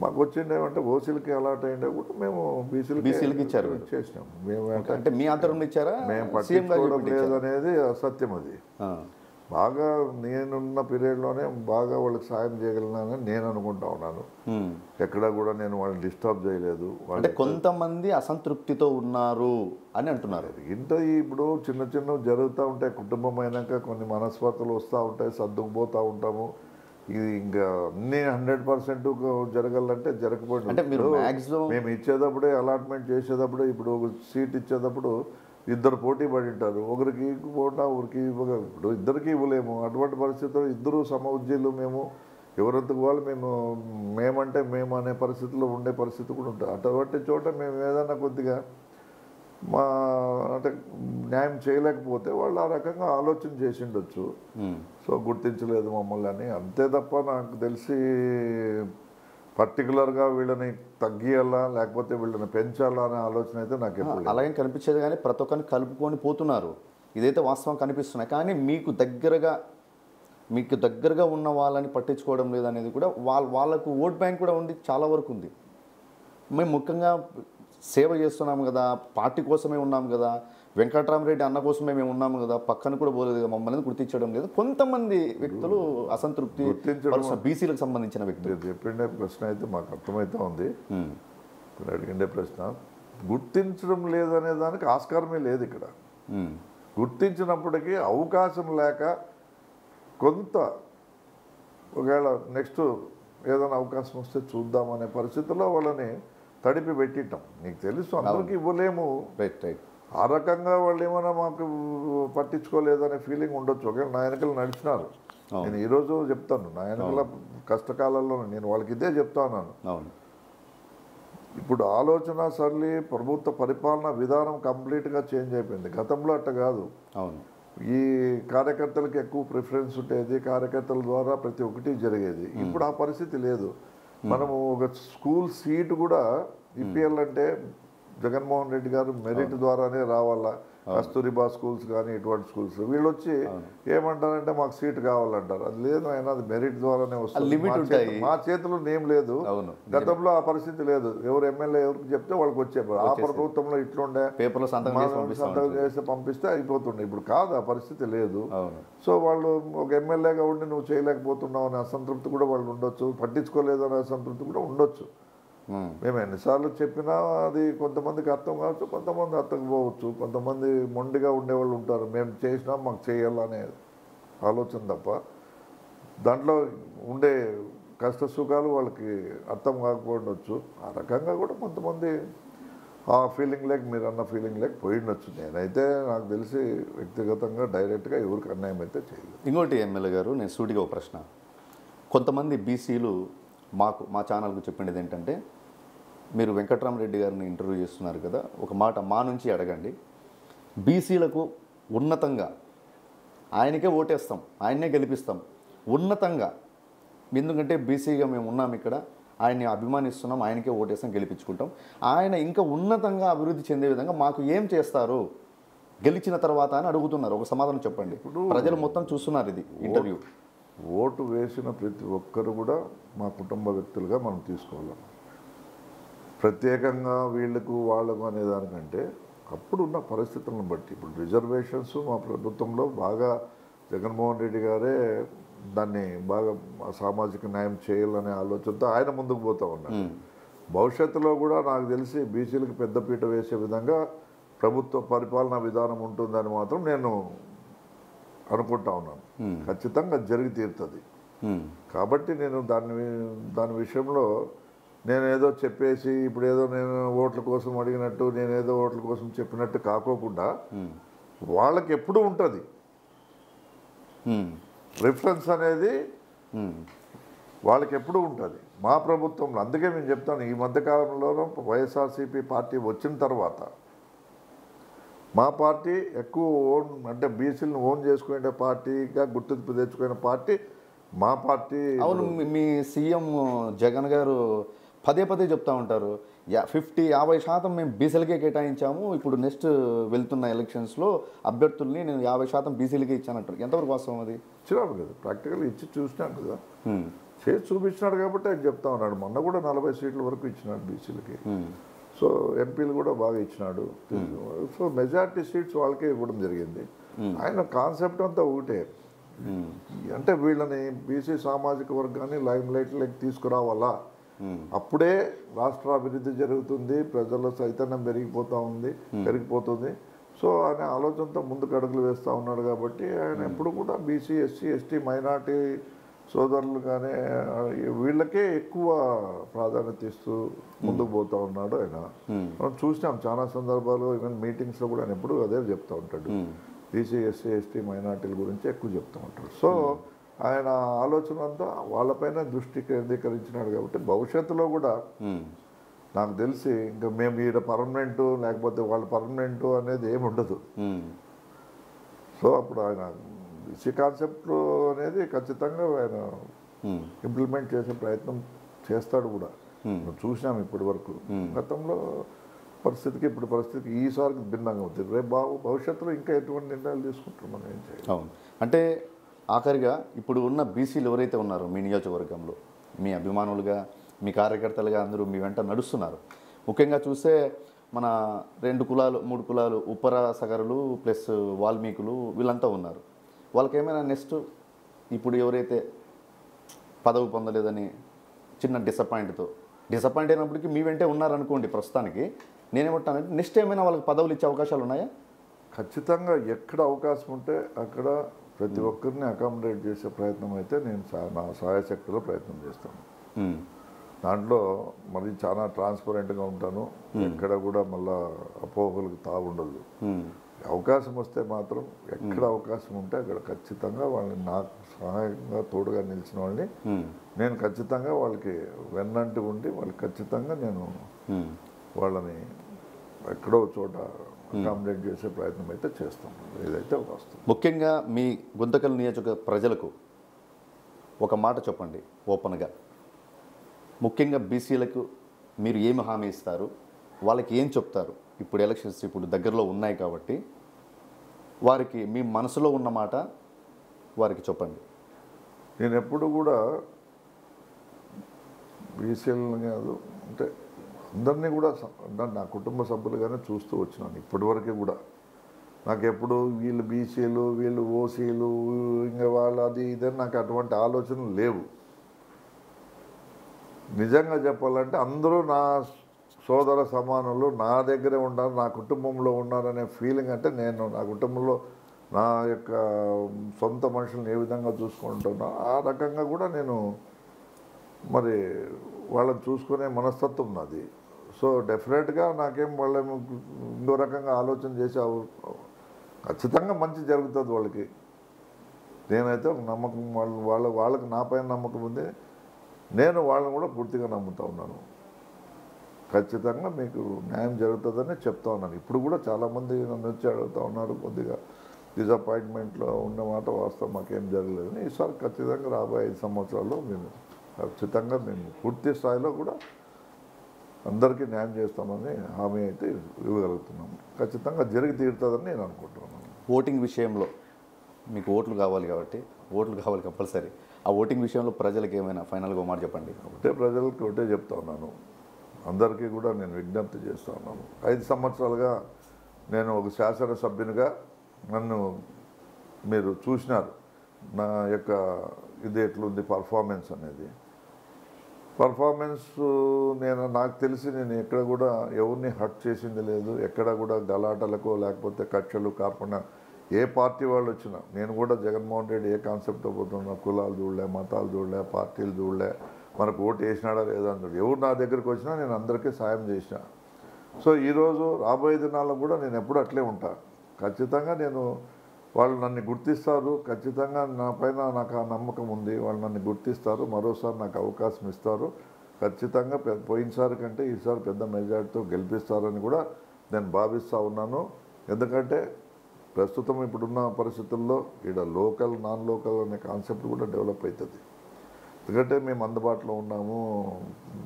Speaker 2: మాకు వచ్చింది. ఏమంటే ఓసీలకి అలాట్ అయ్యిండే కూడా మేము బీసీలకి
Speaker 1: ఇచ్చారు,
Speaker 2: చేసినాం. మేము
Speaker 1: అంటే మీ ఆధారం ఇచ్చారా?
Speaker 2: మేము పట్టించుకోవడం లేదనేది సత్యం. అది బాగా నేనున్న పీరియడ్లోనే బాగా వాళ్ళకి సాయం చేయగలిగినానని నేను అనుకుంటా ఉన్నాను. ఎక్కడా కూడా నేను వాళ్ళని డిస్టర్బ్ చేయలేదు.
Speaker 1: అంటే కొంతమంది అసంతృప్తితో ఉన్నారు అని అంటున్నారు.
Speaker 2: ఇప్పుడు చిన్న జరుగుతూ ఉంటాయి. కుటుంబం అయినాక కొన్ని మనస్పర్ధలు వస్తూ ఉంటాయి, సర్దుకుపోతూ ఉంటాము. ఇది ఇంకా అన్నీ 100% జరగాలంటే జరగకపోయింది.
Speaker 1: అంటే మీరు
Speaker 2: మేము ఇచ్చేటప్పుడే, అలాట్మెంట్ చేసేటప్పుడే, ఇప్పుడు సీట్ ఇచ్చేటప్పుడు ఇద్దరు పోటీ పడి ఉంటారు. ఒకరికి ఇవ్వకుండా ఒకరికి ఇప్పుడు ఇద్దరికి ఇవ్వలేము. అటువంటి పరిస్థితుల్లో ఇద్దరు సమఉజ్జీలు, మేము ఎవరంతకు వాళ్ళు మేమంటే మేము అనే పరిస్థితిలో ఉండే పరిస్థితి కూడా ఉంటుంది. అటువంటి చోట మేము ఏదైనా కొద్దిగా అంటే న్యాయం చేయలేకపోతే వాళ్ళు ఆ రకంగా ఆలోచన చేసి ఉండొచ్చు. సో గుర్తించలేదు మమ్మల్ని అని, అంతే తప్ప నాకు తెలిసి పర్టికులర్గా వీళ్ళని తగ్గియాలా లేకపోతే వీళ్ళని పెంచాలా అనే ఆలోచన అయితే నాకు ఎప్పుడు
Speaker 1: అలాగే కనిపించేది. కానీ ప్రతి ఒక్కరిని కలుపుకొని పోతున్నారు, ఇదైతే వాస్తవం కనిపిస్తున్నాయి. కానీ మీకు దగ్గరగా ఉన్న వాళ్ళని పట్టించుకోవడం లేదనేది కూడా వాళ్ళకు ఓట్ బ్యాంక్ కూడా ఉంది, చాలా వరకు ఉంది. మేము ముఖ్యంగా సేవ చేస్తున్నాము కదా, పార్టీ కోసమే ఉన్నాము కదా, వెంకటరామరెడ్డి అన్న కోసమే మేము ఉన్నాము కదా, పక్కన కూడా పోలేదు కదా, మమ్మల్ని గుర్తించడం లేదు. కొంతమంది వ్యక్తులు అసంతృప్తి, బీసీలకు సంబంధించిన వ్యక్తులు.
Speaker 2: చెప్పిండే ప్రశ్న అయితే మాకు అర్థమవుతా ఉంది. అడిగిండే ప్రశ్న గుర్తించడం లేదనే దానికి ఆస్కారమే లేదు ఇక్కడ. గుర్తించినప్పటికీ అవకాశం లేక కొంత ఒకవేళ నెక్స్ట్ ఏదైనా అవకాశం వస్తే చూద్దామనే పరిస్థితుల్లో వాళ్ళని తడిపి పెట్టింటాం. నీకు తెలుసు అందరికీ ఇవ్వలేము. ఆ రకంగా వాళ్ళు ఏమైనా మాకు పట్టించుకోలేదనే ఫీలింగ్ ఉండొచ్చు. ఒకవేళ నా వెనకలు నడిచినారు. నేను ఈరోజు చెప్తాను, నా వెనకల కష్టకాలంలో నేను వాళ్ళకి ఇదే చెప్తా ఉన్నాను. ఇప్పుడు ఆలోచన సరళి ప్రభుత్వ పరిపాలన విధానం కంప్లీట్గా చేంజ్ అయిపోయింది. గతంలో అట్ట కాదు.
Speaker 1: అవును.
Speaker 2: ఈ కార్యకర్తలకు ఎక్కువ ప్రిఫరెన్స్ ఉండేది, కార్యకర్తల ద్వారా ప్రతి ఒక్కటి జరిగేది. ఇప్పుడు ఆ పరిస్థితి లేదు. మనము ఒక స్కూల్ సీటు కూడా ఇప్పియాలంటే జగన్మోహన్ రెడ్డి గారు మెరిట్ ద్వారానే రావాలా. కస్తూరిబా స్కూల్స్ కానీ ఇటువంటి స్కూల్స్ వీళ్ళు వచ్చి ఏమంటారంటే మాకు సీట్ కావాలంటారు. అది లేదు ఆయన, అది మెరిట్ ద్వారానే వస్తుంది. మా చేతిలో నేమ్ లేదు. గతంలో ఆ పరిస్థితి లేదు. ఎవరు ఎమ్మెల్యే ఎవరికి చెప్తే వాళ్ళకి వచ్చేవారు. ఆ ప్రభుత్వంలో ఇట్లుండే సంతకం చేసి పంపిస్తే అయిపోతుండే. ఇప్పుడు కాదు, ఆ పరిస్థితి లేదు. సో వాళ్ళు ఒక ఎమ్మెల్యేగా ఉండి నువ్వు చేయలేకపోతున్నావు అనే అసంతృప్తి కూడా వాళ్ళు ఉండొచ్చు, పట్టించుకోలేదు అనే అసంతృప్తి కూడా ఉండొచ్చు. మేము ఎన్నిసార్లు చెప్పినా అది కొంతమందికి అర్థం కావచ్చు, కొంతమంది అర్థం పోవచ్చు. కొంతమంది మొండిగా ఉండేవాళ్ళు ఉంటారు, మేము చేసినా మాకు చేయాలనే ఆలోచన తప్ప దాంట్లో ఉండే కష్ట సుఖాలు వాళ్ళకి అర్థం కాకపోవచ్చు. ఆ రకంగా కూడా కొంతమంది ఆ ఫీలింగ్ లేక మీరు అన్న ఫీలింగ్ లేక పోయిండొచ్చు. నేనైతే నాకు తెలిసి వ్యక్తిగతంగా డైరెక్ట్గా ఎవరికి అన్యాయం అయితే చేయలేదు.
Speaker 1: ఇంకోటి ఎమ్మెల్యే గారు, నేను సూటిగా ఒక ప్రశ్న. కొంతమంది బీసీలు మా ఛానల్కు చెప్పినది ఏంటంటే, మీరు వెంకట్రామరెడ్డి గారిని ఇంటర్వ్యూ చేస్తున్నారు కదా, ఒక మాట మా నుంచి అడగండి. బీసీలకు ఉన్నతంగా ఆయనకే ఓటేస్తాం, ఆయన్నే గెలిపిస్తాం ఉన్నతంగా. ఎందుకంటే బీసీగా మేము ఉన్నాం ఇక్కడ, ఆయన్ని అభిమానిస్తున్నాం, ఆయనకే ఓటేస్తాం, గెలిపించుకుంటాం. ఆయన ఇంకా ఉన్నతంగా అభివృద్ధి చెందే విధంగా మాకు ఏం చేస్తారు గెలిచిన తర్వాత అని అడుగుతున్నారు. ఒక సమాధానం చెప్పండి. ప్రజలు మొత్తం చూస్తున్నారు ఇది ఇంటర్వ్యూ.
Speaker 2: ఓటు వేసిన ప్రతి ఒక్కరు కూడా మా కుటుంబ వ్యక్తులుగా మనం తీసుకోవాలి. ప్రత్యేకంగా వీళ్ళకు వాళ్ళకు అనే దానికంటే అప్పుడున్న పరిస్థితులను బట్టి. ఇప్పుడు రిజర్వేషన్స్ మా ప్రభుత్వంలో బాగా జగన్మోహన్ రెడ్డి గారే దాన్ని బాగా సామాజిక న్యాయం చేయాలనే ఆలోచనతో ఆయన ముందుకు పోతూ ఉన్నారు. భవిష్యత్తులో కూడా నాకు తెలిసి బీసీలకు పెద్దపీట వేసే విధంగా ప్రభుత్వ పరిపాలనా విధానం ఉంటుందని మాత్రం నేను అనుకుంటా ఉన్నాను. ఖచ్చితంగా జరిగి తీరుతుంది. కాబట్టి నేను దాని విషయంలో నేనేదో చెప్పేసి ఇప్పుడు ఏదో నేను ఓట్ల కోసం అడిగినట్టు, నేనేదో ఓట్ల కోసం చెప్పినట్టు కాకోకుండా వాళ్ళకి ఎప్పుడూ ఉంటుంది రిఫరెన్స్ అనేది, వాళ్ళకి ఎప్పుడూ ఉంటుంది మా ప్రభుత్వంలో. అందుకే మేము చెప్తాను, ఈ మధ్యకాలంలోనూ వైఎస్ఆర్సీపీ పార్టీ వచ్చిన తర్వాత మా పార్టీ ఎక్కువ ఓన్ అంటే బీసీలను ఓన్ చేసుకునే పార్టీగా గుర్తింపు తెచ్చుకునే పార్టీ మా పార్టీ.
Speaker 1: అవును, మీ సీఎం జగన్ గారు పదే చెప్తా ఉంటారు, 50% మేము బీసీలకే కేటాయించాము, ఇప్పుడు నెక్స్ట్ వెళ్తున్న ఎలక్షన్స్లో అభ్యర్థుల్ని నేను 50% బీసీలకే ఇచ్చానంటారు. ఎంతవరకు వాస్తవం అది?
Speaker 2: ఇచ్చినాడు కదా, ప్రాక్టికల్ ఇచ్చి చూసినాడు కదా, చేసి చూపించినాడు కాబట్టి ఆయన చెప్తా ఉన్నాడు. మొన్న కూడా 40 సీట్ల వరకు ఇచ్చినాడు బీసీలకి. సో ఎంపీలు కూడా బాగా ఇచ్చినాడు. సో మెజారిటీ సీట్స్ వాళ్ళకే ఇవ్వడం జరిగింది. ఆయన కాన్సెప్ట్ అంతా ఒకటే, అంటే వీళ్ళని బీసీ సామాజిక వర్గాన్ని లైమ్ లైట్లోకి తీసుకురావాలా, అప్పుడే రాష్ట్ర అభివృద్ధి జరుగుతుంది, ప్రజల్లో చైతన్యం పెరిగిపోతుంది. సో అనే ఆలోచనతో ముందుకు అడుగులు వేస్తూ ఉన్నాడు. కాబట్టి ఆయన ఎప్పుడు కూడా బీసీ, ఎస్సీ, ఎస్టీ, మైనార్టీ సోదరులు కానీ వీళ్ళకే ఎక్కువ ప్రాధాన్యత ఇస్తూ ముందుకు పోతూ ఉన్నాడు ఆయన. మనం చూసినాం చాలా సందర్భాలు, ఈవెన్ మీటింగ్స్లో కూడా ఆయన ఎప్పుడు అదే చెప్తూ ఉంటాడు, బీసీ, ఎస్సీ, ఎస్టీ, మైనార్టీల గురించి ఎక్కువ చెప్తూ ఉంటాడు. సో ఆయన ఆలోచన అంతా వాళ్ళపైన దృష్టి కేంద్రీకరించినాడు. కాబట్టి భవిష్యత్తులో కూడా నాకు తెలిసి ఇంకా మేము ఈడ పర్మనెంట్ లేకపోతే వాళ్ళు పర్మనెంట్ అనేది ఏమి ఉండదు. సో అప్పుడు ఆయన బీసీ కాన్సెప్ట్ అనేది ఖచ్చితంగా ఆయన ఇంప్లిమెంట్ చేసే ప్రయత్నం చేస్తాడు కూడా. చూసినాం ఇప్పటి వరకు. గతంలో పరిస్థితికి ఇప్పుడు పరిస్థితికి ఈసారికి భిన్నంగా అవుతుంది. రేపు భవిష్యత్తులో ఇంకా ఎటువంటి నిర్ణయాలు తీసుకుంటారు మనం ఏం చేయాలి.
Speaker 1: అవును, అంటే ఆఖరిగా ఇప్పుడు ఉన్న బీసీలు ఎవరైతే ఉన్నారో మీ నియోజకవర్గంలో, మీ అభిమానులుగా, మీ కార్యకర్తలుగా అందరూ మీ వెంట నడుస్తున్నారు. ముఖ్యంగా చూస్తే మన 2 కులాలు 3 కులాలు ఉప్పర సగరులు ప్లస్ వాల్మీకులు వీళ్ళంతా ఉన్నారు. వాళ్ళకి ఏమైనా నెక్స్ట్ ఇప్పుడు ఎవరైతే పదవి పొందలేదని చిన్న డిసప్పాయింట్ అయినప్పటికీ మీ వెంటే ఉన్నారనుకోండి ప్రస్తుతానికి, నేనేమంటానంటే నెక్స్ట్ ఏమైనా వాళ్ళకి పదవులు ఇచ్చే అవకాశాలు ఉన్నాయా?
Speaker 2: ఖచ్చితంగా ఎక్కడ అవకాశం ఉంటే అక్కడ ప్రతి ఒక్కరిని అకామిడేట్ చేసే ప్రయత్నం అయితే నేను నా సాయశక్తిలో ప్రయత్నం చేస్తాను. దాంట్లో మరి చాలా ట్రాన్స్పరెంట్గా ఉంటాను. ఎక్కడ కూడా మళ్ళా అపోహలకు తాగుండదు. అవకాశం వస్తే మాత్రం ఎక్కడ అవకాశం ఉంటే అక్కడ ఖచ్చితంగా వాళ్ళని నాకు సహాయంగా తోడుగా నిలిచిన వాళ్ళని నేను ఖచ్చితంగా వాళ్ళకి వెన్నంటి ఉండి వాళ్ళకి ఖచ్చితంగా నేను వాళ్ళని ఎక్కడో చోట అకామిడేట్ చేసే ప్రయత్నం అయితే చేస్తాం. ఏదైతే వస్తుంది.
Speaker 1: ముఖ్యంగా మీ గుంతకల్ నియోజక ప్రజలకు ఒక మాట చెప్పండి ఓపెన్గా. ముఖ్యంగా బీసీలకు మీరు ఏమి హామీ ఇస్తారు, వాళ్ళకి ఏం చెప్తారు? ఇప్పుడు ఎలక్షన్స్ ఇప్పుడు దగ్గరలో ఉన్నాయి కాబట్టి వారికి మీ మనసులో ఉన్న మాట వారికి చెప్పండి.
Speaker 2: నేను ఎప్పుడు కూడా బీసీలను కాదు అంటే అందరినీ కూడా నా కుటుంబ సభ్యులుగానే చూస్తూ వచ్చినాను ఇప్పటివరకు కూడా. నాకు ఎప్పుడు వీళ్ళు బీసీలు వీళ్ళు ఓసీలు ఇంకా వాళ్ళు అది ఇదని నాకు అటువంటి ఆలోచనలు లేవు. నిజంగా చెప్పాలంటే అందరూ నా సోదర సమానులు, నా దగ్గరే ఉన్నారు, నా కుటుంబంలో ఉన్నారనే ఫీలింగ్. అంటే నేను నా కుటుంబంలో నా యొక్క సొంత మనుషులను ఏ విధంగా చూసుకుంటున్నా ఆ రకంగా కూడా నేను మరి వాళ్ళని చూసుకునే మనస్తత్వం నాది. సో డెఫినెట్గా నాకేం వాళ్ళని ఇంకో రకంగా ఆలోచన చేసి ఖచ్చితంగా మంచి జరుగుతుంది వాళ్ళకి. నేనైతే ఒక నమ్మకం వాళ్ళకి నా పైన నమ్మకం ఉంది. నేను వాళ్ళని కూడా పూర్తిగా నమ్ముతా ఉన్నాను. ఖచ్చితంగా మీకు న్యాయం జరుగుతుందని చెప్తా ఉన్నాను. ఇప్పుడు కూడా చాలామంది నన్ను వచ్చి అడుగుతూ ఉన్నారు. కొద్దిగా డిసప్పాయింట్మెంట్లో ఉన్నమాట వాస్తవం, మాకేం జరగలేదని. ఈసారి ఖచ్చితంగా రాబోయే 5 సంవత్సరాల్లో మేము ఖచ్చితంగా పూర్తి స్థాయిలో కూడా అందరికీ న్యాయం చేస్తామని హామీ అయితే ఇవ్వగలుగుతున్నాము. ఖచ్చితంగా జరిగి తీరుతుందని నేను అనుకుంటున్నాను.
Speaker 1: ఓటింగ్ విషయంలో మీకు ఓట్లు కావాలి కాబట్టి ఓట్లు కావాలి కంపల్సరీ. ఆ ఓటింగ్ విషయంలో ప్రజలకు ఏమైనా ఫైనల్గా మాట చెప్పండి.
Speaker 2: ప్రజలకి ఒకటే చెప్తా ఉన్నాను, అందరికీ కూడా నేను విజ్ఞప్తి చేస్తూ ఉన్నాను. 5 సంవత్సరాలుగా నేను ఒక శాసనసభ్యునిగా నన్ను మీరు చూసినారు. నా యొక్క ఇది ఎట్లుంది పర్ఫార్మెన్స్ అనేది. నాకు తెలిసి నేను ఎక్కడ కూడా ఎవరిని హర్ట్ చేసింది లేదు. ఎక్కడ కూడా గలాటలకో లేకపోతే కక్షలు కాకుండా ఏ పార్టీ వాళ్ళు వచ్చినా నేను కూడా జగన్మోహన్ రెడ్డి ఏ కాన్సెప్ట్తో పోతున్నా కులాలు చూడలే, మతాలు చూడలే, పార్టీలు చూడలే, మనకు ఓటు వేసినాడా లేదా అని చూడ. ఎవరు నా దగ్గరికి వచ్చినా నేను అందరికీ సాయం చేసిన. సో ఈరోజు రాబోయే దినాల్లో కూడా నేను ఎప్పుడు అట్లే ఉంటా. ఖచ్చితంగా వాళ్ళు నన్ను గుర్తిస్తారు. ఖచ్చితంగా నా పైన నాకు ఆ నమ్మకం ఉంది. వాళ్ళు నన్ను గుర్తిస్తారు, మరోసారి నాకు అవకాశం ఇస్తారు. ఖచ్చితంగా పోయినసారి కంటే ఈసారి పెద్ద మెజార్టీతో గెలిపిస్తారని కూడా నేను భావిస్తూ ఉన్నాను. ఎందుకంటే ప్రస్తుతం ఇప్పుడున్న పరిస్థితుల్లో ఇక్కడ లోకల్ నాన్ లోకల్ అనే కాన్సెప్ట్ కూడా డెవలప్ అవుతుంది. ఎందుకంటే మేము అందుబాటులో ఉన్నాము,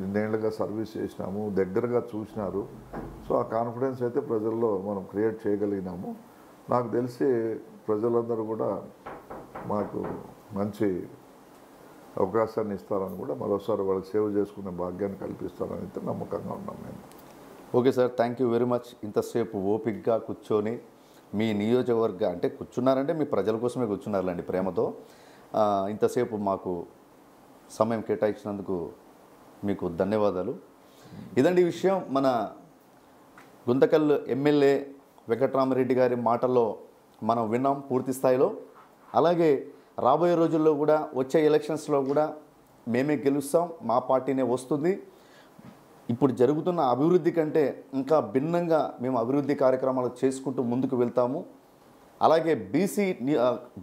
Speaker 2: ఇన్నేళ్ళుగా సర్వీస్ చేసినాము, దగ్గరగా చూసినారు. సో ఆ కాన్ఫిడెన్స్ అయితే ప్రజల్లో మనం క్రియేట్ చేయగలిగినాము. నాకు తెలిసి ప్రజలందరూ కూడా మాకు మంచి అవకాశాన్ని ఇస్తారని కూడా మరోసారి వాళ్ళకి సేవ చేసుకునే భాగ్యాన్ని కల్పిస్తారని అయితే నమ్మకంగా ఉన్నాం మేము.
Speaker 1: Okay sir, thank you very much. ఇంతసేపు ఓపిక్గా కూర్చొని మీ నియోజకవర్గ అంటే కూర్చున్నారంటే మీ ప్రజల కోసమే కూర్చున్నారులేండి ప్రేమతో. ఇంతసేపు మాకు సమయం కేటాయించినందుకు మీకు ధన్యవాదాలు. ఇదండి విషయం. మన గుంతకల్ ఎమ్మెల్యే వెంకట్రామరెడ్డి గారి మాటల్లో మనం విన్నాం పూర్తి స్థాయిలో. అలాగే రాబోయే రోజుల్లో కూడా వచ్చే ఎలక్షన్స్లో కూడా మేమే గెలుస్తాం, మా పార్టీనే వస్తుంది. ఇప్పుడు జరుగుతున్న అభివృద్ధి కంటే ఇంకా భిన్నంగా మేము అభివృద్ధి కార్యక్రమాలు చేసుకుంటూ ముందుకు వెళ్తాము. అలాగే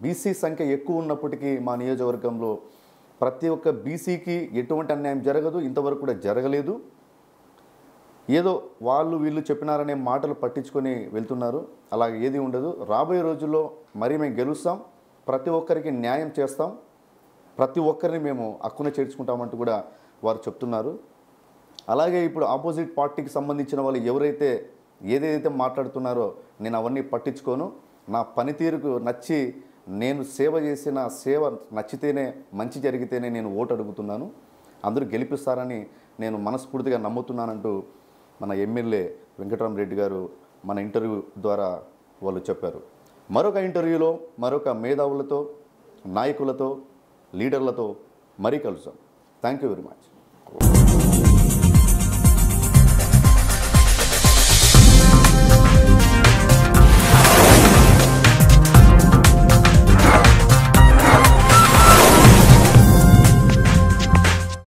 Speaker 1: బీసీ సంఖ్య ఎక్కువ ఉన్నప్పటికీ మా నియోజకవర్గంలో ప్రతి ఒక్క బీసీకి ఎటువంటి అన్యాయం జరగదు, ఇంతవరకు కూడా జరగలేదు. ఏదో వాళ్ళు వీళ్ళు చెప్పినారనే మాటలు పట్టించుకొని వెళ్తున్నారు. అలాగే ఏది ఉండదు. రాబోయే రోజుల్లో మరీ మేము గెలుస్తాం, ప్రతి ఒక్కరికి న్యాయం చేస్తాం, ప్రతి ఒక్కరిని మేము హక్కున చేర్చుకుంటామంటూ కూడా వారు చెప్తున్నారు. అలాగే ఇప్పుడు ఆపోజిట్ పార్టీకి సంబంధించిన వాళ్ళు ఎవరైతే ఏదైతే మాట్లాడుతున్నారో నేను అవన్నీ పట్టించుకోను. నా పనితీరుకు నచ్చి నేను సేవ చేసిన సేవ నచ్చితేనే మంచి జరిగితేనే నేను ఓటు అడుగుతున్నాను. అందరూ గెలిపిస్తారని నేను మనస్ఫూర్తిగా నమ్ముతున్నానంటూ మన ఎమ్మెల్యే వెంకట్రామరెడ్డి గారు మన ఇంటర్వ్యూ ద్వారా వాళ్ళు చెప్పారు. మరొక ఇంటర్వ్యూలో మరొక మేధావులతో, నాయకులతో, లీడర్లతో మరీ కలుసాం. Thank you very much.